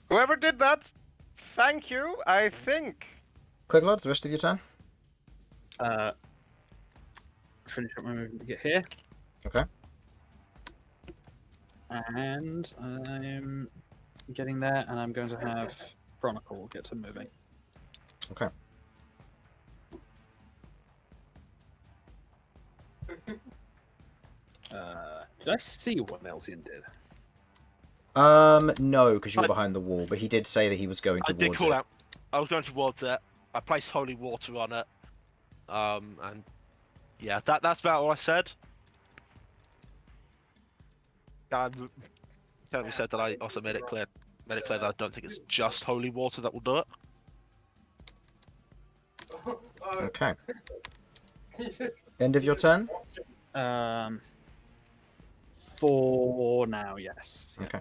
Whoever did that, thank you, I think. Queglod, the rest of your turn? Finish up my movement to get here. Okay. And I'm getting there, and I'm going to have Chronicle get to moving. Okay. Did I see what Elsyan did? No, because you were behind the wall, but he did say that he was going I towards did call it. out. I was going towards it. I placed holy water on it. And yeah, that's about all I said. I totally said that I also made it clear that I don't think it's just holy water that will do it. Okay. End of your turn? For now, yes. Yeah. Okay.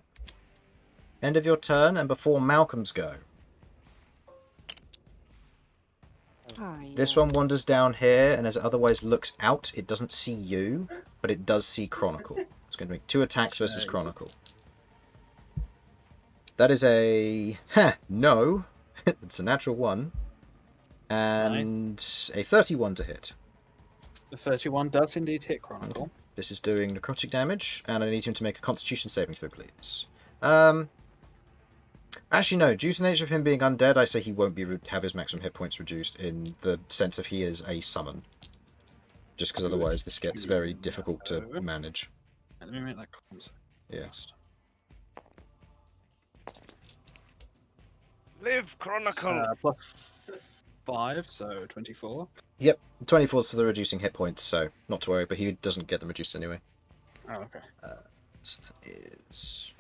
End of your turn, and before Malcolm's go. This one wanders down here, and as it otherwise looks out, it doesn't see you, but it does see Chronicle. It's going to make 2 attacks versus Chronicle. That is a... no. It's a natural 1. And a 31 to hit. The 31 does indeed hit Chronicle. This is doing necrotic damage, and I need him to make a Constitution saving throw, please. Actually, no. Due to the nature of him being undead, I say he won't have his maximum hit points reduced in the sense of he is a summon. Just because otherwise this gets very difficult to manage. Let me make that concept. Yeah. Live, Chronicle! Plus 5, so 24. Yep, 24's for the reducing hit points, so not to worry, but he doesn't get them reduced anyway. Oh, okay. So that is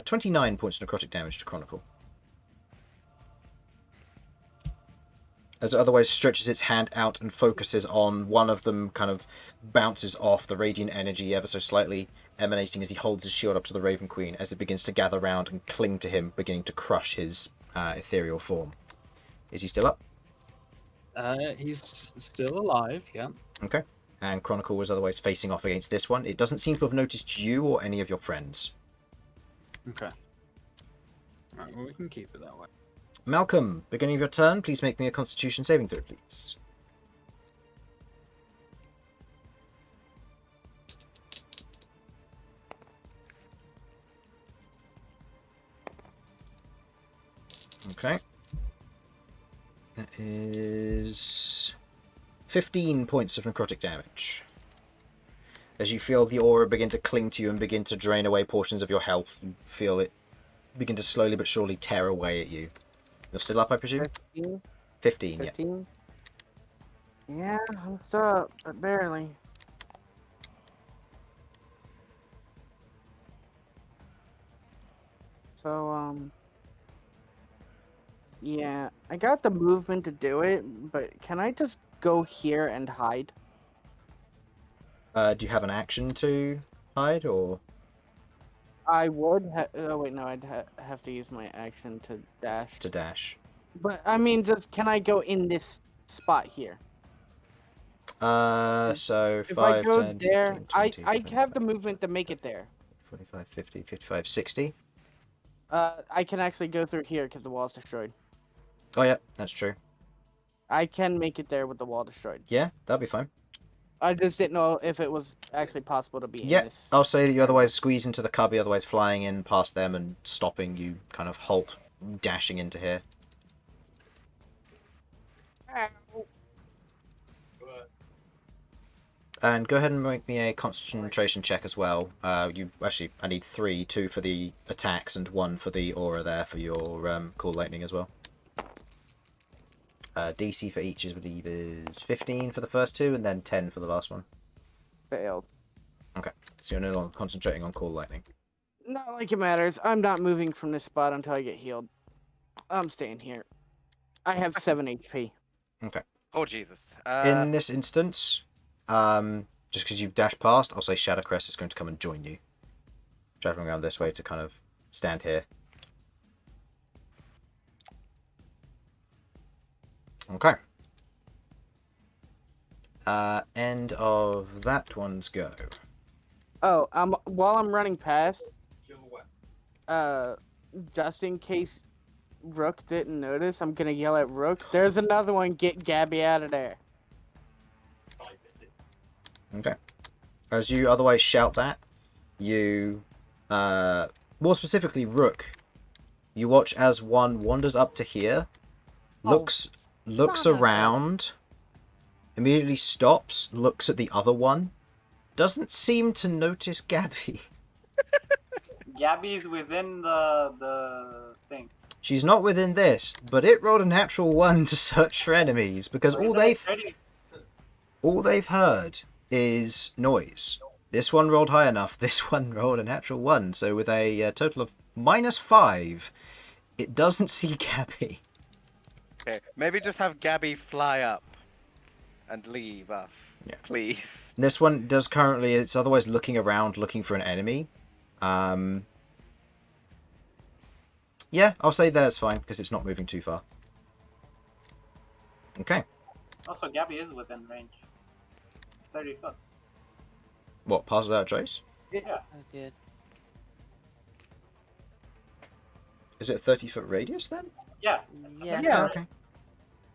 29 points of necrotic damage to Chronicle. As it otherwise stretches its hand out and focuses on one of them, kind of bounces off, the radiant energy ever so slightly emanating as he holds his shield up to the Raven Queen as it begins to gather round and cling to him, beginning to crush his ethereal form. Is he still up? He's still alive, yeah. Okay. And Chronicle was otherwise facing off against this one. It doesn't seem to have noticed you or any of your friends. Okay. Right, well, we can keep it that way. Malcolm, beginning of your turn, please make me a Constitution saving throw, please. Okay. That is 15 points of necrotic damage. As you feel the aura begin to cling to you and begin to drain away portions of your health, you feel it begin to slowly but surely tear away at you. You're still up, I presume? 15? 15, yeah. 15? Yeah, I'm still up, but barely. So, yeah, I got the movement to do it, but can I just go here and hide? Do you have an action to hide, or I would. Oh wait, no. I'd have to use my action to dash. to dash? But I mean, just can I go in this spot here? So If I 5, go 10, there, 15, 20, I have the movement to make it there. 45, 50, 55, 60. I can actually go through here because the wall's destroyed. Oh yeah, that's true. I can make it there with the wall destroyed. Yeah, that'll be fine. I just didn't know if it was actually possible to be in Yeah, this. I'll say that you otherwise squeeze into the cubby, otherwise flying in past them and stopping you, kind of halt, dashing into here. And go ahead and make me a concentration check as well. I need 3, 2 for the attacks and 1 for the aura there for your cool lightning as well. DC for each, I believe, is 15 for the first 2 and then 10 for the last one. Failed. Okay, so you're no longer concentrating on cool lightning. Not like it matters. I'm not moving from this spot until I get healed. I'm staying here. I have 7 HP. Okay. Oh Jesus. In this instance, just because you've dashed past, I'll say Shadowcrest is going to come and join you. Traveling around this way to kind of stand here. Okay. End of that one's go. Oh, while I'm running past, just in case Rook didn't notice, I'm gonna yell at Rook. There's another one. Get Gabby out of there. Okay. As you otherwise shout that, you, more specifically Rook, you watch as one wanders up to here, looks around, immediately stops, looks at the other one, doesn't seem to notice Gabby. Gabby's within the thing. She's not within this, but it rolled a natural 1 to search for enemies because all they've heard is noise. This one rolled high enough. This one rolled a natural 1, so with a total of -5, it doesn't see Gabby. Okay, maybe just have Gabby fly up and leave us, Yeah. please. This one does currently. It's otherwise looking around, looking for an enemy. Yeah, I'll say that's fine because it's not moving too far. Okay. Also, Gabby is within range. It's 30 foot. What, passes out trace? Yeah. I did. Is it a 30-foot radius then? Yeah. Yeah. Yeah, okay.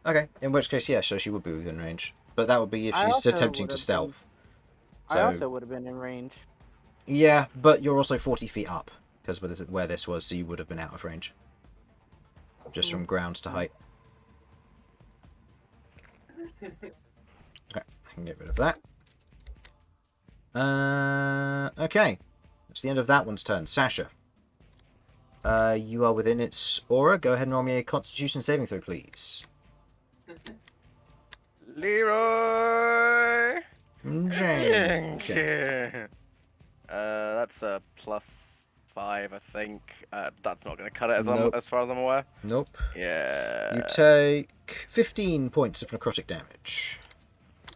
Okay, in which case, yeah, so she would be within range. But that would be if I she's also attempting to would've stealth. I also would have been in range. Yeah, but you're also 40 feet up, because where this was, so you would have been out of range. Just from ground to height. Okay, I can get rid of that. Okay. That's the end of that one's turn. Sasha. You are within its aura. Go ahead and roll me a Constitution saving throw, please. Leroy. Jenkins. That's a +5, I think. That's not going to cut it Nope. as far as I'm aware. Nope. Yeah. You take 15 points of necrotic damage.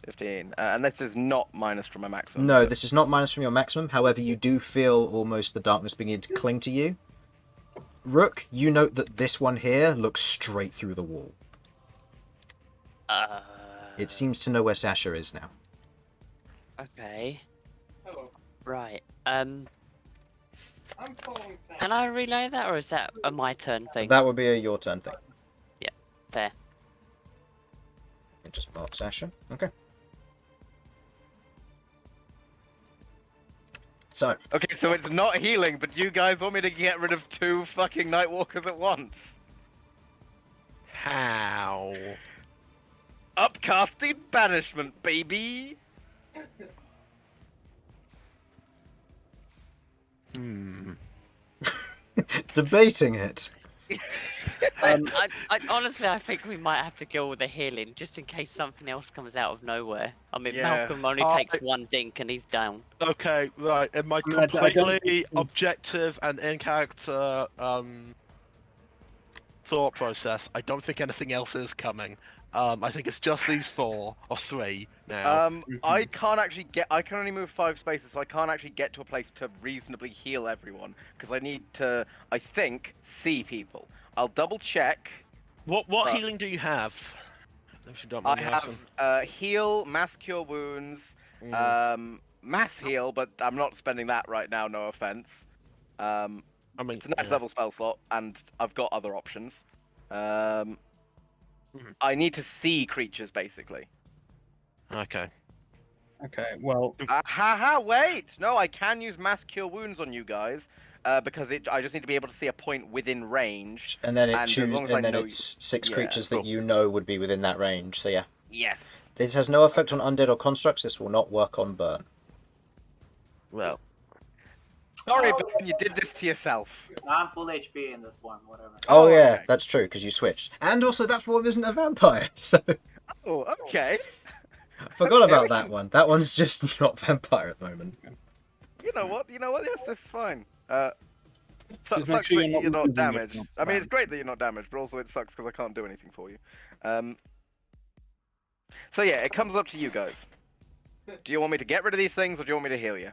15. And this is not minus from my maximum. No, this is not minus from your maximum. However, you do feel almost the darkness beginning to cling to you. Rook, you note that this one here looks straight through the wall. It seems to know where Sasha is now. Okay. Hello. Right. I'm following Sam. Can I relay that, or is that a my turn thing? That would be a your turn thing. Fair. Just mark Sasha. Okay. So, Okay, so it's not healing, but you guys want me to get rid of 2 fucking Nightwalkers at once? How? Upcasting banishment, baby! debating it. I honestly, I think we might have to go with the healing, just in case something else comes out of nowhere. I mean, Yeah. Malcolm only takes one dink and he's down. Okay, right. Am I I don't completely think- objective and in character? thought process, I don't think anything else is coming. I think it's just these 4 or 3 now. I can't actually get. I can only move 5 spaces, so I can't actually get to a place to reasonably heal everyone because I need to. I think see people. I'll double check. What healing do you have? If you don't I mind me asking. have heal, mass cure wounds, mass heal, but I'm not spending that right now. No offense. I mean, It's a next level spell slot, and I've got other options. I need to see creatures, basically. Okay. Okay, well, Wait! No, I can use Mass Cure Wounds on you guys, because I just need to be able to see a point within range. And then as long as I know... it's 6 Yeah, creatures that cool. you know would be within that range. So yeah, Yes. this has no effect on undead or constructs. This will not work on Bern. Well, Sorry, Ben, you did this to yourself. I'm full HP in this form, whatever. Oh, Oh, yeah, okay. that's true because you switched. And also that form isn't a vampire. So Oh, okay. I forgot Okay, about we that can- one. That one's just not vampire at the moment. You know what? Yes, this is fine. Just make Sucks sure that you're you're not not moving damaged. it, I mean, it's great that you're not damaged, but also it sucks because I can't do anything for you. So yeah, it comes up to you guys. Do you want me to get rid of these things, or do you want me to heal you?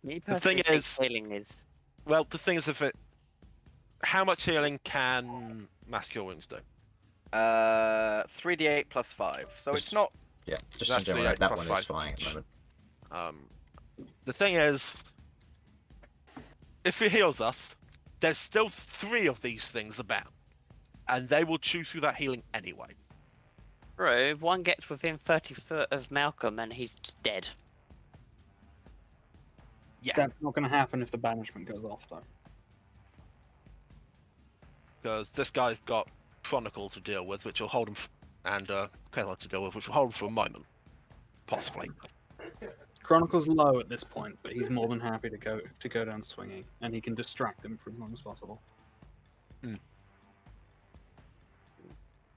Me The thing personally think is- healing is. well, the thing is, how much healing can Mass Cure Wounds do? 3d8 plus 5. So it's Just- not. Yeah, just That's in general, the that plus one is 5 fine at the each. moment. The thing is, if he heals us, there's still 3 of these things about, and they will chew through that healing anyway. Bro, if one gets within 30 foot of Malcom and he's just dead. Yeah, That's not going to happen if the banishment goes off, though. because this guy's got Chronicle to deal with, which will hold him, and Queglod to deal with, which will hold him for a moment, possibly. Chronicle's low at this point, but he's more than happy to go down swinging, and he can distract him for as long as possible.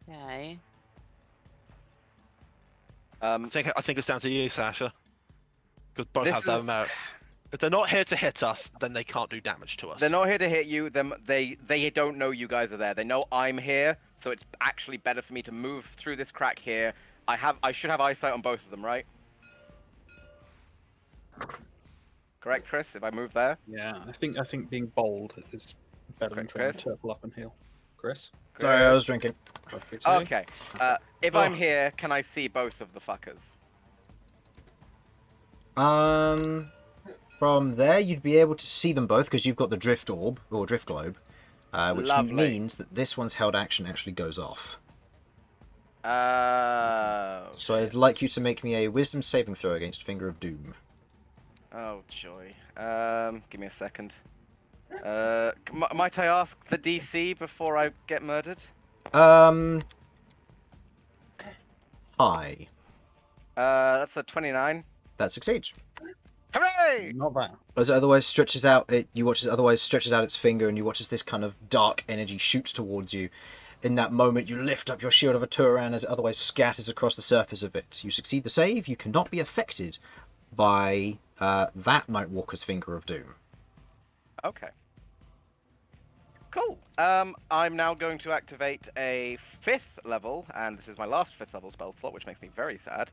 Okay. I think it's down to you, Sasha, because both This have their is- merits. If they're not here to hit us, then they can't do damage to us. They're not here to hit you. They don't know you guys are there. They know I'm here, so it's actually better for me to move through this crack here. I should have eyesight on both of them, right? Correct, Chris? If I move there? Yeah, I think being bold is better than trying to Chris? turtle up and heal. Chris? Sorry, I was drinking. Okay. If I'm Oh. here, can I see both of the fuckers? From there, you'd be able to see them both because you've got the drift orb or drift globe, which Lovely. means that this one's held action actually goes off. So I'd like you to make me a wisdom saving throw against Finger of Doom. Oh joy. Give me a second. Might I ask the DC before I get murdered? High. That's a 29. That succeeds. Hooray! Not bad. As it otherwise stretches out, you watch as it otherwise stretches out its finger, and you watch as this kind of dark energy shoots towards you. In that moment, you lift up your shield of a Turan as it otherwise scatters across the surface of it. You succeed the save. You cannot be affected by that Nightwalker's Finger of Doom. Okay. Cool. I'm now going to activate a 5th level, and this is my last 5th level spell slot, which makes me very sad.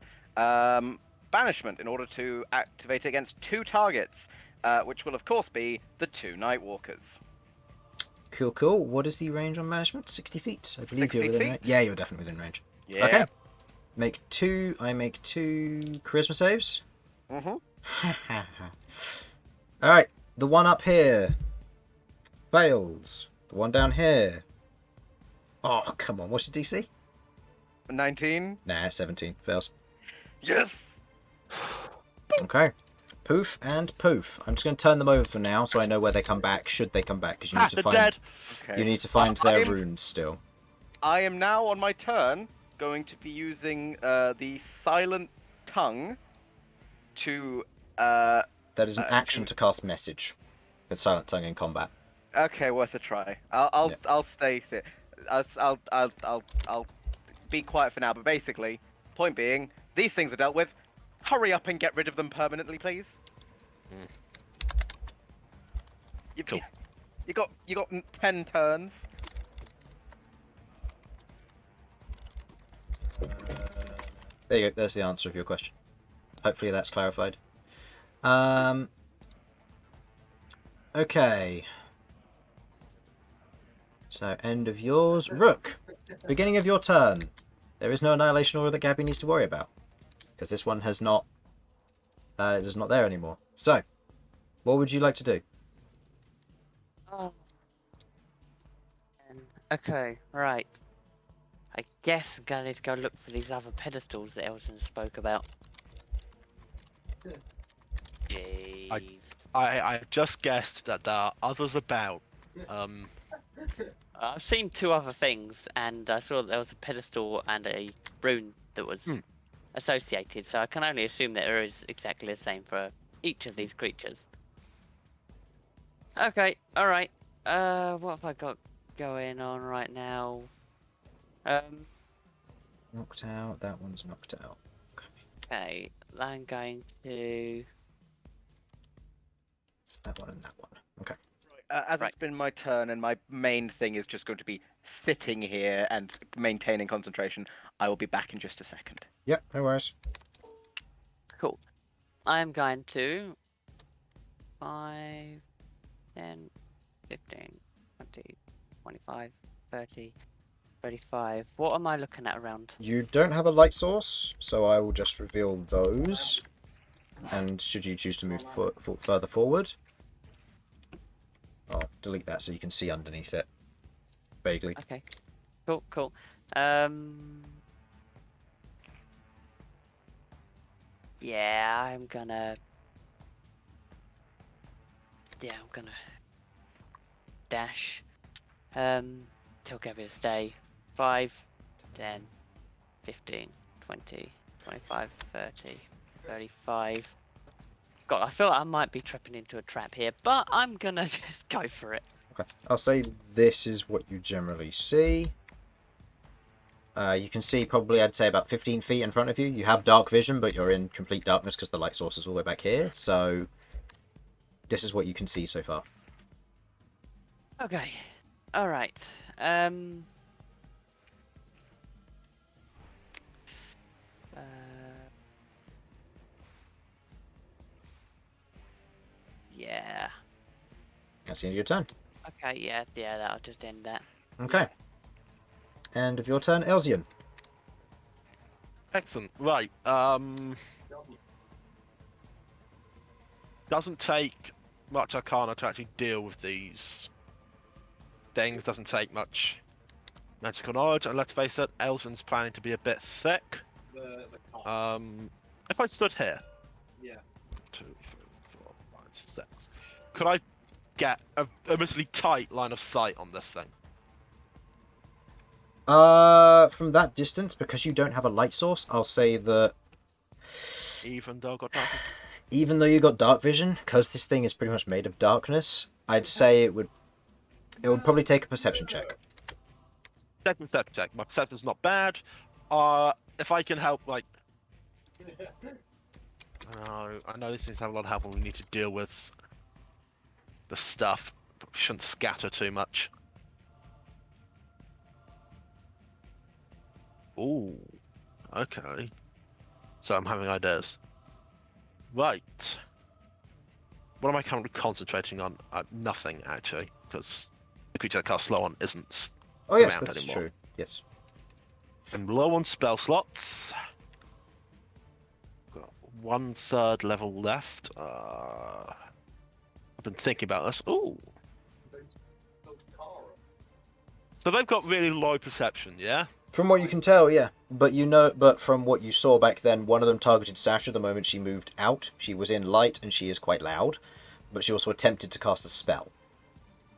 Banishment in order to activate it against 2 targets, which will of course be the 2 Nightwalkers. Cool. What is the range on management? 60 feet. I believe 60 you're within feet? range. Yeah, you're definitely within range. Yeah. Okay. I make two charisma saves. Mm-hmm. Alright, the one up here fails. The one down here. Oh, come on, what's your DC? 19. Nah, 17. Fails. Yes. Okay. Poof and poof. I'm just going to turn them over for now so I know where they come back, should they come back, because you need to They're find dead. Okay. you need to find their I'm- runes still. I am now on my turn going to be using the Silent Tongue to. That is an action to- to cast message. With Silent Tongue in combat. Okay, worth a try. I'll Yeah. I'll stay sit. I'll be quiet for now. But basically, point being, these things are dealt with. Hurry up and get rid of them permanently, please. Mm. You- Cool. You got 10 turns. There you go. There's the answer of your question. Hopefully that's clarified. Okay. So, end of yours. Rook, beginning of your turn. There is no Annihilation Aura that Gabby needs to worry about. Because this one has not... it is not there anymore. So, what would you like to do? Oh. Okay, right. I guess I'm gonna need to go look for these other pedestals that Elsyan spoke about. Jeez. I just guessed that there are others about. I've seen two other things, and I saw that there was a pedestal and a rune that was associated, so I can only assume that there is exactly the same for each of these creatures. Okay, alright. What have I got going on right now? Knocked out. That one's knocked out. Okay, I'm going to... It's that one and that one. Okay. As Right. it's been my turn, and my main thing is just going to be sitting here and maintaining concentration, I will be back in just a second. Yep, no worries. Cool. I'm going to 5, 10, 15, 20, 25, 30, 35. What am I looking at around? You don't have a light source, so I will just reveal those. And should you choose to move further forward, I'll delete that so you can see underneath it. Vaguely. Okay. Cool, cool. Yeah, I'm gonna dash. Tell Gabby to stay. 5, 10, 15, 20, 25, 30, 35. God, I feel like I might be tripping into a trap here, but I'm gonna just go for it. Okay. I'll say this is what you generally see. You can see probably, I'd say, about 15 feet in front of you. You have dark vision, but you're in complete darkness because the light source is all the way back here. So, this is what you can see so far. Okay. Alright. Yeah. That's the end of your turn. Okay, yeah, that'll just end that. Okay. End of your turn, Elsyan. Excellent. Right. Doesn't take much Arcana to actually deal with these things. Doesn't take much magical knowledge, and let's face it, Elsyan's planning to be a bit thick. If I stood here. Yeah. 2, 3, 4, 5, 6. Could I get a mostly tight line of sight on this thing? From that distance, because you don't have a light source, I'll say that Even though I got dark. even though you got dark vision, because this thing is pretty much made of darkness, I'd say it would probably take a perception check. Perception check. My perception's not bad. If I can help, like, I know these things have a lot of help, and we need to deal with the stuff, but we shouldn't scatter too much. Ooh, okay. So I'm having ideas. Right. What am I currently concentrating on? Nothing, actually, because the creature I cast slow on isn't Oh yes, around that's anymore. true. Yes. I'm low on spell slots. Got 1/3 level left. I've been thinking about this. Ooh. So they've got really low perception, yeah? From what you can tell, yeah. But from what you saw back then, one of them targeted Sasha the moment she moved out. She was in light and she is quite loud, but she also attempted to cast a spell.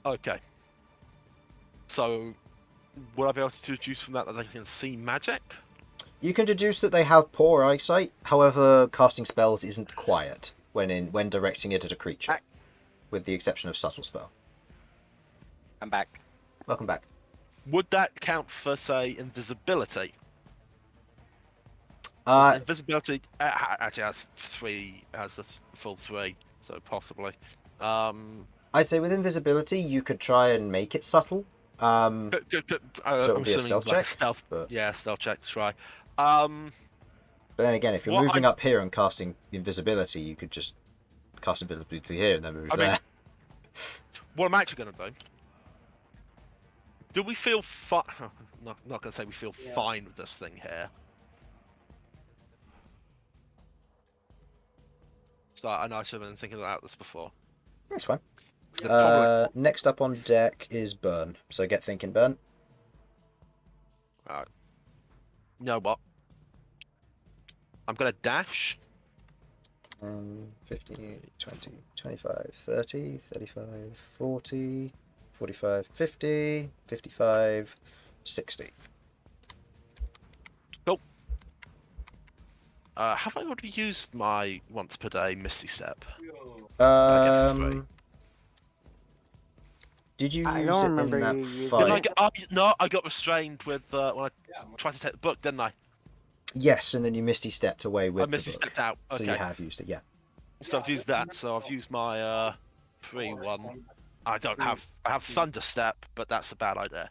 Okay. So, would I be able to deduce from that they can see magic? You can deduce that they have poor eyesight. However, casting spells isn't quiet when directing it at a creature, with the exception of subtle spell. I'm back. Welcome back. Would that count for, say, invisibility? Invisibility actually has the full 3, so possibly. I'd say with invisibility, you could try and make it subtle. So it I'm would be a assuming stealth like check, stealth. but- Yeah, stealth check to try. But then again, if you're What moving I- up here and casting invisibility, you could just cast invisibility here and then move I mean, there. what I'm actually going to do. Do we feel fine? Not going to say we feel fine with this thing here. So I know I should have been thinking about this before. That's fine. The problem- Next up on deck is Bern. So get thinking, Bern. Alright. You know what? I'm going to dash. 50, 20, 25, 30, 35, 40, 45, 50, 55, 60. Cool. Have I already used my once per day Misty Step? I get for free. Did you I use don't it in remember that you using fight? Didn't I get? No, I got restrained with when I tried to take the book, didn't I? Yes, and then you Misty stepped away with I Misty the book. stepped out. So Okay. you have used it, yeah. So I've used that. So I've used my free one. I have Thunder Step, but that's a bad idea.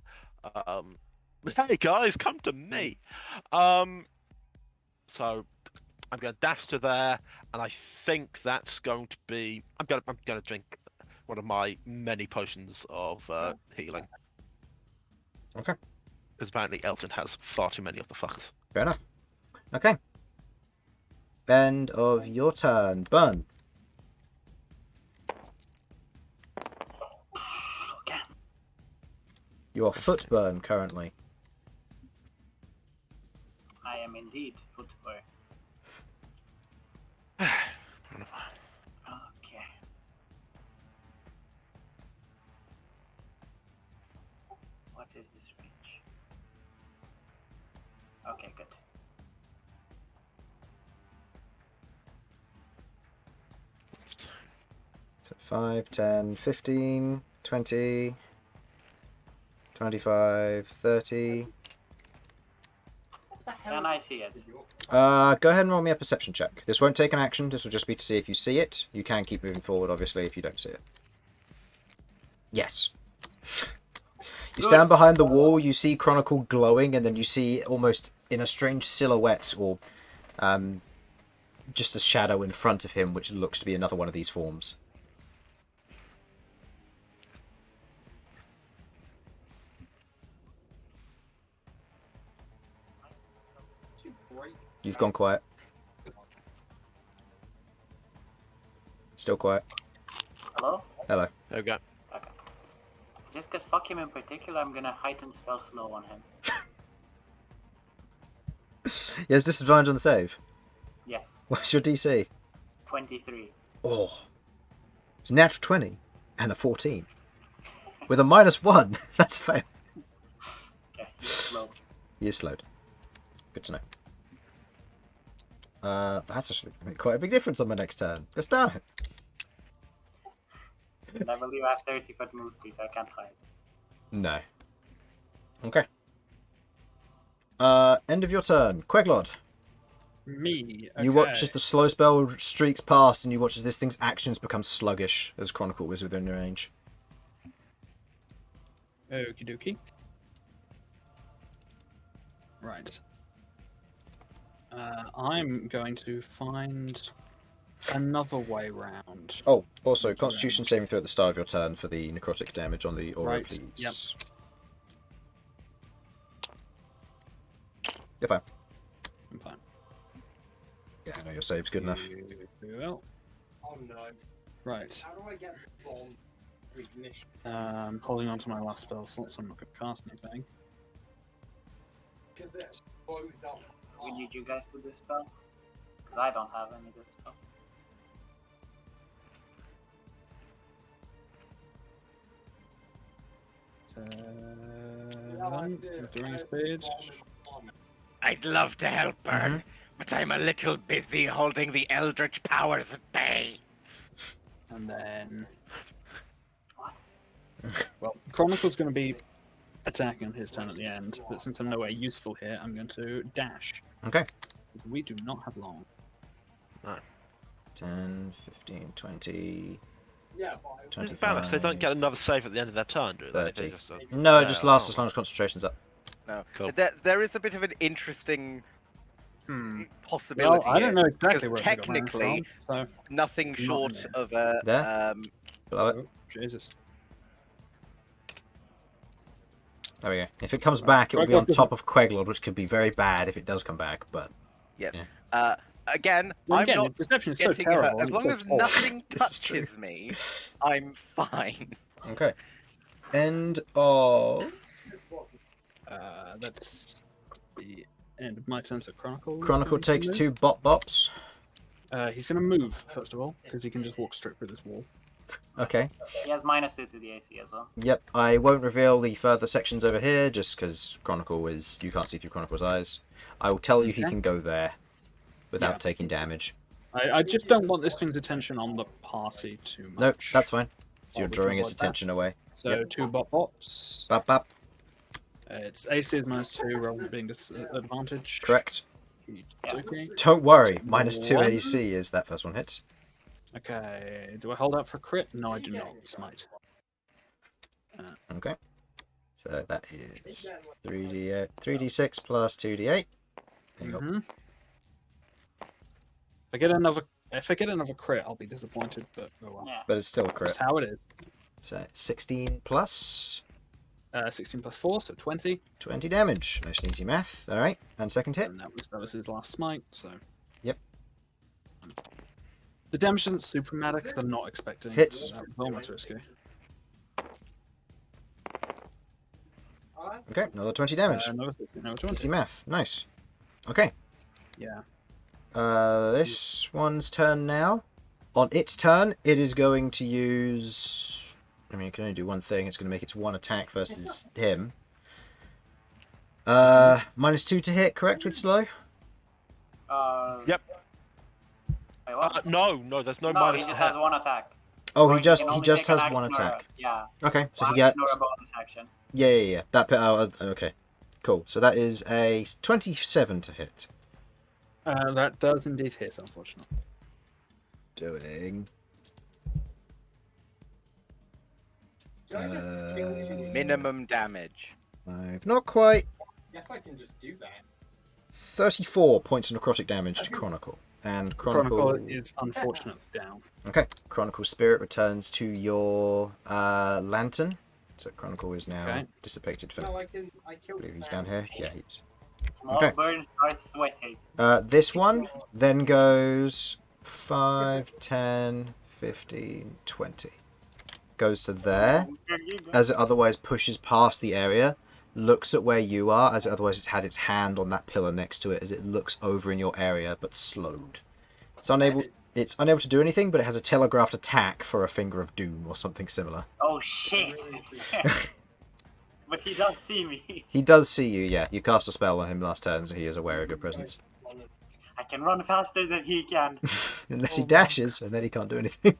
Hey guys, come to me. So I'm going to dash to there, and I think that's going to be. I'm going to drink one of my many potions of healing. Okay. Because apparently Elsyan has far too many of the fuckers. Fair enough. Okay. End of your turn. Bern. Okay. You are foot burn currently. I am indeed footboy. Okay. What is this range? Okay, good. So 5, 10, 15, 20, 25, 30. Can I see it? Go ahead and roll me a perception check. This won't take an action. This will just be to see if you see it. You can keep moving forward, obviously, if you don't see it. Yes. You stand behind the wall, you see Chronicle glowing, and then you see almost in a strange silhouette or just a shadow in front of him, which looks to be another one of these forms. You've gone quiet. Still quiet. Hello? Hello. There we go. Okay. Just because fuck him in particular, I'm gonna heighten spell slow on him. He has disadvantage on the save. Yes. What's your DC? 23. Oh. It's a natural 20 and a 14. With a -1. That's a fail. Okay, he's slow. He is slowed. Good to know. That's actually going to make quite a big difference on my next turn. Let's do it. And I believe I have 30-foot move speed, so I can't hide. No. Okay. End of your turn. Queglod. Me. Okay. You watch as the slow spell streaks past, and you watch as this thing's actions become sluggish as Chronicle was within range. Okie dokie. Right. I'm going to find another way round. Oh, also, Constitution saving throw at the start of your turn for the necrotic damage on the aura, Right, please. yep. You're fine. I'm fine. Yeah, I know your save's good enough. Well, Oh no. right. How do I get bomb ignition? Holding on to my last spell slot, so I'm not going to cast anything. Because it blows up. We need you guys to dispel. Because I don't have any good spells. Doing a speed. I'd love to help Bern, but I'm a little busy holding the eldritch powers at bay. And then, What? well, Chronicle's going to be attacking on his turn at the end, but since I'm nowhere useful here, I'm going to dash. Okay. We do not have long. 10, 15, 20, Yeah, but I- 25, Balance, they don't get another save at the end of their turn, do they? 30. They just, No, it yeah, just lasts oh. as long as concentration's up. No. Cool. There is a bit of an interesting Well, possibility I don't know here, exactly because where it got banned technically, from, so nothing Not short in of a There? Below it. oh, Jesus. There we go. If it comes back, it will be on Queglod top of Queglod, which could be very bad if it does come back, but... yes. Yeah. Again, Well, I'm again, not deception is so getting hurt. terrible. As and long so as tall. nothing This is true. touches me, I'm fine. Okay. End of... That's the end of my turn. So Chronicle. is Chronicle going to takes move. 2 bops. He's going to move first of all because he can just walk straight through this wall. Okay. He has -2 to the AC as well. Yep, I won't reveal the further sections over here, just because Chronicle is... You can't see through Chronicle's eyes. I will tell you he Okay. can go there without Yeah. taking damage. I just don't want this thing's attention on the party too much. Nope, that's fine. So you're We can drawing its avoid that. attention away. So Yep. 2 bops. Bop, bop. Its AC is -2, rather than being disadvantage. Correct. Okay. Don't worry, -2 One. AC is that first one hits. Okay. Do I hold out for crit? No, I do not. Smite. Okay. So that is 3d6 plus 2d8. There you go. Mhm. If I get another crit, I'll be disappointed. But oh well. Yeah. But it's still a crit. That's how it is. So 16 plus 16 plus 4, so 20. 20 damage. Nice and easy math. Alright, and second hit. And that was his last smite, so. Yep. The damage doesn't super matter because I'm not expecting Hits. that was almost risky. Okay, another 20 damage. Another 20. Easy math. Nice. Okay. Yeah. This one's turn now. On its turn, it is going to use... I mean, it can only do one thing. It's going to make its one attack versus him. -2 to hit, correct, with slow? Yep. Wait, what? No, there's no no, minus he to just hit. has 1 attack. Oh, Or he just can only has take an one action or a- attack. Yeah. Okay, so he One gets... action or a bonus action. Yeah. That bit out. Okay, cool. So that is a 27 to hit. That does indeed hit, unfortunately. Doing... Minimum damage. 5, not quite. Yes, I can just do that. 34 points of necrotic damage to Chronicle. And Chronicle is unfortunately down. Okay, Chronicle Spirit returns to your lantern. So Chronicle is now Okay. dissipated for... No, I I killed believe the he's down here. Yeah, he's... Small Okay. Bern starts sweating. This one then goes 5, 10, 15, 20. Goes to there, as it otherwise pushes past the area, looks at where you are, as it otherwise it's had its hand on that pillar next to it, as it looks over in your area, but slowed. It's unable to do anything, but it has a telegraphed attack for a Finger of Doom or something similar. Oh shit! But he does see me. He does see you, yeah. You cast a spell on him last turn, so he is aware of your presence. I can run faster than he can. Unless he dashes, and then he can't do anything.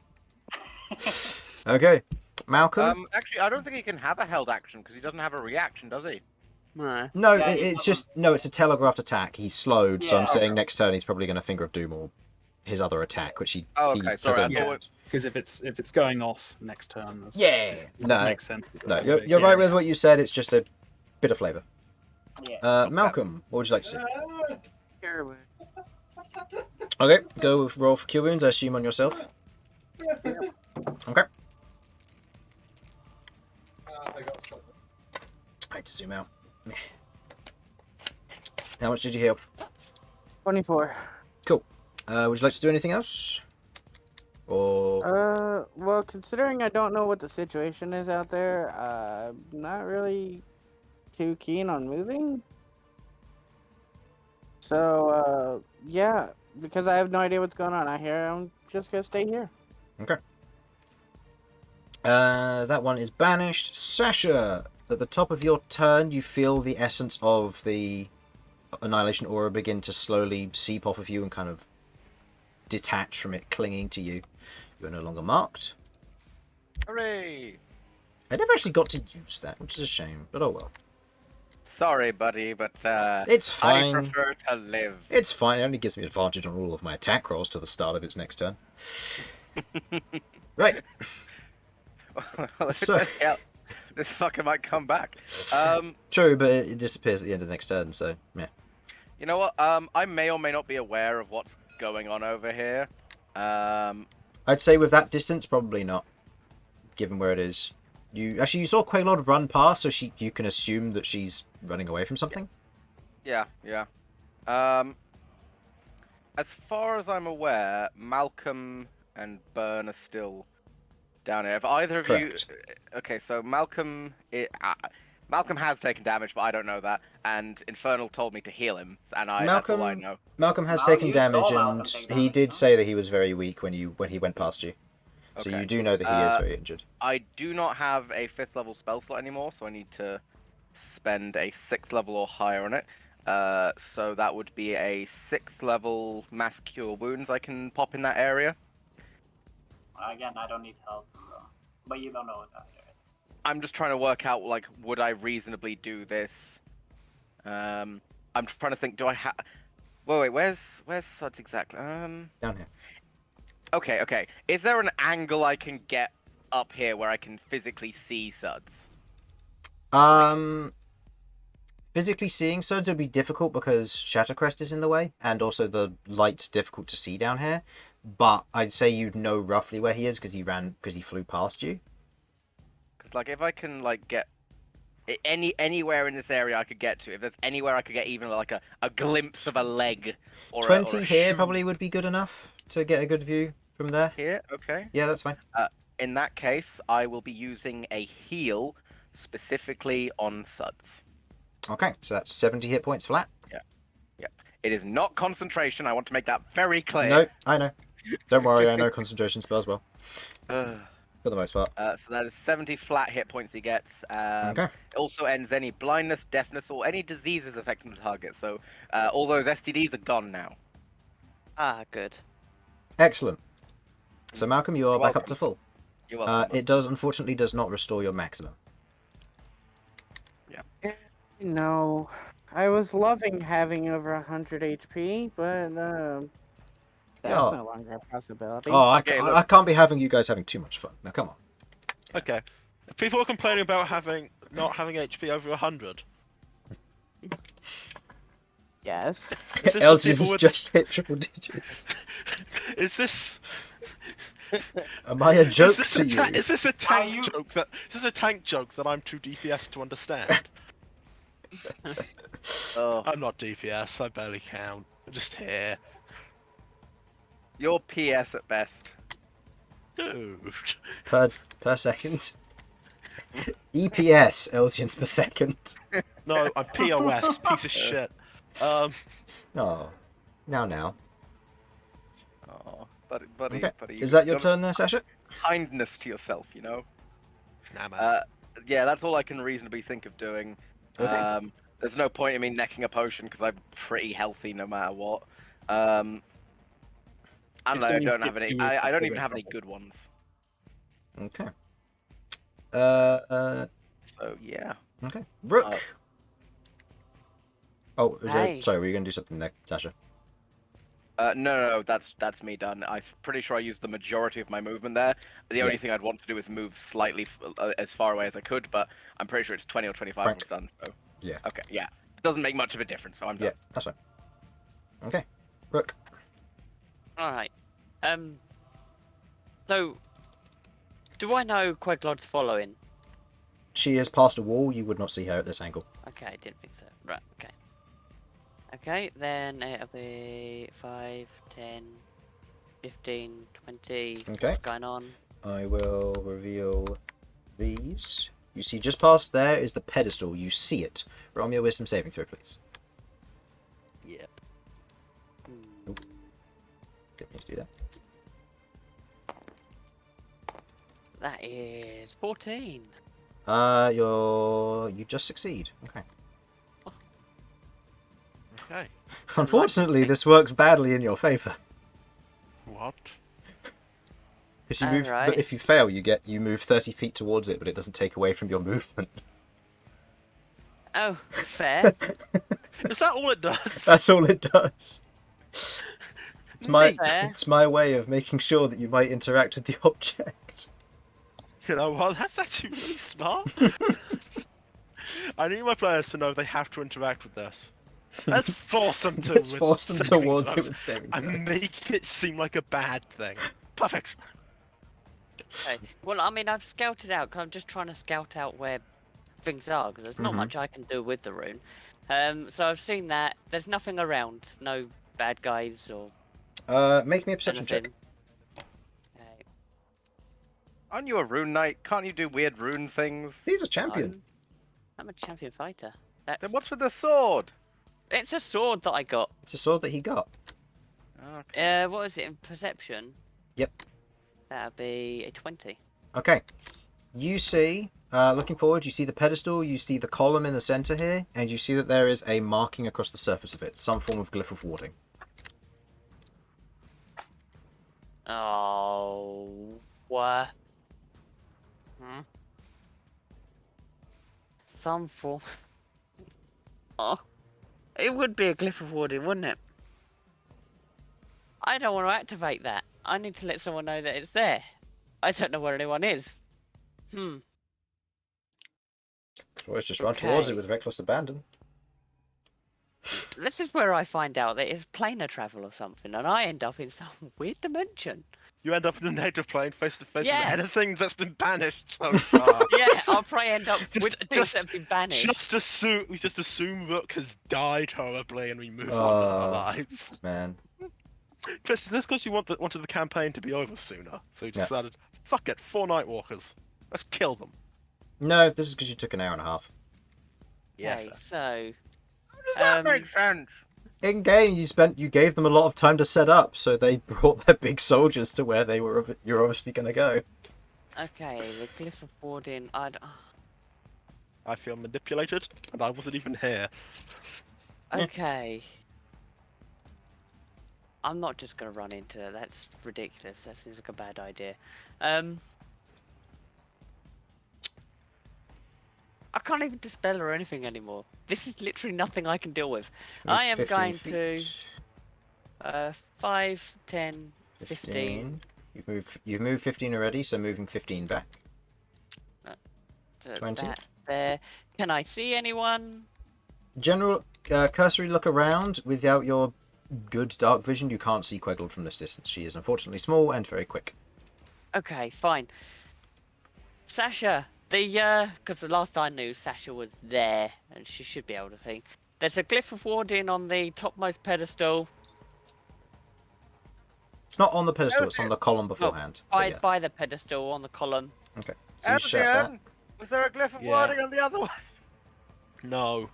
Okay. Malcolm? Actually, I don't think he can have a held action because he doesn't have a reaction, does he? No. No, Yeah, it's just... No, it's a telegraphed attack. He's slowed, so I'm Yeah. saying next turn he's probably going to Finger of Doom or his other attack, which he... Oh, he okay, has sorry, I only thought- done. Because if it's going off next turn, that's, Yeah! No, makes sense. no, you're right with what you said, it's just a bit of flavour. Yeah. Malcolm, what would you like to do? Okay, go with roll for Cure Wounds, I assume on yourself. Okay. I got I had to zoom out. How much did you heal? 24. Would you like to do anything else? Or... Well, considering I don't know what the situation is out there, I'm not really too keen on moving. So, yeah, because I have no idea what's going on out here, I'm just gonna stay here. Okay. That one is banished. Sasha, at the top of your turn, you feel the essence of the Annihilation Aura begin to slowly seep off of you and kind of detach from it, clinging to you. You are no longer marked. Hooray! I never actually got to use that, which is a shame, but oh well. Sorry, buddy, but It's I fine. prefer to live. It's fine, it only gives me advantage on all of my attack rolls to the start of its next turn. Right. If So- it's any help, this fucker might come back. True, but it disappears at the end of the next turn, so yeah. You know what? I may or may not be aware of what's going on over here. I'd say with that distance, probably not, given where it is. You saw Queglod run past, so you can assume that she's running away from something. Yeah. As far as I'm aware, Malcom and Bern are still down here. If either of Correct. you, okay, so Malcom has taken damage, but I don't know that. And Infernal told me to heal him, and that's all I know. Malcolm has Well, taken you saw damage, Malcolm and take he damage, did no? say that he was very weak when he went past you. So Okay. you do know that he is very injured. I do not have a 5th level spell slot anymore, so I need to spend a 6th level or higher on it. So that would be a 6th level Mass Cure Wounds I can pop in that area. Again, I don't need help, so. But you don't know what that is. I'm just trying to work out, like, would I reasonably do this? I'm trying to think, do I have... Wait, where's Sudz exactly? Down here. Okay. Is there an angle I can get up here where I can physically see Sudz? Physically seeing Sudz would be difficult because Shattercrest is in the way, and also the light's difficult to see down here. But I'd say you'd know roughly where he is because he flew past you. Because, like, if I can, like, get anywhere in this area I could get to, if there's anywhere I could get even, like, a glimpse of a leg or 20 a here shoe probably would be good enough to get a good view from there. here, okay. Yeah, that's fine. In that case, I will be using a heal specifically on Sudz. Okay, so that's 70 hit points flat. It is not concentration. I want to make that very clear. No, I know. Don't worry, I know concentration spells well, Uh, for the most part. so that is 70 flat hit points he gets. Okay. It also ends any blindness, deafness, or any diseases affecting the target. So all those STDs are gone now. Ah, good. Excellent. So Malcolm, you are You're back up welcome. to full. You're welcome. It unfortunately does not restore your maximum. No, I was loving having over 100 HP, but that's Yeah. no longer a possibility. Oh, Okay, I can't be having you guys having too much fun. Now, come on. Okay. If people are complaining about not having HP over 100, Yes. is this for Elsyan's people with- just hit triple digits. is this Am I a joke is this to a you? is this a tank you- joke that is this a tank joke that I'm too DPS to understand? I'm not DPS. I barely count. I'm just here, You're PS at best. dude. Per second. EPS, Elsyan's per second. No, I'm POS. Piece of shit. Oh. Now. Oh, buddy. Okay. Is that your turn there, Sasha? Kindness to yourself, you know. Nah, man. Yeah, that's all I can reasonably think of doing. Okay. There's no point in me necking a potion because I'm pretty healthy no matter what. I don't know. I don't have any. I don't even have any good ones. Okay. So yeah. Okay. Rook. Hey. Sorry, were you going to do something there, Sasha? No, that's me done. I'm pretty sure I used the majority of my movement there. The only thing I'd want to do is move slightly as far away as I could, but I'm pretty sure it's 20 or 25 Right. was done. So Yeah. okay, yeah, it doesn't make much of a difference. So I'm done. Yeah, that's fine. Okay. Rook. All right. So, do I know Queglod's following? She is past a wall. You would not see her at this angle. Okay, I didn't think so. Right. Okay. Okay, then it'll be 5, 10, 15, 20. Okay. What's going on? I will reveal these. You see just past there is the pedestal. You see it. Roll me a wisdom saving throw, please. Yep. Didn't mean to do that. That is 14. You just succeed. Okay. Okay. Unfortunately, this works badly in your favour. What? Because you move, but Alright. if you fail, you move 30 feet towards it, but it doesn't take away from your movement. Oh, fair. Is that all it does? That's all it does. It's Fair. my way of making sure that you might interact with the object. You know what? That's actually really smart. I need my players to know they have to interact with this. Let's force them to. Let's with force them saving towards it throws with saving and throws. make it seem like a bad thing. Perfect. Okay. Well, I mean, I've scouted out. 'Cause I'm just trying to scout out where things are, because there's not Mhm. much I can do with the rune. So I've seen that there's nothing around. No bad guys or Make me a perception check. anything. Okay. Aren't you a rune knight? Can't you do weird rune things? He's a champion. I'm a champion fighter. Then That's... what's with the sword? It's a sword that I got. It's a sword that he got. Okay. What is it in perception? Yep. That'd be a 20. Okay. You see, looking forward, you see the pedestal, you see the column in the center here, and you see that there is a marking across the surface of it, some form of glyph of warding. Oh, what? Some form. Oh, it would be a glyph of warding, wouldn't it? I don't want to activate that. I need to let someone know that it's there. I don't know where anyone is. Could always just run towards it Okay. with reckless abandon. This is where I find out that it's planar travel or something, and I end up in some weird dimension. You end up in a native plane face to face with Yeah. anything that's been banished so far. Yeah, I'll probably end up Just- with things just- that have been banished. We just assume Rook has died horribly and we move on with our lives. Man. Just that's because you wanted the campaign to be over sooner. So you Yeah. decided, fuck it, 4 Nightwalkers. Let's kill them. No, this is because you took an hour and a half. Okay, so Does that make sense? In game, you gave them a lot of time to set up, so they brought their big soldiers to where you're obviously going to go. okay, the glyph of warding. I feel manipulated, and I wasn't even here. Okay. I'm not just gonna run into it. That's ridiculous. That seems like a bad idea. I can't even dispel or anything anymore. This is literally nothing I can deal with. Move I am 15 going feet. to 5, 10, 15. You've moved 15 already, so moving 15 back. to 20. that there. Can I see anyone? General cursory look around. Without your good dark vision, you can't see Queglod from this distance. She is unfortunately small and very quick. Okay, fine. Sasha, because the last I knew, Sasha was there, and she should be able to think. There's a glyph of warding on the topmost pedestal. It's not on the pedestal, it's on the column beforehand. But By, yeah. by the pedestal on the column. Okay. So you shut that. Elsyan, was there a glyph of Yeah. warding on the other one? No.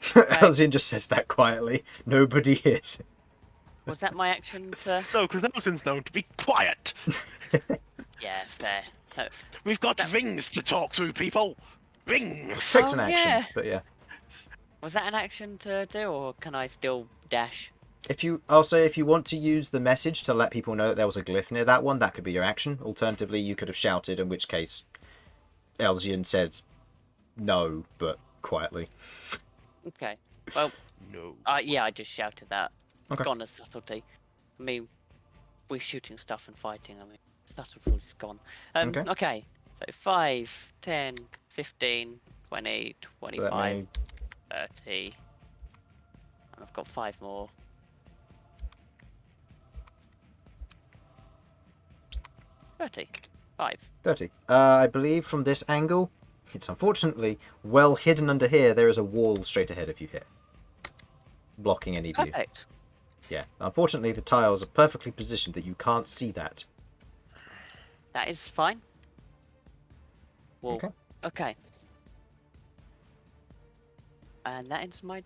Elsyan just says that quietly. Nobody hears. Was that my action to... No, because Elsyan's known to be quiet. Yeah, fair. So, We've got rings to talk to, people. Rings. Takes an Oh, action, yeah. but yeah. was that an action to do, or can I still dash? I'll say if you want to use the message to let people know that there was a glyph near that one, that could be your action. Alternatively, you could have shouted, in which case Elsyan said no, but quietly. Okay. Well, No. yeah, I just shouted that. Okay. Gone as subtlety. I mean, we're shooting stuff and fighting. I mean, subtlety's gone. Okay. Okay. So 5, 10, 15, 20, Let 25, me- 30. And I've got 5 more. 30. 5. 30. I believe from this angle, it's unfortunately well hidden under here. There is a wall straight ahead of you here, blocking any view. Perfect. Yeah. Unfortunately, the tiles are perfectly positioned that you can't see that. That is fine. Well, Okay. okay. And that ends my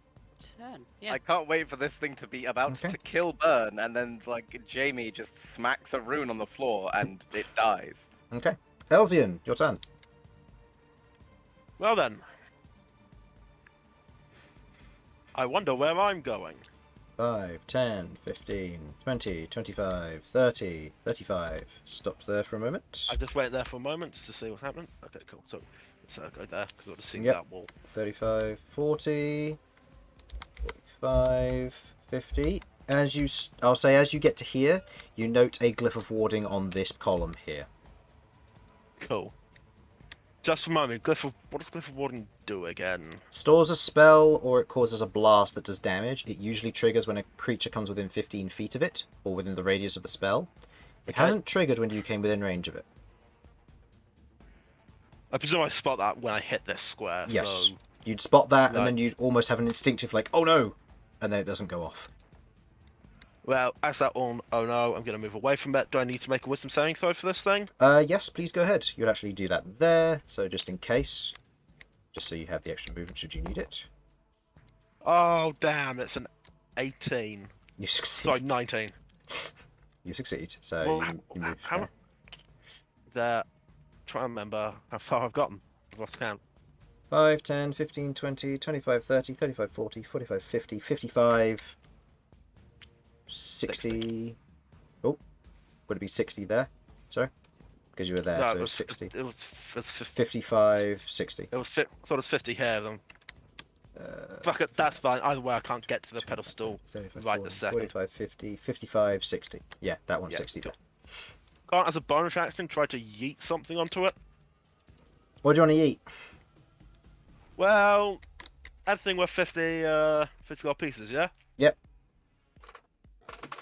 turn. Yeah. I can't wait for this thing to be about Okay. to kill Bern, and then like Jamie just smacks a rune on the floor and it dies. Okay. Elsyan, your turn. Well then. I wonder where I'm going. 5, 10, 15, 20, 25, 30, 35. Stop there for a moment. I just wait there for a moment just to see what's happening. Okay, cool. So let's go there because I want to see Yep. that wall. 35, 40, 45, 50. I'll say as you get to here, you note a glyph of warding on this column here. Cool. Just remind me, what does Glyph of Warding do again? Stores a spell or it causes a blast that does damage. It usually triggers when a creature comes within 15 feet of it, or within the radius of the spell. It Okay. hasn't triggered when you came within range of it. I presume I spot that when I hit this square, Yes. so... You'd spot that, and Right. then you'd almost have an instinctive, like, oh no! And then it doesn't go off. Well, as that on, oh no, I'm going to move away from it. Do I need to make a wisdom saving throw for this thing? Yes, please go ahead. You'd actually do that there, so just in case. Just so you have the extra movement should you need it. Oh, damn, it's an 18. You succeed. Sorry, 19. You succeed, so Well, you move how- there. There. Try and remember how far I've gotten. I've lost count. 5, 10, 15, 20, 25, 30, 35, 40, 45, 50, 55, 60. Oh, would it be 60 there? Sorry? Because you were there, No, so it was 60. It was 50. 55, 60. I thought it was 50 here, then. Fuck it, that's fine. Either way, I can't get to the pedestal 35, right 40, this second. 45, 50, 55, 60. Yeah, that one's Yeah, 60 there. Can't, as a bonus action, try to yeet something onto it. What do you want to eat? Well, anything worth 50 gold pieces, yeah? Yep.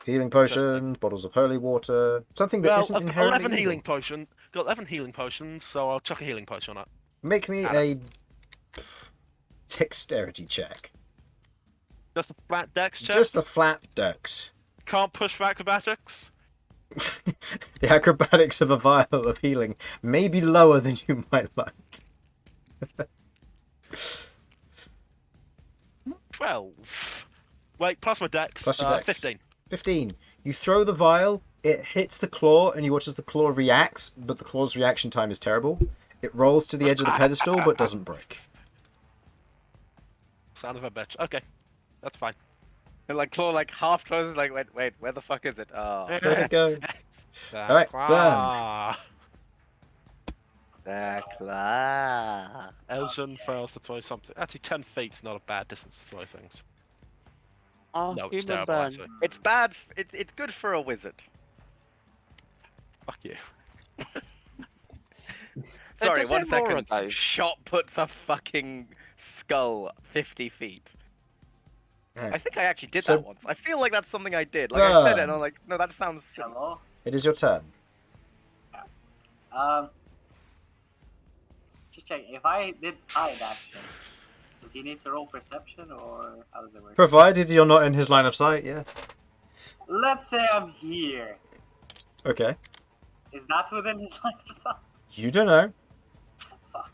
Healing potions, bottles of holy water, something that Well, isn't I've got inherently 11 evil. healing potion. Got 11 healing potions, so I'll chuck a healing potion on it. Make me a dexterity check. Just a flat dex check. Just a flat dex. Can't push for acrobatics. The acrobatics of a vial of healing may be lower than you might like. 12. Wait, plus my dex. Plus your dex. 15. 15. You throw the vial, it hits the claw, and you watch as the claw reacts, but the claw's reaction time is terrible. It rolls to the edge of the pedestal, but doesn't break. Son of a bitch. Okay, that's fine. And like claw like half closes, like wait, where the fuck is it? Oh, Where'd it go? All right, the claw. Elsyan fails to throw something. Actually, 10 feet's not a bad distance to throw things. Oh, No, it's human terrible, burn. actually. It's bad. It's good for a wizard. Fuck you. Sorry, does one it roar second. though? Shot puts a fucking skull 50 feet. Right. I think I actually did So- that once. I feel like that's something I did. Like I said it, and I'm like, no, that sounds. Hello. It is your turn. Just check. If I did hide action, does he need to roll perception or how does it work? Provided you're not in his line of sight, yeah. Let's say I'm here. Okay. Is that within his line of sight? You don't know. Fuck.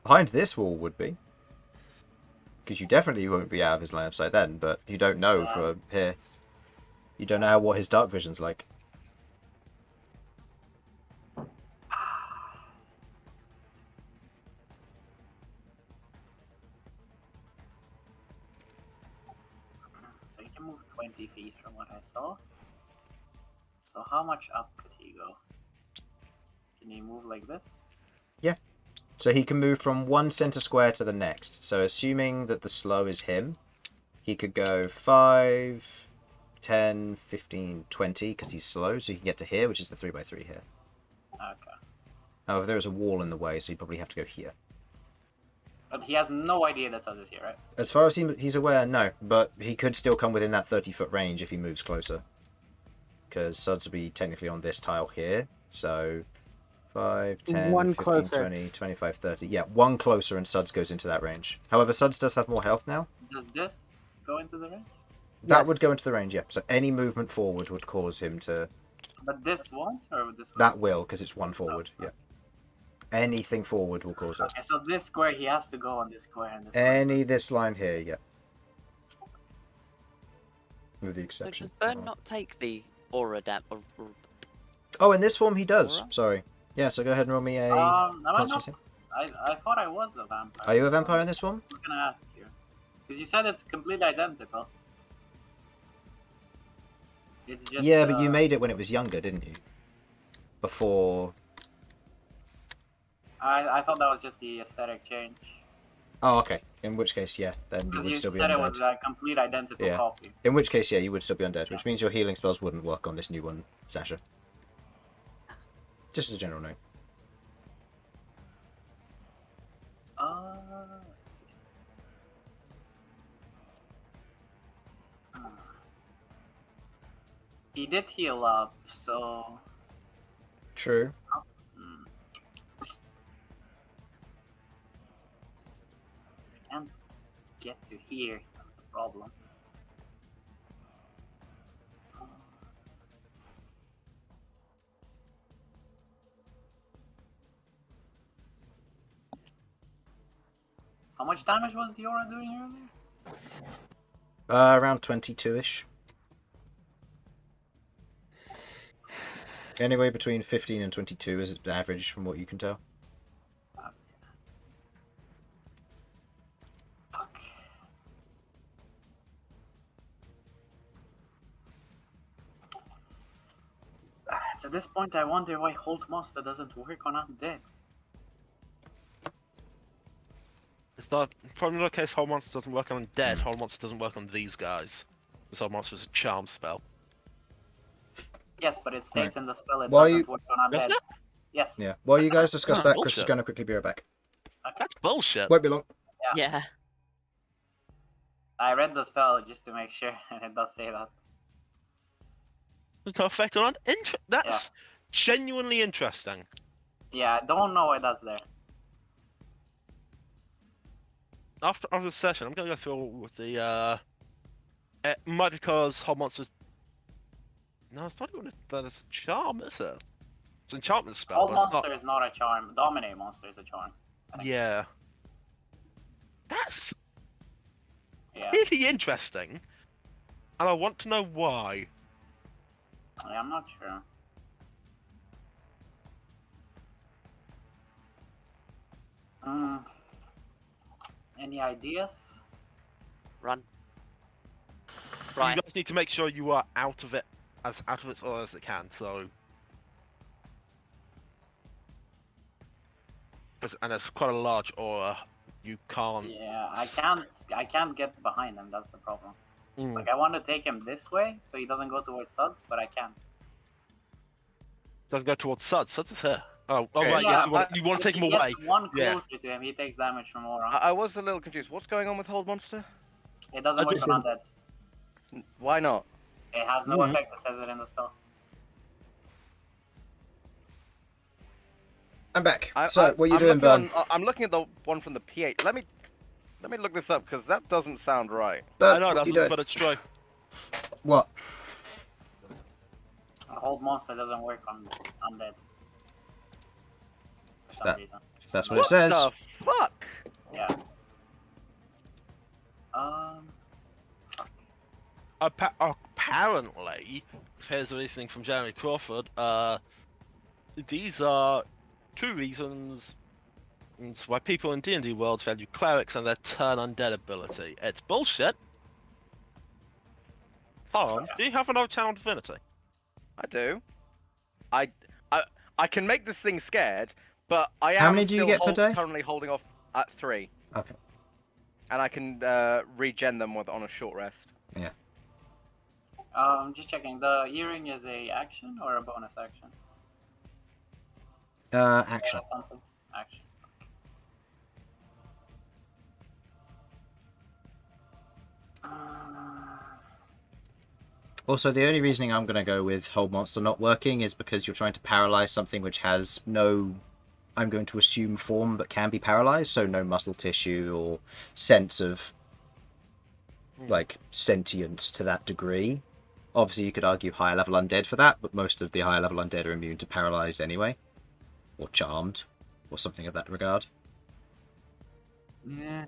Behind this wall would be. Because you definitely won't be out of his line of sight then, but you don't know for here. You don't know what his dark vision's like. So he can move 20 feet from what I saw. So how much up could he go? Can he move like this? So he can move from one center square to the next. So assuming that the slow is him, he could go 5, 10, 15, 20, because he's slow, so he can get to here, which is the 3x3 here. Okay. However, there is a wall in the way, so he'd probably have to go here. But he has no idea that Sudz is here, right? As far as he's aware, no. But he could still come within that 30-foot range if he moves closer. Because Sudz would be technically on this tile here. So 5, 10, One 15, closer. 20, 25, 30. Yeah, one closer and Sudz goes into that range. However, Sudz does have more health now. Does this go into the range? That Yes. would go into the range, yeah. So any movement forward would cause him to... But this won't, or this won't? That will, because it's one forward, yeah. Anything forward will cause it. Okay, so this square he has to go on this square and this square. This line here, yeah. With the So exception. does Bern not take the aura dam? Oh, in this form he does. Aura? Sorry. Yeah, so go ahead and roll me a... Am I not? Constitution. I thought I was a vampire. Are you a so vampire in this form? I'm gonna ask you. Because you said it's completely identical. It's just. Yeah, but you made it when it was younger, didn't you? Before... I thought that was just the aesthetic change. Oh, okay. In which case, yeah, then you Because would you still be said it undead. was a complete identical Yeah. copy. In which case, yeah, you would still be undead, which means your healing spells wouldn't work on this new one, Sasha. Just as a general note. Let's see. He did heal up, so True. hmm, can't get to here. That's the problem. How much damage was the aura doing earlier? Around 22-ish. Anyway, between 15 and 22 is the average from what you can tell. Okay. Fuck. At this point, I wonder why Hold Master doesn't work on Undead. It's not probably not the case. Whole monster doesn't work on undead. Whole monster doesn't work on these guys. This whole monster is a charm spell. Yes, but it states in the spell it Why doesn't work on Doesn't Undead. it? Yes. Yeah. While you guys discuss Oh, that, Chris is bullshit. going to quickly be right back. That's bullshit. Won't be long. Yeah. I read the spell just to make sure, and it does say that. There's no effect on That's genuinely interesting. Yeah, I don't know why that's there. After the session, I'm gonna go through with the it might be because whole monsters. No, it's not even a charm, is it? It's an enchantment spell. All but it's monster is not a charm. Dominate monster is a charm. not... Yeah. That's Yeah. really interesting, and I want to know why. I'm not sure. Any ideas? Run. You Right. guys need to make sure you are out of it as aura as it can. So, and it's quite a large aura. You can't. Yeah, I can't get behind him. That's the problem. Mm. Like I want to take him this way so he doesn't go towards Sudz, but I can't. Doesn't go towards Sudz. Sudz is here. Oh Okay. right. Yeah, Yes, you want to take If him he away. gets one Yeah. closer to him, he takes damage from aura. I was a little confused. What's going on with Hold Monster? It doesn't work on undead. Why not? It has no effect. It says it in the spell. I'm back. I- So, I- what are you I'm doing, looking Bern? I'm looking at the one from the PH. Let me look this up because that doesn't sound right. Bern, I know it what you doesn't, doing? but it's true. What? Hold monster doesn't work on undead. For some That- reason. If that's what it says. The fuck? Yeah. Apparently, here's the reasoning from Jeremy Crawford. These are two reasons why people in D&D worlds value clerics and their turn undead ability. It's bullshit. Harlan, do you have another channel divinity? I do. I can make this thing scared, but I am How many do you still get per day? currently holding off at 3, Okay. and I can regen them on a short rest. Yeah. Just checking. The earring is a action or a bonus action? Action. Yeah, something. Action. Also, the only reasoning I'm going to go with Hold Monster not working is because you're trying to paralyze something which has no, I'm going to assume, form but can be paralyzed, so no muscle tissue or sense of, like, sentience to that degree. Obviously, you could argue higher level undead for that, but most of the higher level undead are immune to paralyzed anyway. Or charmed, or something of that regard. Yeah.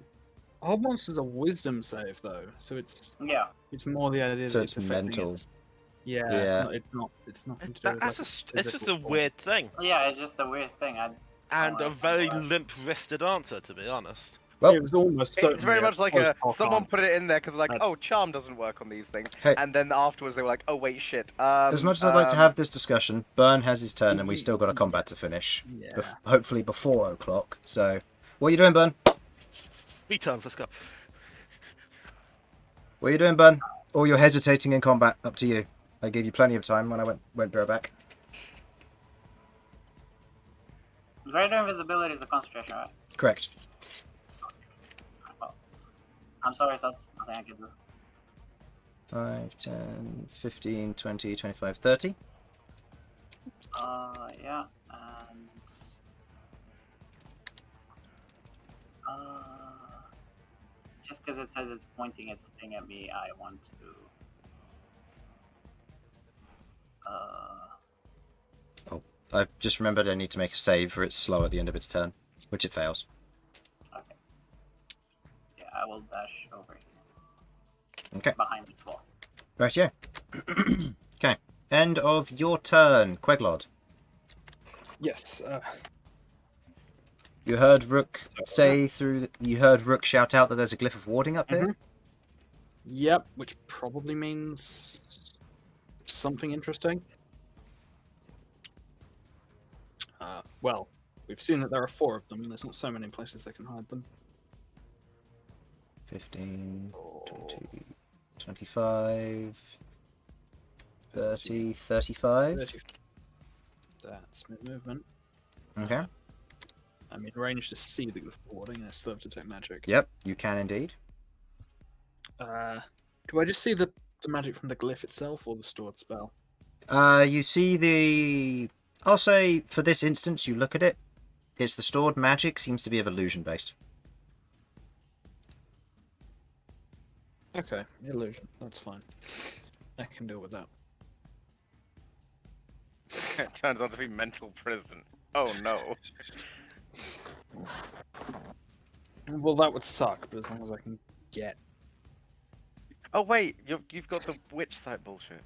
Hold Monster's a wisdom save though, so it's Yeah. more the idea So that it's affecting mental. its- Yeah, Yeah. It's not nothing to do with, That's like, it's just a physical form. weird thing. Yeah, it's just a weird thing. I don't And a understand very why. limp-wristed answer, to be honest. Well, It was almost It's certainly very a much like post-hoc someone answer. put it in there because like, That's- oh, charm doesn't work on these things, Hey. and then afterwards they were like, oh wait, shit. as much as I'd like to have this discussion, Bern has his turn and we've still got a combat to finish. Yeah. Hopefully before o'clock. So, what are you doing, Bern? 3 turns, let's go. What are you doing, Bern? Or you're hesitating in combat? Up to you. I gave you plenty of time when I went back. Greater invisibility is a concentration, right? Correct. Well, I'm sorry, Sudz. Nothing I can do. 5, 10, 15, 20, 25, 30. Yeah, and just because it says it's pointing its thing at me, I want to. Oh, I've just remembered I need to make a save for it's slow at the end of its turn, which it fails. Okay. Yeah, I will dash over here. Okay. Behind this wall. Right, yeah. Okay. End of your turn, Queglod. Yes. You heard Rook you heard Rook shout out that there's a glyph of warding up here? Yep, which probably means something interesting. Well, we've seen that there are 4 of them. There's not so many places they can hide them. 15, 20, 25, 30, 35. 30. That's mid-movement. Okay. I'm in range to see the glyph of warding, and I still have to detect magic. Yep, you can indeed. Do I just see the magic from the glyph itself, or the stored spell? You see the... I'll say, for this instance, you look at it, it's the stored magic, seems to be of illusion based. Okay, illusion. That's fine. I can deal with that. It turns out to be mental prison. Oh no. Well, that would suck, but as long as I can get... Oh wait, you've got the witch site bullshit.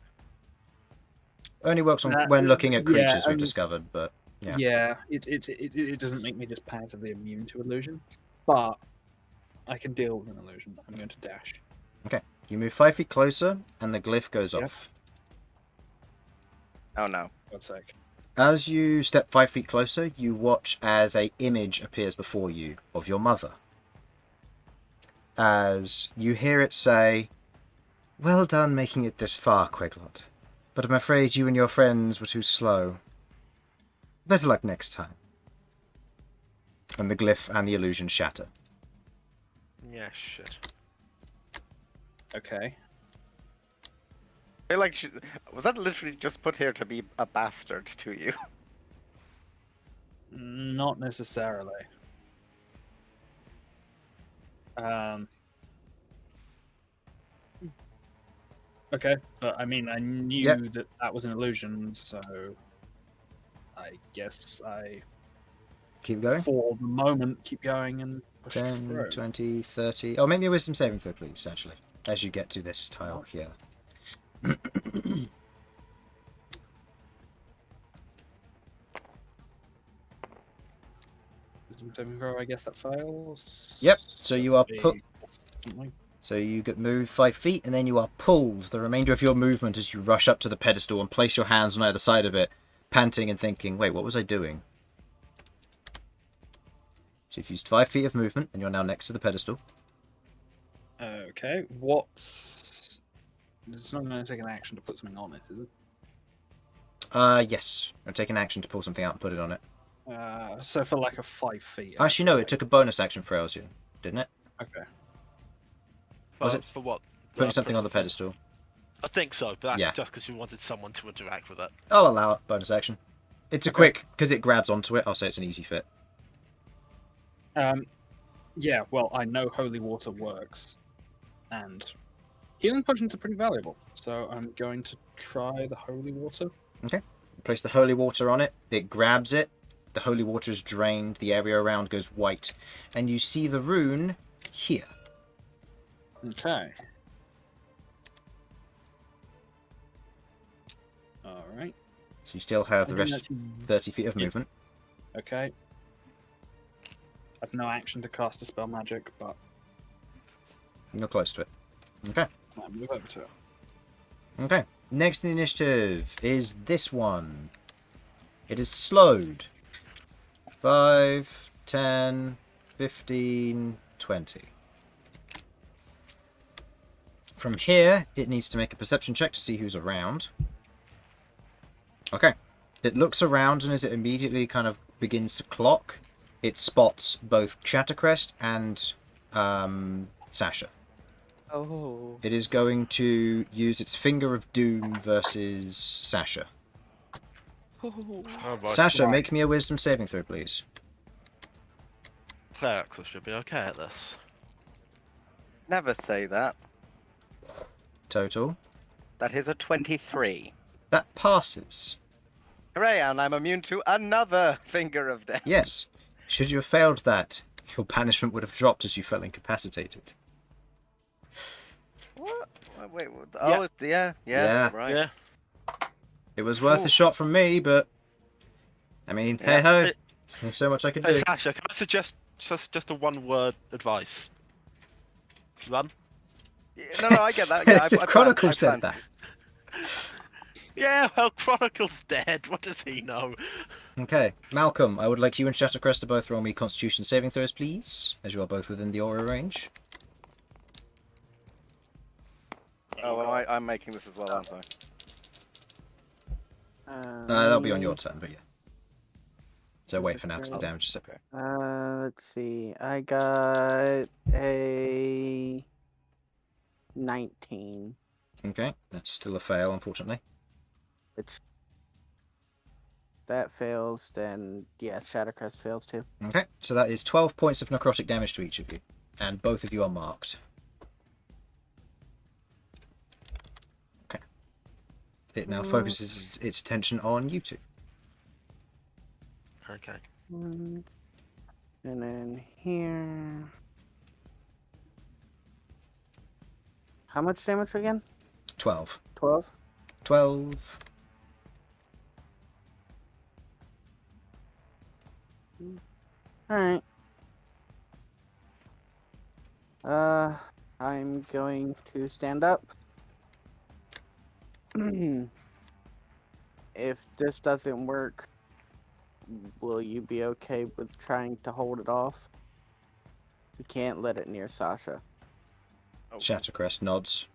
Only works on That- when looking at yeah, creatures we've discovered, but yeah. Yeah, it doesn't make me just passively immune to illusion, but I can deal with an illusion. I'm going to dash. Okay, you move 5 feet closer, and the glyph goes Yep. off. Oh no. God's sake. As you step 5 feet closer, you watch as a image appears before you of your mother. As you hear it say, "Well done making it this far, Queglod. But I'm afraid you and your friends were too slow. Better luck next time." And the glyph and the illusion shatter. Yeah, shit. Okay. I feel like was that literally just put here to be a bastard to you? Not necessarily. Okay, but I mean, I knew that was an illusion, so I guess I, Keep going. for the moment, keep going and push 10, through. 20, 30... Oh, make me a wisdom saving throw, please, actually. As you get to this tile here. Wisdom saving throw, I guess that fails. Yep, so you are put... Something. So you get moved 5 feet, and then you are pulled the remainder of your movement as you rush up to the pedestal and place your hands on either side of it, panting and thinking, wait, what was I doing? So you've used 5 feet of movement, and you're now next to the pedestal. Okay, what's... It's not going to take an action to put something on it, is it? Yes. I'll take an action to pull something out and put it on it. So for like a 5 feet. Actually, no, it took a bonus action for Elsyan, didn't it? Okay. Was it? For what? Putting something on the pedestal. I think so, but that's Yeah. just because you wanted someone to interact with it. I'll allow it, bonus action. It's a quick, because it grabs onto it, I'll say it's an easy fit. Yeah, well, I know holy water works, and healing potions are pretty valuable, so I'm going to try the holy water. Okay. Place the holy water on it, it grabs it, the holy water is drained, the area around goes white, and you see the rune here. Okay. Alright. So you still have the I didn't rest actually- 30 feet of Yeah. movement. Okay. I've no action to cast a spell magic, but You're close to it. Okay. I'll move over to it. Okay. Next in the initiative is this one. It is slowed. 5, 10, 15, 20. From here, it needs to make a perception check to see who's around. Okay. It looks around, and as it immediately kind of begins to clock, it spots both Shattercrest and Sasha. Oh. It is going to use its Finger of Doom versus Sasha. Oh, boy. Sasha, make me a Wisdom saving throw, please. Clerics should be okay at this. Never say that. Total. That is a 23. That passes. Hooray, and I'm immune to another Finger of Death. Yes. Should you have failed that, your banishment would have dropped as you fell incapacitated. What? Wait, what? Yeah. Oh, yeah, Yeah. right. Yeah. It was worth a shot from me, but... I mean, Yeah. hey-ho. There's so much I can Hey, do. Sasha, can I suggest just a one-word advice? Run. No, I get that. Yeah, As if Chronicle said that. Yeah, well, Chronicle's dead. What does he know? Okay, Malcolm, I would like you and Shattercrest to both roll me Constitution saving throws, please, as you are both within the aura range. Oh, well, I'm making this as well, aren't I? That'll be on your turn, but yeah. So wait for now, because the damage is Okay. Let's see. I got a 19, Okay, that's still a fail, unfortunately. which that fails. Then yeah, Shattercrest fails too. Okay, so that is 12 points of necrotic damage to each of you, and both of you are marked. Okay. It now focuses its attention on you two. Okay. And then here. How much damage again? 12. 12. 12. Alright. I'm going to stand up. If this doesn't work, will you be okay with trying to hold it off? You can't let it near Sasha. Shattercrest nods.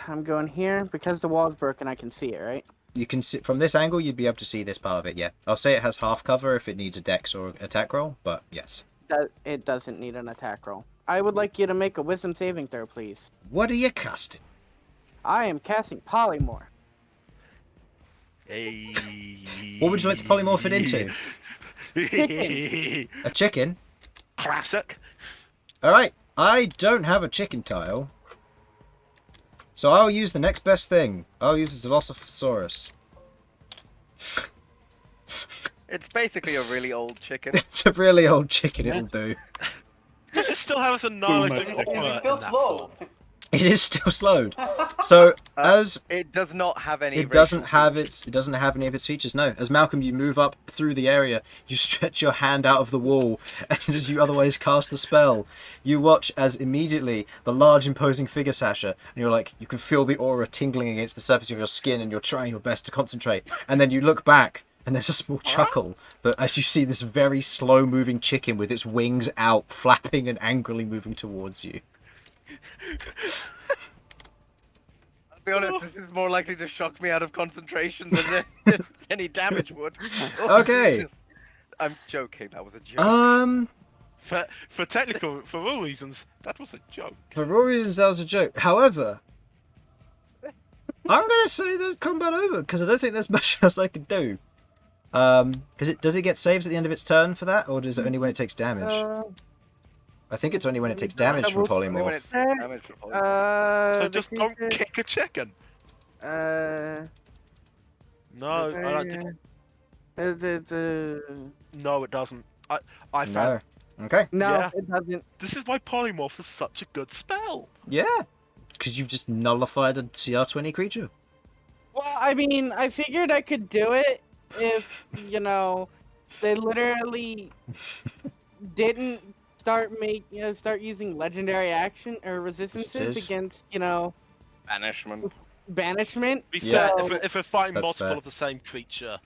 I'm going here. Because the wall's broken, I can see it, right? You can see from this angle, you'd be able to see this part of it, yeah. I'll say it has half cover if it needs a dex or attack roll, but yes. It doesn't need an attack roll. I would like you to make a wisdom saving throw, please. What are you casting? I am casting Polymorph. Hey. What would you like to polymorph it into? A chicken? Classic. Alright, I don't have a chicken tile. So I'll use the next best thing. I'll use the Velociraptor. It's basically a really old chicken. It's a really old chicken, it'll do. Does it still have a knowledge Boom, of is Is what he word still in that slow? form? It is still slowed. So as It does not have any. it doesn't have any of its features, no. As Malcolm, you move up through the area, you stretch your hand out of the wall, and as you otherwise cast the spell, you watch as immediately the large imposing figure Sasha, and you're like, you can feel the aura tingling against the surface of your skin, and you're trying your best to concentrate, and then you look back, and there's a small chuckle that as you see this very slow moving chicken with its wings out, flapping and angrily moving towards you. I'll be honest, this is more likely to shock me out of concentration than any damage would. Oh, Okay. Jesus. I'm joking. That was a joke. For all reasons, that was a joke. For all reasons, that was a joke. However, I'm going to say there's combat over, because I don't think there's much else I can do. Does it get saves at the end of its turn for that, or is it only when it takes damage? I think it's only when it takes damage from Only when polymorph. it's damage for polymorph. So just don't kick a chicken. Uh, No, I don't think. No, it doesn't. I found No. Okay. no, Yeah. it doesn't. this is why polymorph is such a good spell. Yeah. Because you've just nullified a CR20 creature. Well, I mean, I figured I could do it if, they literally didn't start using legendary action or resistances Resistances. against, Banishment. banishment. Be Yeah. fair, if we're fighting That's multiple fair. of the same creature,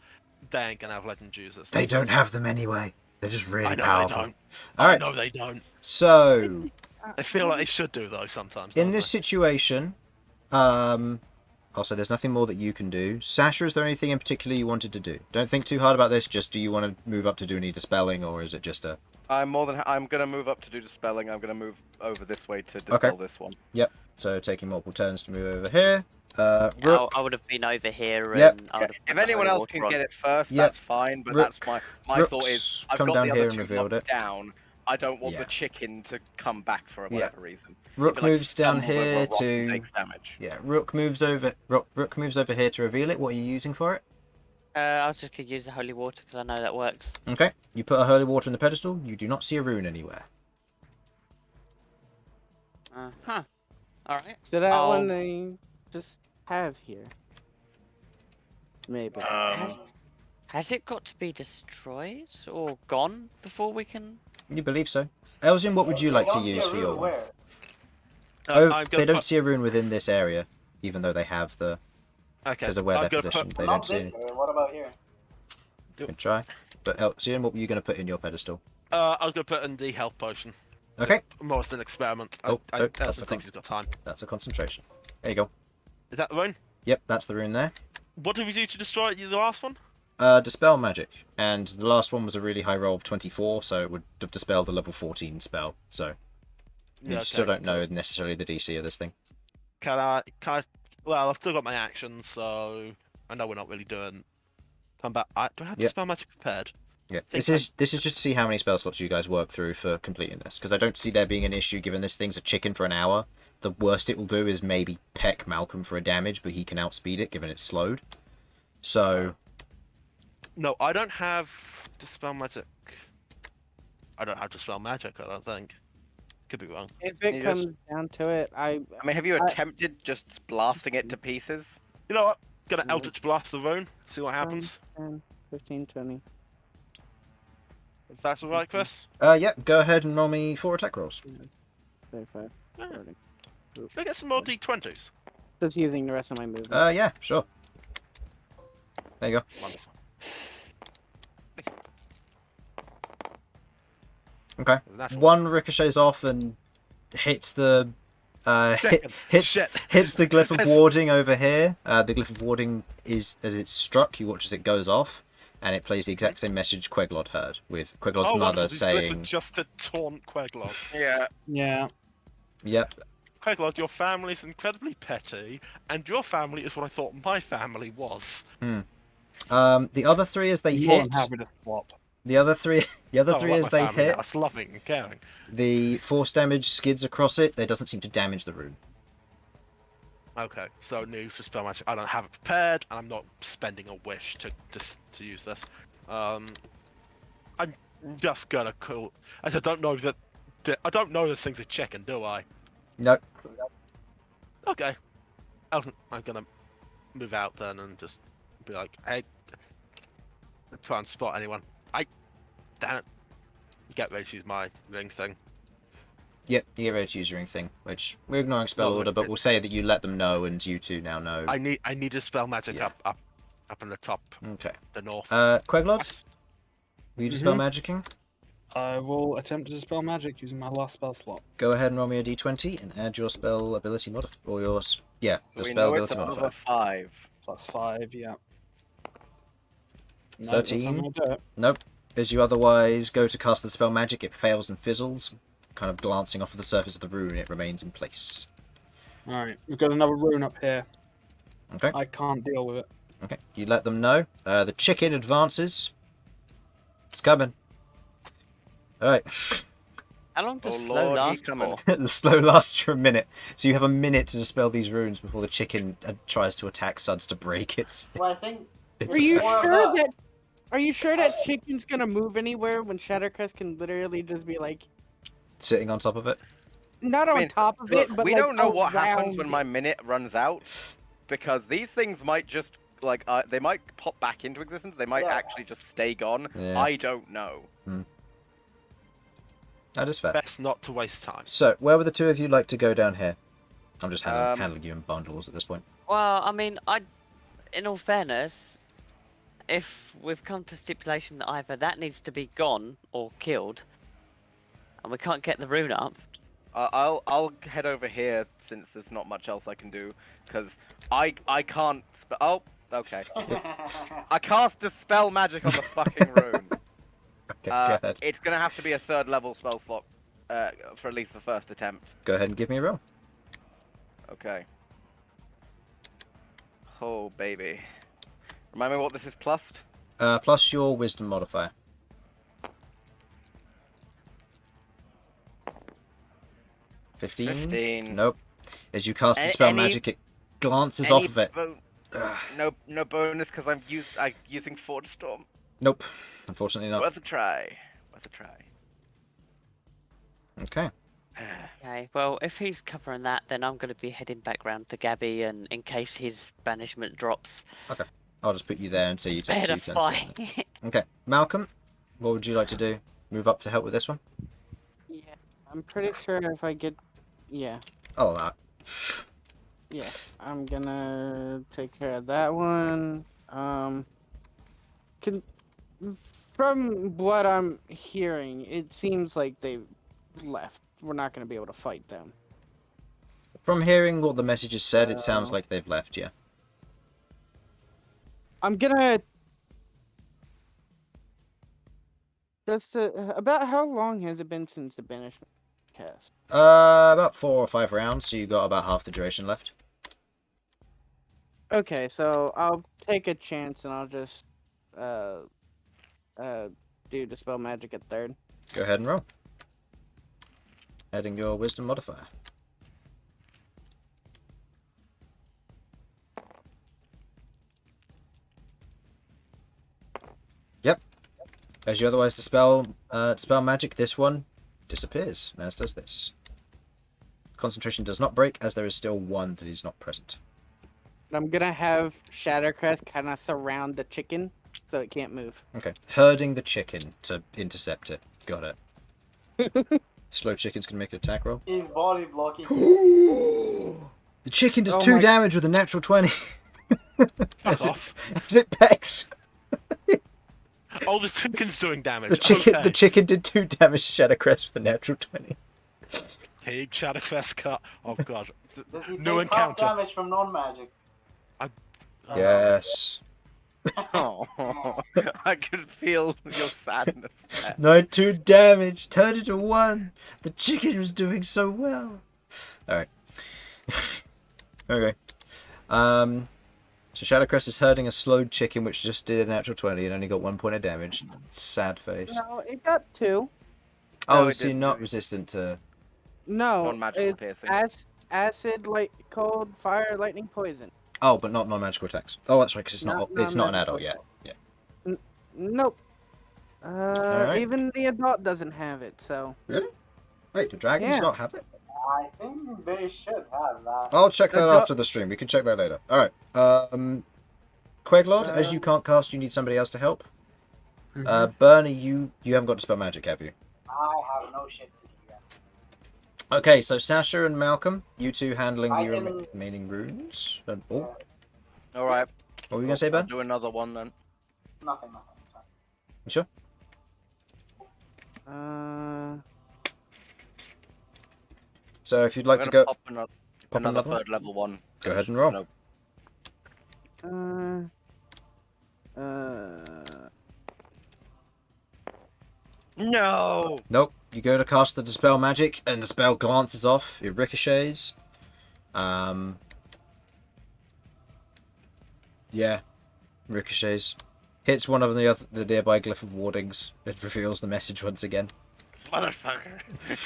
they ain't gonna have legend users. They don't have them anyway. They're just really I know powerful. they don't. Alright, I know they don't. so I feel like they should do though sometimes. in don't this they? situation, Also, there's nothing more that you can do. Sasha, is there anything in particular you wanted to do? Don't think too hard about this. Just do you want to move up to do any dispelling, or is it just a... I'm gonna move up to do dispelling. I'm gonna move over this way to dispel this one. Yep. So taking multiple turns to move over here. I Rook. would have been over here. Yep. And I would have put If the anyone holy else water can on. get it first, Yep. that's fine. But Rook- that's my thought is I've come got down the here other and two revealed locked it. down. I don't want Yeah. the chicken to come back for whatever reason. Rook If it, like, moves down stumbles over a here rock and to... takes damage. Yeah, Rook moves over. Rook moves over here to reveal it. What are you using for it? I was just gonna use the holy water because I know that works. Okay. You put a holy water in the pedestal. You do not see a rune anywhere. Huh. All right. So that I'll- one they just have here. Maybe. Has it got to be destroyed or gone before we can? You believe so. Elsyan, what would you like to use for your one? I'm They gonna don't put... see a rune within this area, even though they have the... Okay. Because of where I'm they're gonna positioned. put... They Not don't see this any. way. What about here? You can try. But Elsyan, what were you going to put in your pedestal? I was gonna put in the health potion. Okay. More as an experiment. Oh, Elson that's a thinks he's got time. That's a concentration. There you go. Is that the rune? Yep, that's the rune there. What did we do to destroy the last one? Dispel magic. And the last one was a really high roll of 24, so it would have dispelled a level 14 spell. So you Yeah, still okay, don't know necessarily the DC of this thing. Can I? Well, I've still got my actions, so I know we're not really doing combat. Do I have Yep. dispel magic prepared? Yeah, Think this is just to see how many spell slots you guys work through for completing this, because I don't see there being an issue given this thing's a chicken for an hour. The worst it will do is maybe peck Malcom for a damage, but he can outspeed it given it's slowed. So No, I don't have dispel magic. I don't have dispel magic. I don't think. Could be wrong. If it You comes just- down to it, I mean, have you attempted just blasting it to pieces? You know what? Gonna Mhm. Eldritch Blast the rune. See what happens. 10, 15, 20. If that's all right, Chris. yep, go ahead and roll me 4 attack rolls. 35, Yeah. 40. Can I get some more d20s? Just using the rest of my movement. Yeah, sure. There you go. Wonderful. Okay. Natural. One ricochets off and hits the Second. hits Shit. hits the glyph of warding over here. The glyph of warding is as it's struck. You watch as it goes off, and it plays the exact same message Queglod heard, with Queglod's mother wonderful. This is saying, just to taunt Queglod. Yeah. Yeah. "Yep, Queglod, your family is incredibly petty, and your family is what I thought my family was. the other three as they More hit, than happy to swap. the other three Oh, I as like my they family hit, now. It's loving and caring. the force damage skids across it. There doesn't seem to damage the rune. Okay, so new for spell magic. I don't have it prepared, and I'm not spending a wish to use this. I'm just gonna call. I don't know that. I don't know this thing's a chicken, do I? Nope. Okay. I'm gonna move out then and just be like, hey, try and spot anyone. Damn it. Get ready to use my ring thing. Yep, you get ready to use your ring thing, which we're ignoring spell Well, order, but we'll say that you let them know, and you two now know. I need to spell magic Yeah. up in the top, Okay. the north. Queglod, west. will you dispel magicking? I will attempt to dispel magic using my last spell slot. Go ahead and roll me a d20 and add your spell ability modifier, or your the We spell know it's ability above modifier. a 5. +5, yeah. No, 13. that's how I'm gonna do it. Nope. As you otherwise go to cast the spell magic, it fails and fizzles, kind of glancing off of the surface of the rune. It remains in place. Alright, we've got another rune up here. Okay. I can't deal with it. Okay. You let them know. The chicken advances. It's coming. All right. How long does Oh slow Lord, he's last coming. for? The slow lasts for a minute, so you have a minute to dispel these runes before the chicken tries to attack Sudz to break its. Well, I think its Are you more of sure a- that? Are you sure that chicken's gonna move anywhere when Shattercrest can literally just be like, sitting on top of it? not I on mean, top of Look, it, but we like don't know what happens around when it? my minute runs out, because these things might just like they might pop back into existence. They might Yeah. actually just stay gone. Yeah. I don't know. That is fair. Best not to waste time. So, where would the two of you like to go down here? I'm just Um, handling you in bundles at this point. Well, I mean, in all fairness, if we've come to stipulation that either that needs to be gone or killed, and we can't get the rune up, I'll head over here since there's not much else I can do because I can't. Oh, okay. I cast Dispel Magic on the fucking rune. Okay, go ahead. It's gonna have to be a 3rd level spell slot for at least the first attempt. Go ahead and give me a roll. Okay. Oh baby. Remind me what this is plussed. Plus your wisdom modifier. 15? Nope. As you cast Dispel Magic, it glances off of it. No bonus because I'm using Forge Storm. Nope. Unfortunately not. Worth a try. Worth a try. Okay. Okay, well, if he's covering that, then I'm going to be heading back round to Gabby, and in case his banishment drops, Okay. I'll just put you there until you take better 2 turns. fight. Okay. Malcolm, what would you like to do? Move up to help with this one? Yeah, I'm pretty sure if I get, yeah, Oh, that. yeah, I'm gonna take care of that one. From what I'm hearing, it seems like they've left. We're not gonna be able to fight them. From hearing what the messages said, it sounds like they've left, yeah. I'm gonna just about how long has it been since the banishment cast? About 4 or 5 rounds, so you got about half the duration left. Okay, so I'll take a chance and I'll just do Dispel Magic at 3rd. Go ahead and roll. Adding your wisdom modifier. Yep. As you otherwise dispel magic, this one disappears, as does this. Concentration does not break, as there is still one that is not present. I'm gonna have Shattercrest kind of surround the chicken so it can't move. Okay. Herding the chicken to intercept it. Got it. Slow chickens can make an attack roll. He's body blocking. The chicken does Oh 2 my- damage with a natural 20. Fuck as, off. as it pecks. Oh, the chicken's doing damage. The Okay. chicken did 2 damage to Shadowcrest with a natural 20. Take Shadowcrest cut. Oh god. Does he take New half encounter. damage from non-magic? Yes. Oh, I could feel your sadness there. No, 2 damage. Turned it to 1. The chicken was doing so well. Alright. Okay. So Shadowcrest is herding a slowed chicken which just did a natural 20 and only got 1 point of damage. Sad face. No, it got 2. Oh, No, it is he didn't. not resistant to... No, Non-magical it's piercing. acid, light, cold, fire, lightning, poison. Oh, but not non-magical attacks. Oh, that's right, because it's not an non-magical adult yet. attacks. Yeah. Nope. Alright. Even the adult doesn't have it, so. Really? Wait, do dragons Yeah. not have it? I think they should have that. I'll check that Adult- after the stream. We can check that later. Alright. Queglod, as you can't cast, you need somebody else to help. Bernie, you haven't got Dispel Magic, have you? I have no shit to do yet. Okay, so Sasha and Malcolm, you two handling I the can- remaining runes. Oh, All right. what were you going to say, I'll Ben? do another one then. Nothing. It's fine. You sure? So if you'd like to We're go... gonna pop pop another another one? 3rd level one. Go ahead and roll. No, No! Nope. You go to cast the Dispel Magic, and the spell glances off. It ricochets. Yeah. Ricochets. Hits one of the nearby Glyph of Wardings. It reveals the message once again. Motherfucker.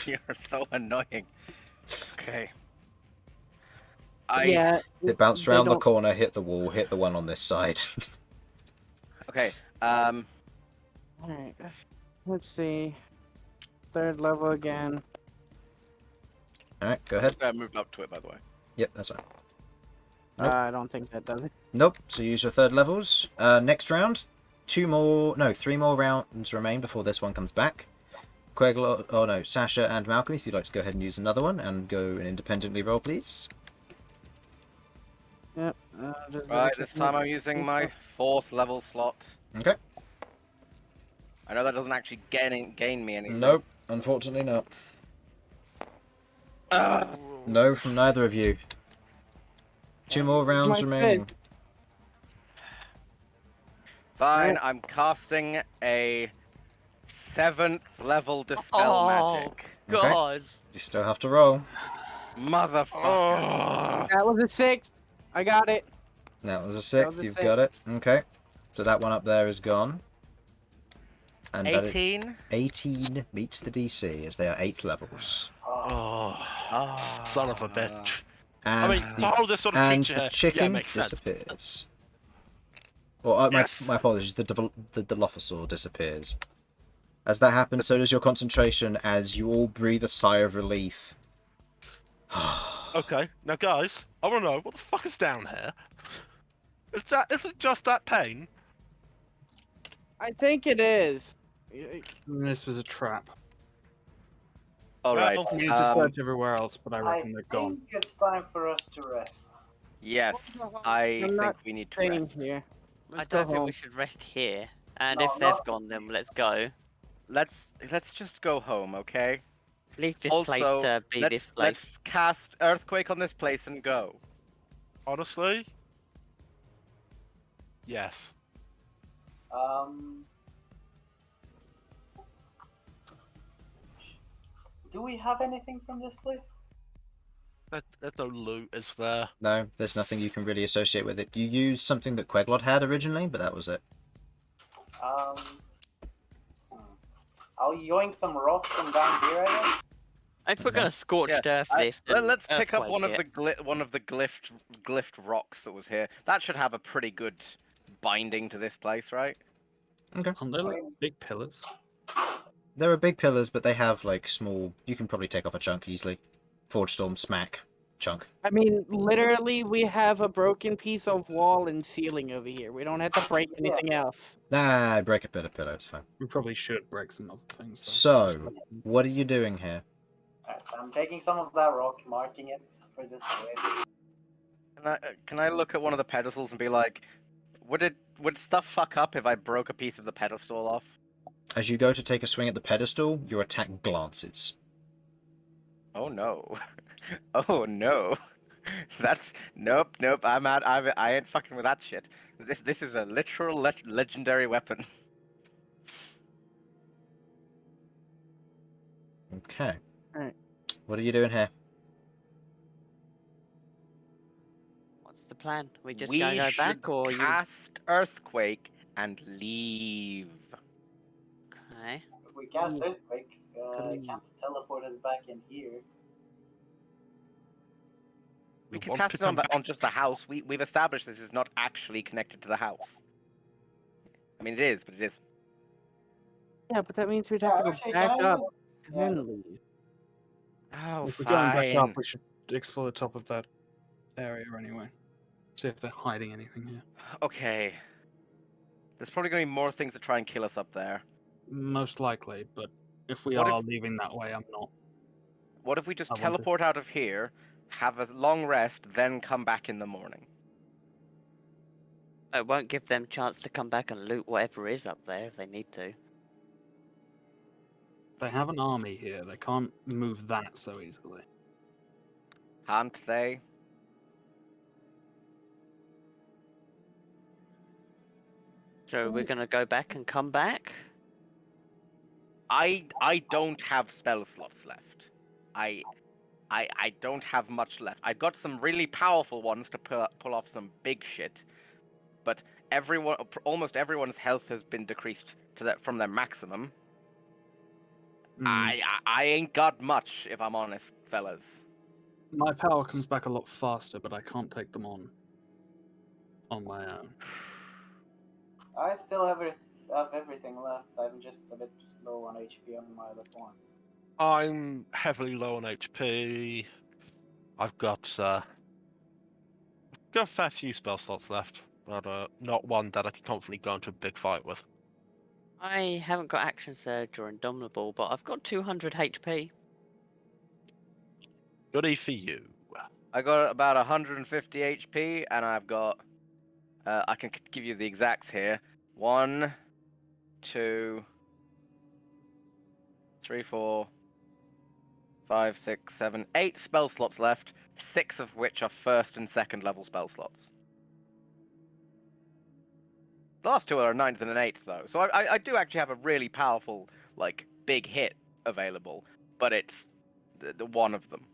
You're so annoying. Okay. Yeah. It bounced they around the don't- corner, hit the wall, hit the one on this side. Okay. Alright. Let's see. 3rd level again. Alright, go ahead. I moved up to it, by the way. Yep, that's fine. Nope. I don't think that does it. Nope, so use your 3rd levels. Next round, 3 more rounds remain before this one comes back. Sasha and Malcolm, if you'd like to go ahead and use another one and go and independently roll, please. Yep. Right, this time I'm using my 4th level slot. Okay. I know that doesn't actually gain me anything. Nope, unfortunately not. No, from neither of you. 2 more rounds my remaining. Fine, Nope. I'm casting a 7th level Dispel Oh, Magic. Okay. God. You still have to roll. Motherfucker. That was a 6. I got it. That was a That was 6th. a You've 6. got it. Okay. So that one up there is gone. And that is 18. 18 meets the DC as they are 8th levels. Oh, son of a bitch. And I mean, to hold this sort of and creature the here, chicken yeah, makes sense. disappears. Well, Yes. my apologies. The Dilophosaur disappears. As that happens, so does your concentration. As you all breathe a sigh of relief. Okay, now guys, I want to know what the fuck is down here. Is it just that pain? I think it is. This was a trap. Alright. Well, We need to search everywhere else, but I reckon they're gone. think it's time for us to rest. Yes, I I'm think not we need to Staying rest. here. I Let's don't go think home. we should rest here. And No, if they've not gone, then let's go. Let's just go home, okay? Leave this place Also, to be this place. let's cast Earthquake on this place and go. honestly, yes. Do we have anything from this place? There's no loot, is there? No, there's nothing you can really associate with it. You used something that Queglod had originally, but that was it. Um, I'll yoink some rocks from down here, I guess. If we're gonna scorched earth this, Let's then pick up one of earthquake the glyphed rocks that was here. That should have a pretty good binding to this place, right? Okay. Aren't they like big pillars? There are big pillars, but they have like small. You can probably take off a chunk easily. Forge Storm, smack, chunk. I mean, literally, we have a broken piece of wall and ceiling over here. We don't have to break anything else. Nah, break a bit of pillar, it's fine. We probably should break some other things. So, what are you doing here? Alright, I'm taking some of that rock, marking it for this way. Can I look at one of the pedestals and be like, would stuff fuck up if I broke a piece of the pedestal off? As you go to take a swing at the pedestal, your attack glances. Oh no. Oh no. That's nope. I'm out. I ain't fucking with that shit. This is a literal legendary weapon. Okay. Alright. What are you doing here? What's the plan? We just we gonna go should back, or you? cast Earthquake and leave. Okay. If we cast Earthquake, Could it can't teleport us back in here. We You could want cast to it on come on just the house. We've established this is not actually connected to the house. I mean, it is, but it is. Yeah, but that means we'd have to go actually, back can I up use- and yeah. then leave. Oh, If we're going back up, fine. we should explore the top of that area anyway. See if they're hiding anything here. Okay. There's probably gonna be more things to try and kill us up there. Most likely, but if we What are if- leaving that way, I'm not. What if we just I wonder. teleport out of here, have a long rest, then come back in the morning? It won't give them chance to come back and loot whatever is up there if they need to. They have an army here. They can't move that so easily. Can't they? So we're gonna go back and come back. I don't have spell slots left. I don't have much left. I've got some really powerful ones to pull off some big shit, but almost everyone's health has been decreased to that from their maximum. I ain't got much, if I'm honest, fellas. My power comes back a lot faster, but I can't take them on my own. I still have everything left. I'm just a bit low on HP on my other form. I'm heavily low on HP. I've got a fair few spell slots left, but not one that I can confidently go into a big fight with. I haven't got Action Surge or Indomitable, but I've got 200 HP. Goody for you. I got about 150 HP, and I've got. I can give you the exacts here. 1, 2, 3, 4, 5, 6, 7, 8 spell slots left, 6 of which are first and second level spell slots. The last 2 are a 9th and an 8th, though. So I do actually have a really powerful, like, big hit available, but it's the one of them.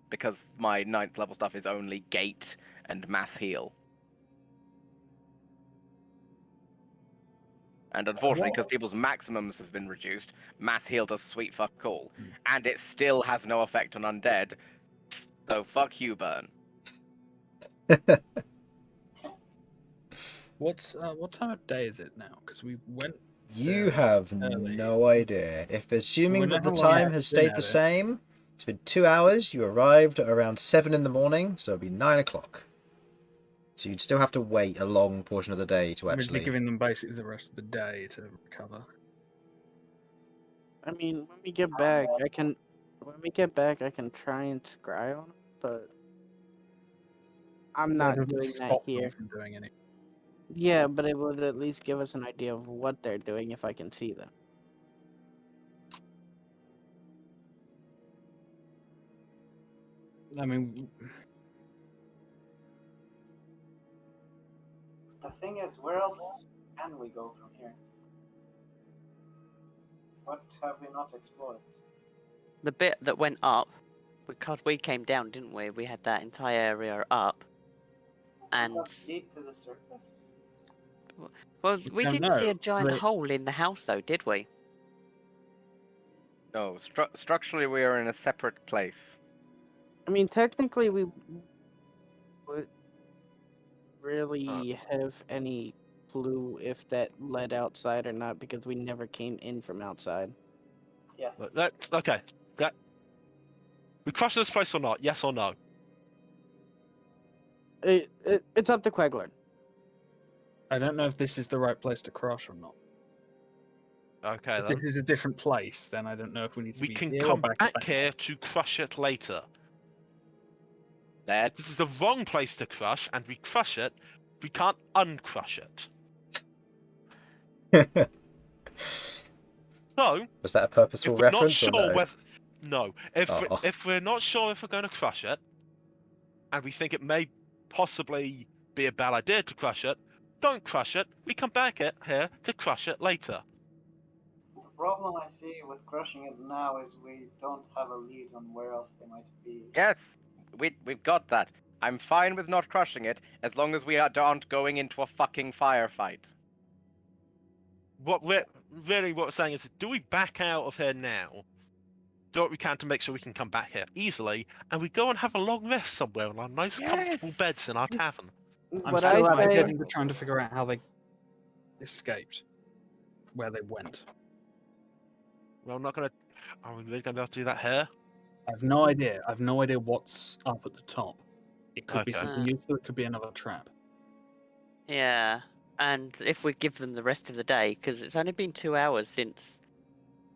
Because my 9th level stuff is only gate and mass heal. And unfortunately, because people's maximums have been reduced, mass heal does sweet fuck all. And it still has no effect on undead. So fuck you, Bern. What time of day is it now? Because we went. You fairly have early. no idea. If assuming that the Whenever long time has it's been stayed at the it. same, it's been 2 hours. You arrived at around 7 in the morning, so it'll be 9 o'clock. So you'd still have to wait a long portion of the day to We'd be actually. giving them basically the rest of the day to recover. I mean, when we get back, I can. When we get back, I can try and scry on it, but I'm That not doesn't doing that stop them here. from doing any. Yeah, but it would at least give us an idea of what they're doing if I can see them. I mean, The thing is, where else can we go from here? What have we not explored? The bit that went up, because we came down, didn't we? We had that entire area up. And, Does it lead to the surface? well, we don't didn't see know. a giant The- hole in the house, though, did we? No, structurally we are in a separate place. I mean, technically, we would really have any clue if that led outside or not because we never came in from outside. Yes. Okay. We crush this place or not? Yes or no? It's up to Queglod. I don't know if this is the right place to crush or not. Okay If then. this is a different place, then I don't know if we need to We be can here or come back back at that here place. to crush it later. That's This is the wrong place to crush, and we crush it. We can't uncrush it. So, Was that a purposeful if we're not reference sure or no? whether no, Oh. if we're not sure if we're going to crush it, and we think it may possibly be a bad idea to crush it, don't crush it. We come back here to crush it later. The problem I see with crushing it now is we don't have a lead on where else they might be. yes, we've got that. I'm fine with not crushing it as long as we aren't going into a fucking firefight. What we're saying is, do we back out of here now? Do what we can to make sure we can come back here easily, and we go and have a long rest somewhere on our nice, comfortable Yes! beds in our tavern. I'm What still I say, advocating for trying to figure out how they escaped, where they went. Well, I'm not gonna. Are we really gonna be able to do that here? I have no idea. I have no idea what's up at the top. It could be Okay. something useful. It could be another trap. Yeah. And if we give them the rest of the day, because it's only been 2 hours since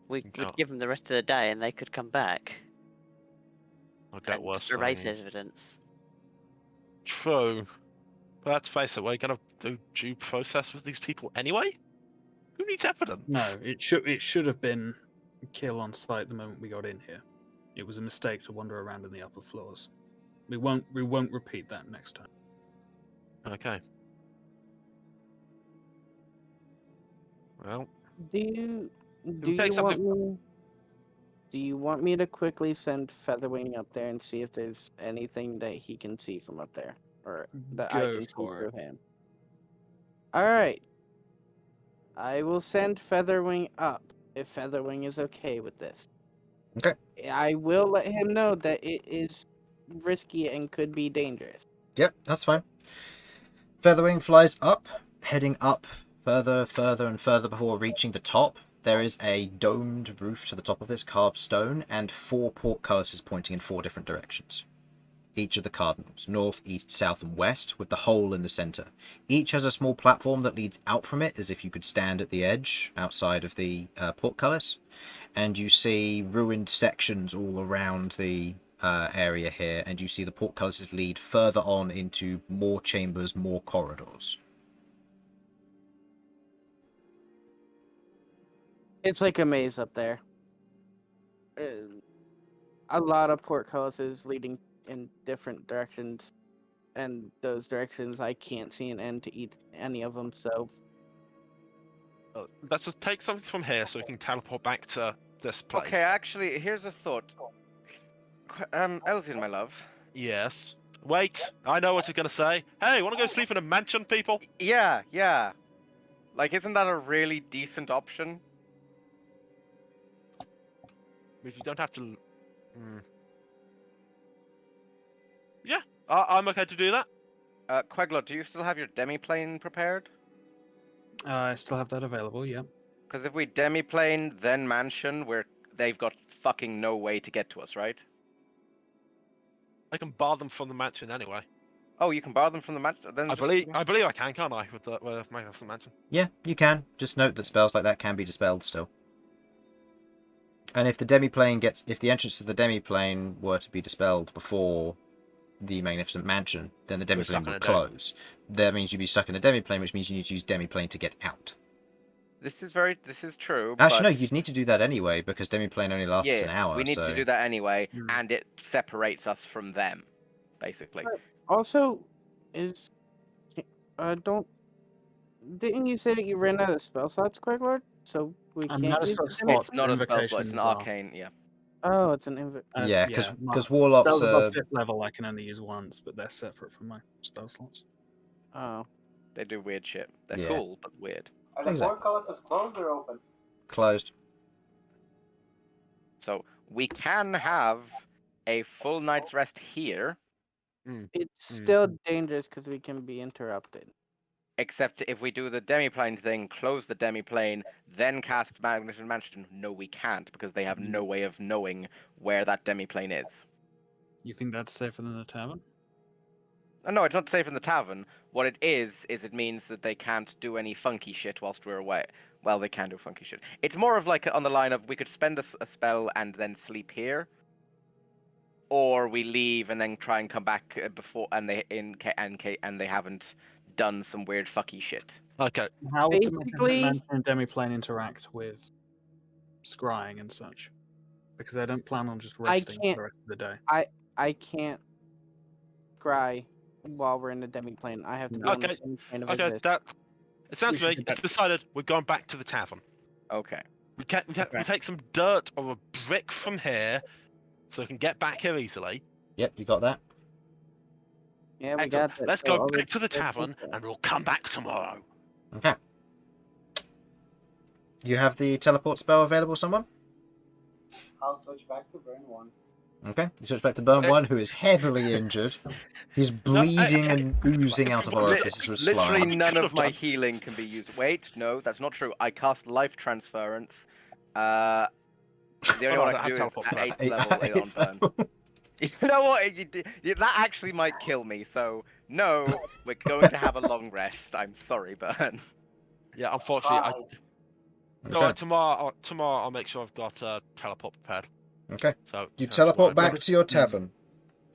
we Okay. would give them the rest of the day and they could come back I'll get and worse erase things. evidence. True. But let's face it, we're gonna do due process with these people anyway. Who needs evidence? No, it should have been kill on sight the moment we got in here. It was a mistake to wander around in the upper floors. We won't repeat that next time. Okay. Well, do you take want me to quickly send Featherwing up there and see if there's anything that he can see from up there, or that I Go can see for through it. him? All right. I will send Featherwing up if Featherwing is okay with this. Okay. I will let him know that it is risky and could be dangerous. Yep, that's fine. Featherwing flies up, heading up further and further before reaching the top. There is a domed roof to the top of this, carved stone, and 4 portcullises pointing in 4 different directions. Each of the cardinals, north, east, south, and west, with the hole in the centre. Each has a small platform that leads out from it, as if you could stand at the edge outside of the portcullis. And you see ruined sections all around the area here, and you see the portcullises lead further on into more chambers, more corridors. It's like a maze up there. a lot of portcullises leading in different directions, and those directions I can't see an end to any of them. So Let's just take something from here so we can teleport back to this place. Okay, actually, here's a thought. Elsyan, my love. Yes. Wait, I know what you're gonna say. Hey, wanna go sleep in a mansion, people? Yeah, yeah. Like, isn't that a really decent option? If you don't have to. Yeah, I'm okay to do that. Queglod, do you still have your demiplane prepared? I still have that available, yeah. Because if we demiplane, then mansion, they've got fucking no way to get to us, right? I can bar them from the mansion anyway. Oh, you can borrow them from the mansion. Then I believe I can, can't I? With Magnificent Mansion. Yeah, you can. Just note that spells like that can be dispelled still. And if the if the entrance to the demiplane were to be dispelled before the Magnificent Mansion, then the demiplane would close. That means you'd be stuck in the demiplane, which means you need to use demiplane to get out. This is true. Actually, no, but... you'd need to do that anyway because demiplane only lasts an hour. we need so... to do that anyway, and it separates us from them, basically. also, didn't you say that you ran out of spell slots, Queglod? So we I'm can't not a use spell the slot. It's not a spell slot, it's an Invocations are. arcane, yeah. Oh, it's an Yeah, because not- warlocks spells above are... 5th level I can only use once, but they're separate from my spell slots. Oh. They do weird shit. They're Yeah. cool, but weird. Are the Exactly. portcullises closed or open? closed. So we can have a full night's rest here, It's still dangerous because we can be interrupted. except if we do the demiplane thing, close the demiplane, then cast Magnificent Mansion. No, we can't, because they have no way of knowing where that demiplane is. You think that's safer than the tavern? No, it's not safe in the tavern. What it is it means that they can't do any funky shit whilst we're away. Well, they can do funky shit. It's more of like on the line of we could spend a spell and then sleep here, or we leave and then try and come back before and they haven't done some weird fucky shit. Okay. How would the Basically- Magnificent Mansion and demiplane interact with scrying and such? Because I don't plan on just resting can't- for the rest of the day. I can't scry while we're in the demiplane. I have to be on the Okay. same plane of Okay, existence. it sounds We to me should do it's that. decided we're going back to the tavern. Okay. We Okay. take some dirt or a brick from here, so we can get back here easily. Yep, you got that. Yeah, we Excellent. got that. Let's So go all back to the that's tavern, okay. and we'll come back tomorrow. Okay. You have the teleport spell available, someone? I'll switch back to Bern 1. Okay. You switch back to Bern Okay. 1, who is heavily injured. He's bleeding and oozing out of orifices with Literally slime. none Could of have my done. healing can be used. Wait, no, that's not true. I cast life transference. The only Oh, one no, I can I do is teleport at for that. 8th level on burn. You know what? That actually might kill me. So no, we're going to have a long rest. I'm sorry, Bern. Yeah, unfortunately, Okay. tomorrow I'll make sure I've got teleport prepared. Okay. So You don't teleport worry. back to your tavern.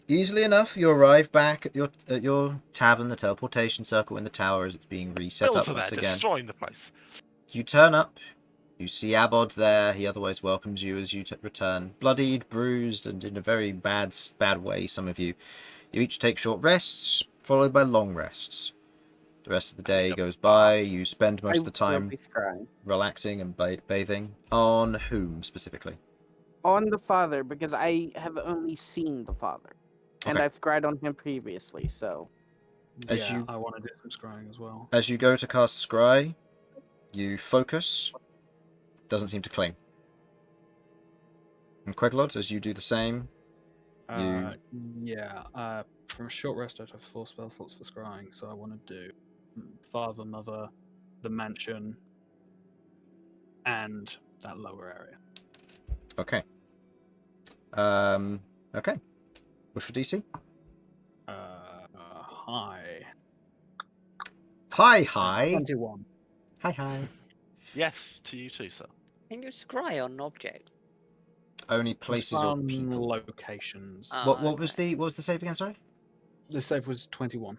Easily enough, you arrive back at your tavern, the teleportation circle in the tower as it's being reset Bills up are there, once again. destroying the place. You turn up. You see Abod there. He otherwise welcomes you as you return, bloodied, bruised, and in a very bad way. Some of you. You each take short rests, followed by long rests. The rest of the day goes by. You spend most of the I will time be scrying. relaxing and bathing. On whom specifically? On the father, because I have only seen the father. And Okay. I've cried on him previously, so As Yeah, you- I want to do some scrying as well. As you go to cast Scry, you focus. Doesn't seem to cling. And Queglod, as you do the same, Yeah, from a short rest, I have 4 spell slots for scrying, so I want to do Father, Mother, the mansion, and that lower area. okay. Okay. What's your DC? Hi. Hi. 21. Hi. Yes, to you too, sir. Can you scry on an object? Only places or Some people. locations. Ah. What was the save again? Sorry. The save was 21.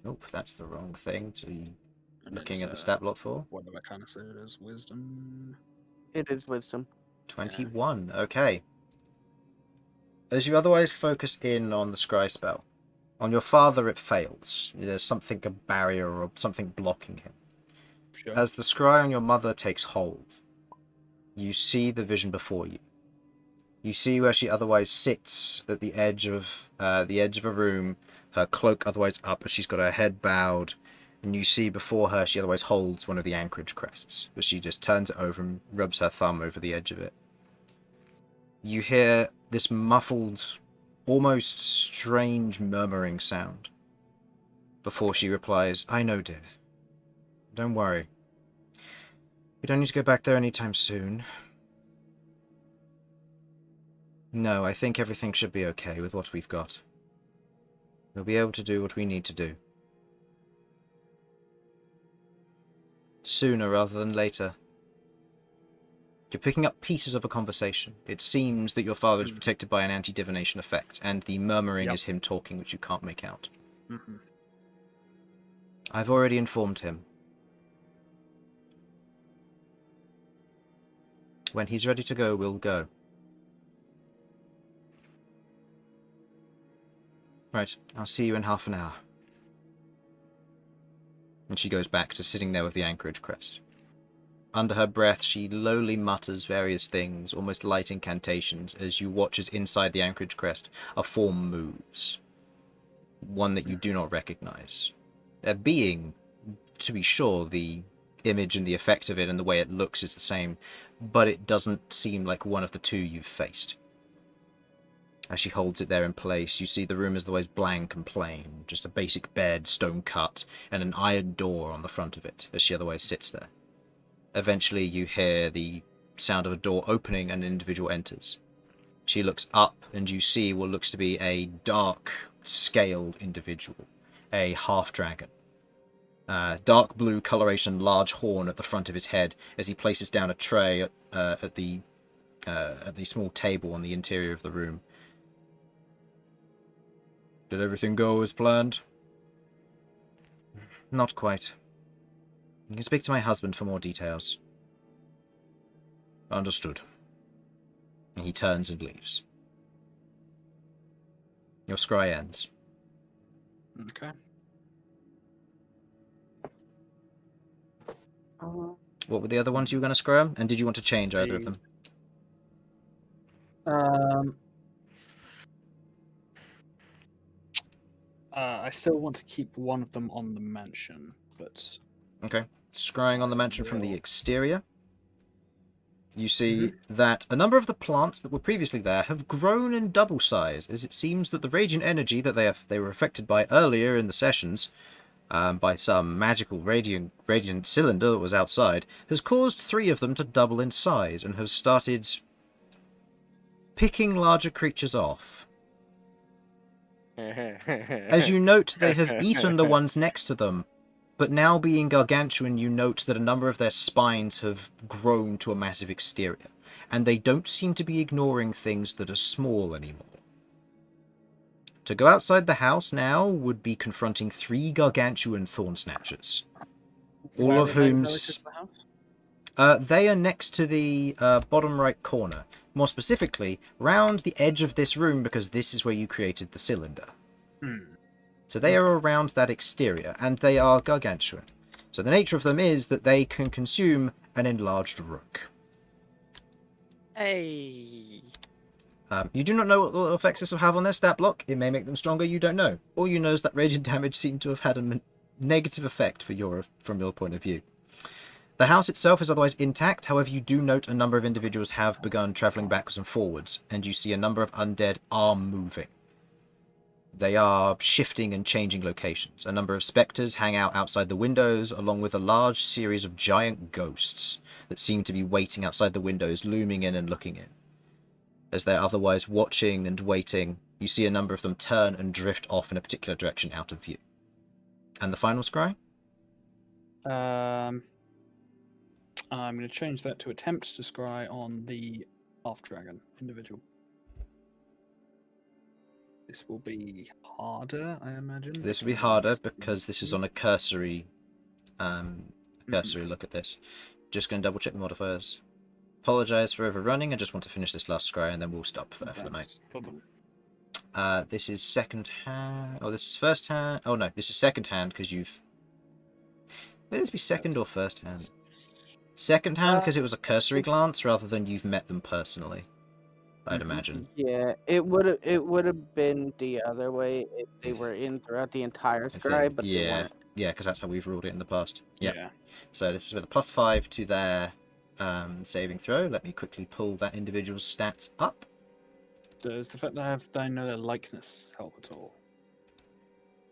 Nope, that's the wrong thing to be And looking it's, at the stat block for. What do I kind of say it is? Wisdom. it is wisdom. 21. Okay. as you otherwise focus in on the scry spell, on your father it fails. There's something, a barrier or something blocking him. Sure. As the scry on your mother takes hold, you see the vision before you. You see where she otherwise sits at the edge of a room, her cloak otherwise up as she's got her head bowed, and you see before her she otherwise holds one of the anchorage crests, but she just turns it over and rubs her thumb over the edge of it. You hear this muffled, almost strange murmuring sound before she replies, "I know, dear. Don't worry. We don't need to go back there anytime soon. No, I think everything should be okay with what we've got. We'll be able to do what we need to do. Sooner rather than later." You're picking up pieces of a conversation. It seems that your father is protected by an anti-divination effect, and the murmuring is him talking, which you can't make out. Mm-hmm. I've already informed him. When he's ready to go, we'll go. Right, I'll see you in half an hour. And she goes back to sitting there with the anchorage crest. Under her breath, she lowly mutters various things, almost light incantations, as you watch as inside the anchorage crest a form moves. One that you do not recognize. A being, to be sure, the image and the effect of it and the way it looks is the same, but it doesn't seem like one of the two you've faced. As she holds it there in place, you see the room is otherwise blank and plain, just a basic bed, stone cut, and an iron door on the front of it, as she otherwise sits there. Eventually you hear the sound of a door opening and an individual enters. She looks up and you see what looks to be a dark, scaled individual, a half-dragon. Dark blue coloration, large horn at the front of his head as he places down a tray at the small table on the interior of the room. Did everything go as planned? Not quite. You can speak to my husband for more details. Understood. He turns and leaves. Your scry ends. Okay. What were the other ones you were going to scry? And did you want to change either of them? I still want to keep one of them on the mansion, but... Okay. Scrying on the mansion from the exterior. You see that a number of the plants that were previously there have grown in double size, as it seems that the radiant energy that they were affected by earlier in the sessions, by some magical radiant cylinder that was outside, has caused 3 of them to double in size and have started picking larger creatures off. As you note, they have eaten the ones next to them, but now being gargantuan, you note that a number of their spines have grown to a massive exterior, and they don't seem to be ignoring things that are small anymore. To go outside the house now would be confronting 3 gargantuan thorn snatchers, all of whom they are next to the bottom right corner, more specifically round the edge of this room, because this is where you created the cylinder. So they are around that exterior, and they are gargantuan. So the nature of them is that they can consume an enlarged rook. Hey. You do not know what effects this will have on their stat block. It may make them stronger, you don't know. All you know is that radiant damage seemed to have had a negative effect from your point of view. The house itself is otherwise intact, however you do note a number of individuals have begun travelling backwards and forwards, and you see a number of undead are moving. They are shifting and changing locations. A number of spectres hang out outside the windows, along with a large series of giant ghosts that seem to be waiting outside the windows, looming in and looking in. As they're otherwise watching and waiting, you see a number of them turn and drift off in a particular direction out of view. And the final scry? I'm going to change that to attempt to scry on the half-dragon individual. This will be harder, I imagine. This will be harder because this is on a cursory look at this. Just going to double check the modifiers. Apologise for overrunning. I just want to finish this last scry and then we'll stop there for the night. This is second hand. Oh, this is first hand. Oh no, this is second hand because you've. May this be second or first hand? Second hand because it was a cursory glance rather than you've met them personally. I'd imagine. Yeah, it would have been the other way if they were in throughout the entire scribe, but they Yeah, weren't. yeah, because that's how we've ruled it in the past. Yep. Yeah. So this is with a +5 to their saving throw. Let me quickly pull that individual's stats up. Does the fact that I know their likeness help at all?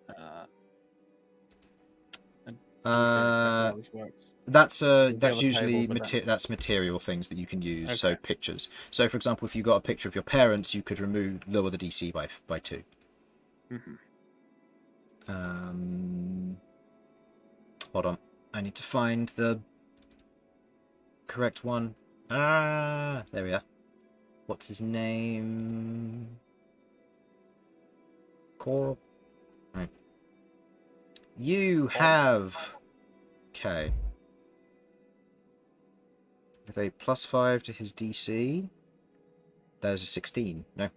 I don't care exactly how this works. That's other usually table, but that's material things that you can use. So Okay. pictures. So for example, if you got a picture of your parents, you could lower the DC by 2. Hold on, I need to find the correct one. There we are. What's his name? Coral. Right. You have. Okay. With a +5 to his DC. There's a 16. No.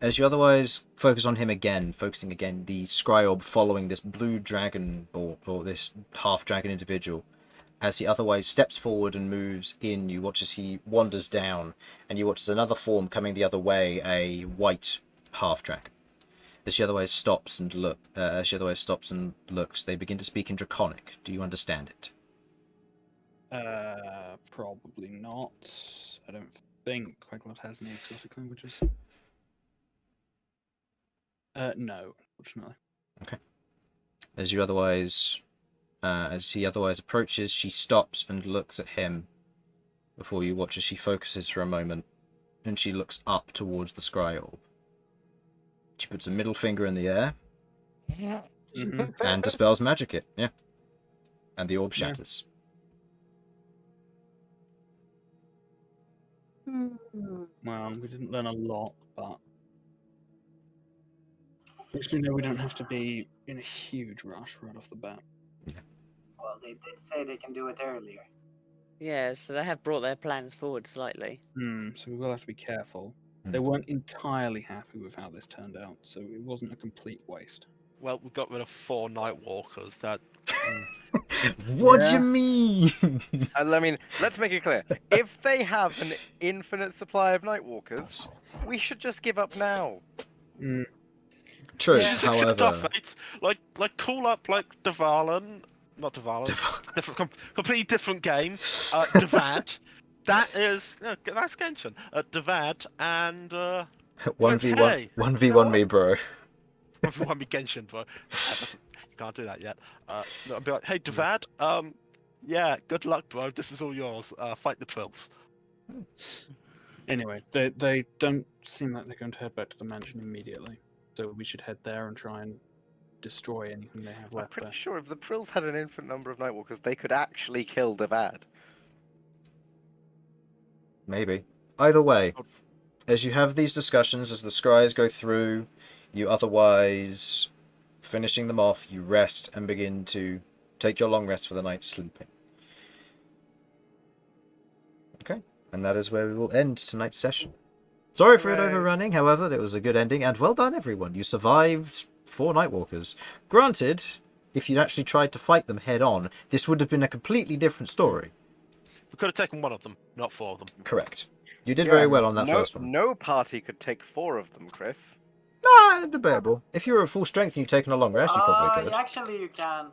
As you otherwise focus on him again, focusing again, the Scryob following this blue dragon or this half-dragon individual, as he otherwise steps forward and moves in, you watch as he wanders down, and you watch as another form coming the other way, a white half-dragon. As she otherwise stops and looks, they begin to speak in Draconic. Do you understand it? Probably not. I don't think Queglod has any exotic languages. No, unfortunately. Okay. As he otherwise approaches, she stops and looks at him before you watch as she focuses for a moment, and she looks up towards the Scryob. She puts a middle finger in the air and dispels magic it. Yeah. And the orb shatters. Well, we didn't learn a lot, but at least we know we don't have to be in a huge rush right off the bat. Well, they did say they can do it earlier. Yeah, so they have brought their plans forward slightly. So we will have to be careful. They weren't entirely happy with how this turned out, so it wasn't a complete waste. Well, we got rid of 4 Nightwalkers. That. What do you mean? And I mean, let's make it clear. If they have an infinite supply of Nightwalkers, we should just give up now. True, Just accept our however... fate. Like call up like Dvalan, not Dvalan, different, completely different game. Dvad, that is that's Genshin. Dvad and 1v1, 1v1 me, bro. 1v1 me Genshin, bro. You can't do that yet. No, I'll be like, hey Dvad, yeah, good luck, bro. This is all yours. Fight the Prills. Anyway, they don't seem like they're going to head back to the mansion immediately, so we should head there and try and destroy anything they have I'm left pretty there. sure if the Prills had an infinite number of Nightwalkers, they could actually kill Dvad. Maybe. Either way, as you have these discussions, as the scries go through, you otherwise, finishing them off, you rest and begin to take your long rest for the night sleeping. Okay, and that is where we will end tonight's session. Sorry for it overrunning, however, it was a good ending, and well done everyone. You survived 4 Nightwalkers. Granted, if you'd actually tried to fight them head on, this would have been a completely different story. We could have taken 1 of them, not 4 of them. Correct. You did very well on that no, first one. No party could take 4 of them, Chris. Ah, debatable. If you were at full strength and you'd taken a long rest, you probably could. Actually, you can.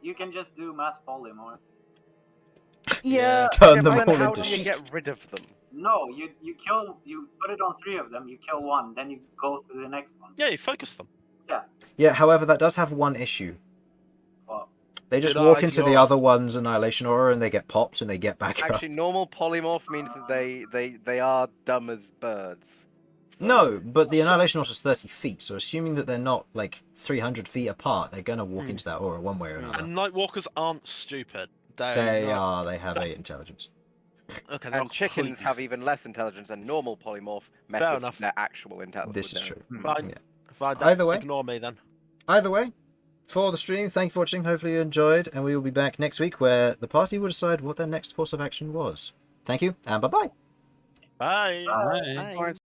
You can just do mass polymorph. Yeah. Turn them but all how into do you sheep. get rid of them? No, you put it on 3 of them. You kill 1, then you go through the next one. Yeah, you focus them. Yeah, however, that does have one issue. What? They just Did walk I into the your- other one's Annihilation Aura and they get popped and they get back up. Actually, normal polymorph means that they are dumb as birds. So- No, but the Annihilation Aura is 30 feet, so assuming that they're not, like, 300 feet apart, they're going to walk into that aura one way or another. And Nightwalkers aren't stupid. They have 8 intelligence. Okay, they're And not chickens completely have even less intelligence than normal polymorph messes Fair with enough. their actual intelligence. This is true. Fine. Yeah. Fine, Either way. Ignore me then. Either way, for the stream, thank you for watching, hopefully you enjoyed, and we will be back next week where the party will decide what their next course of action was. Thank you, and bye-bye. Bye. Bye. Lawrence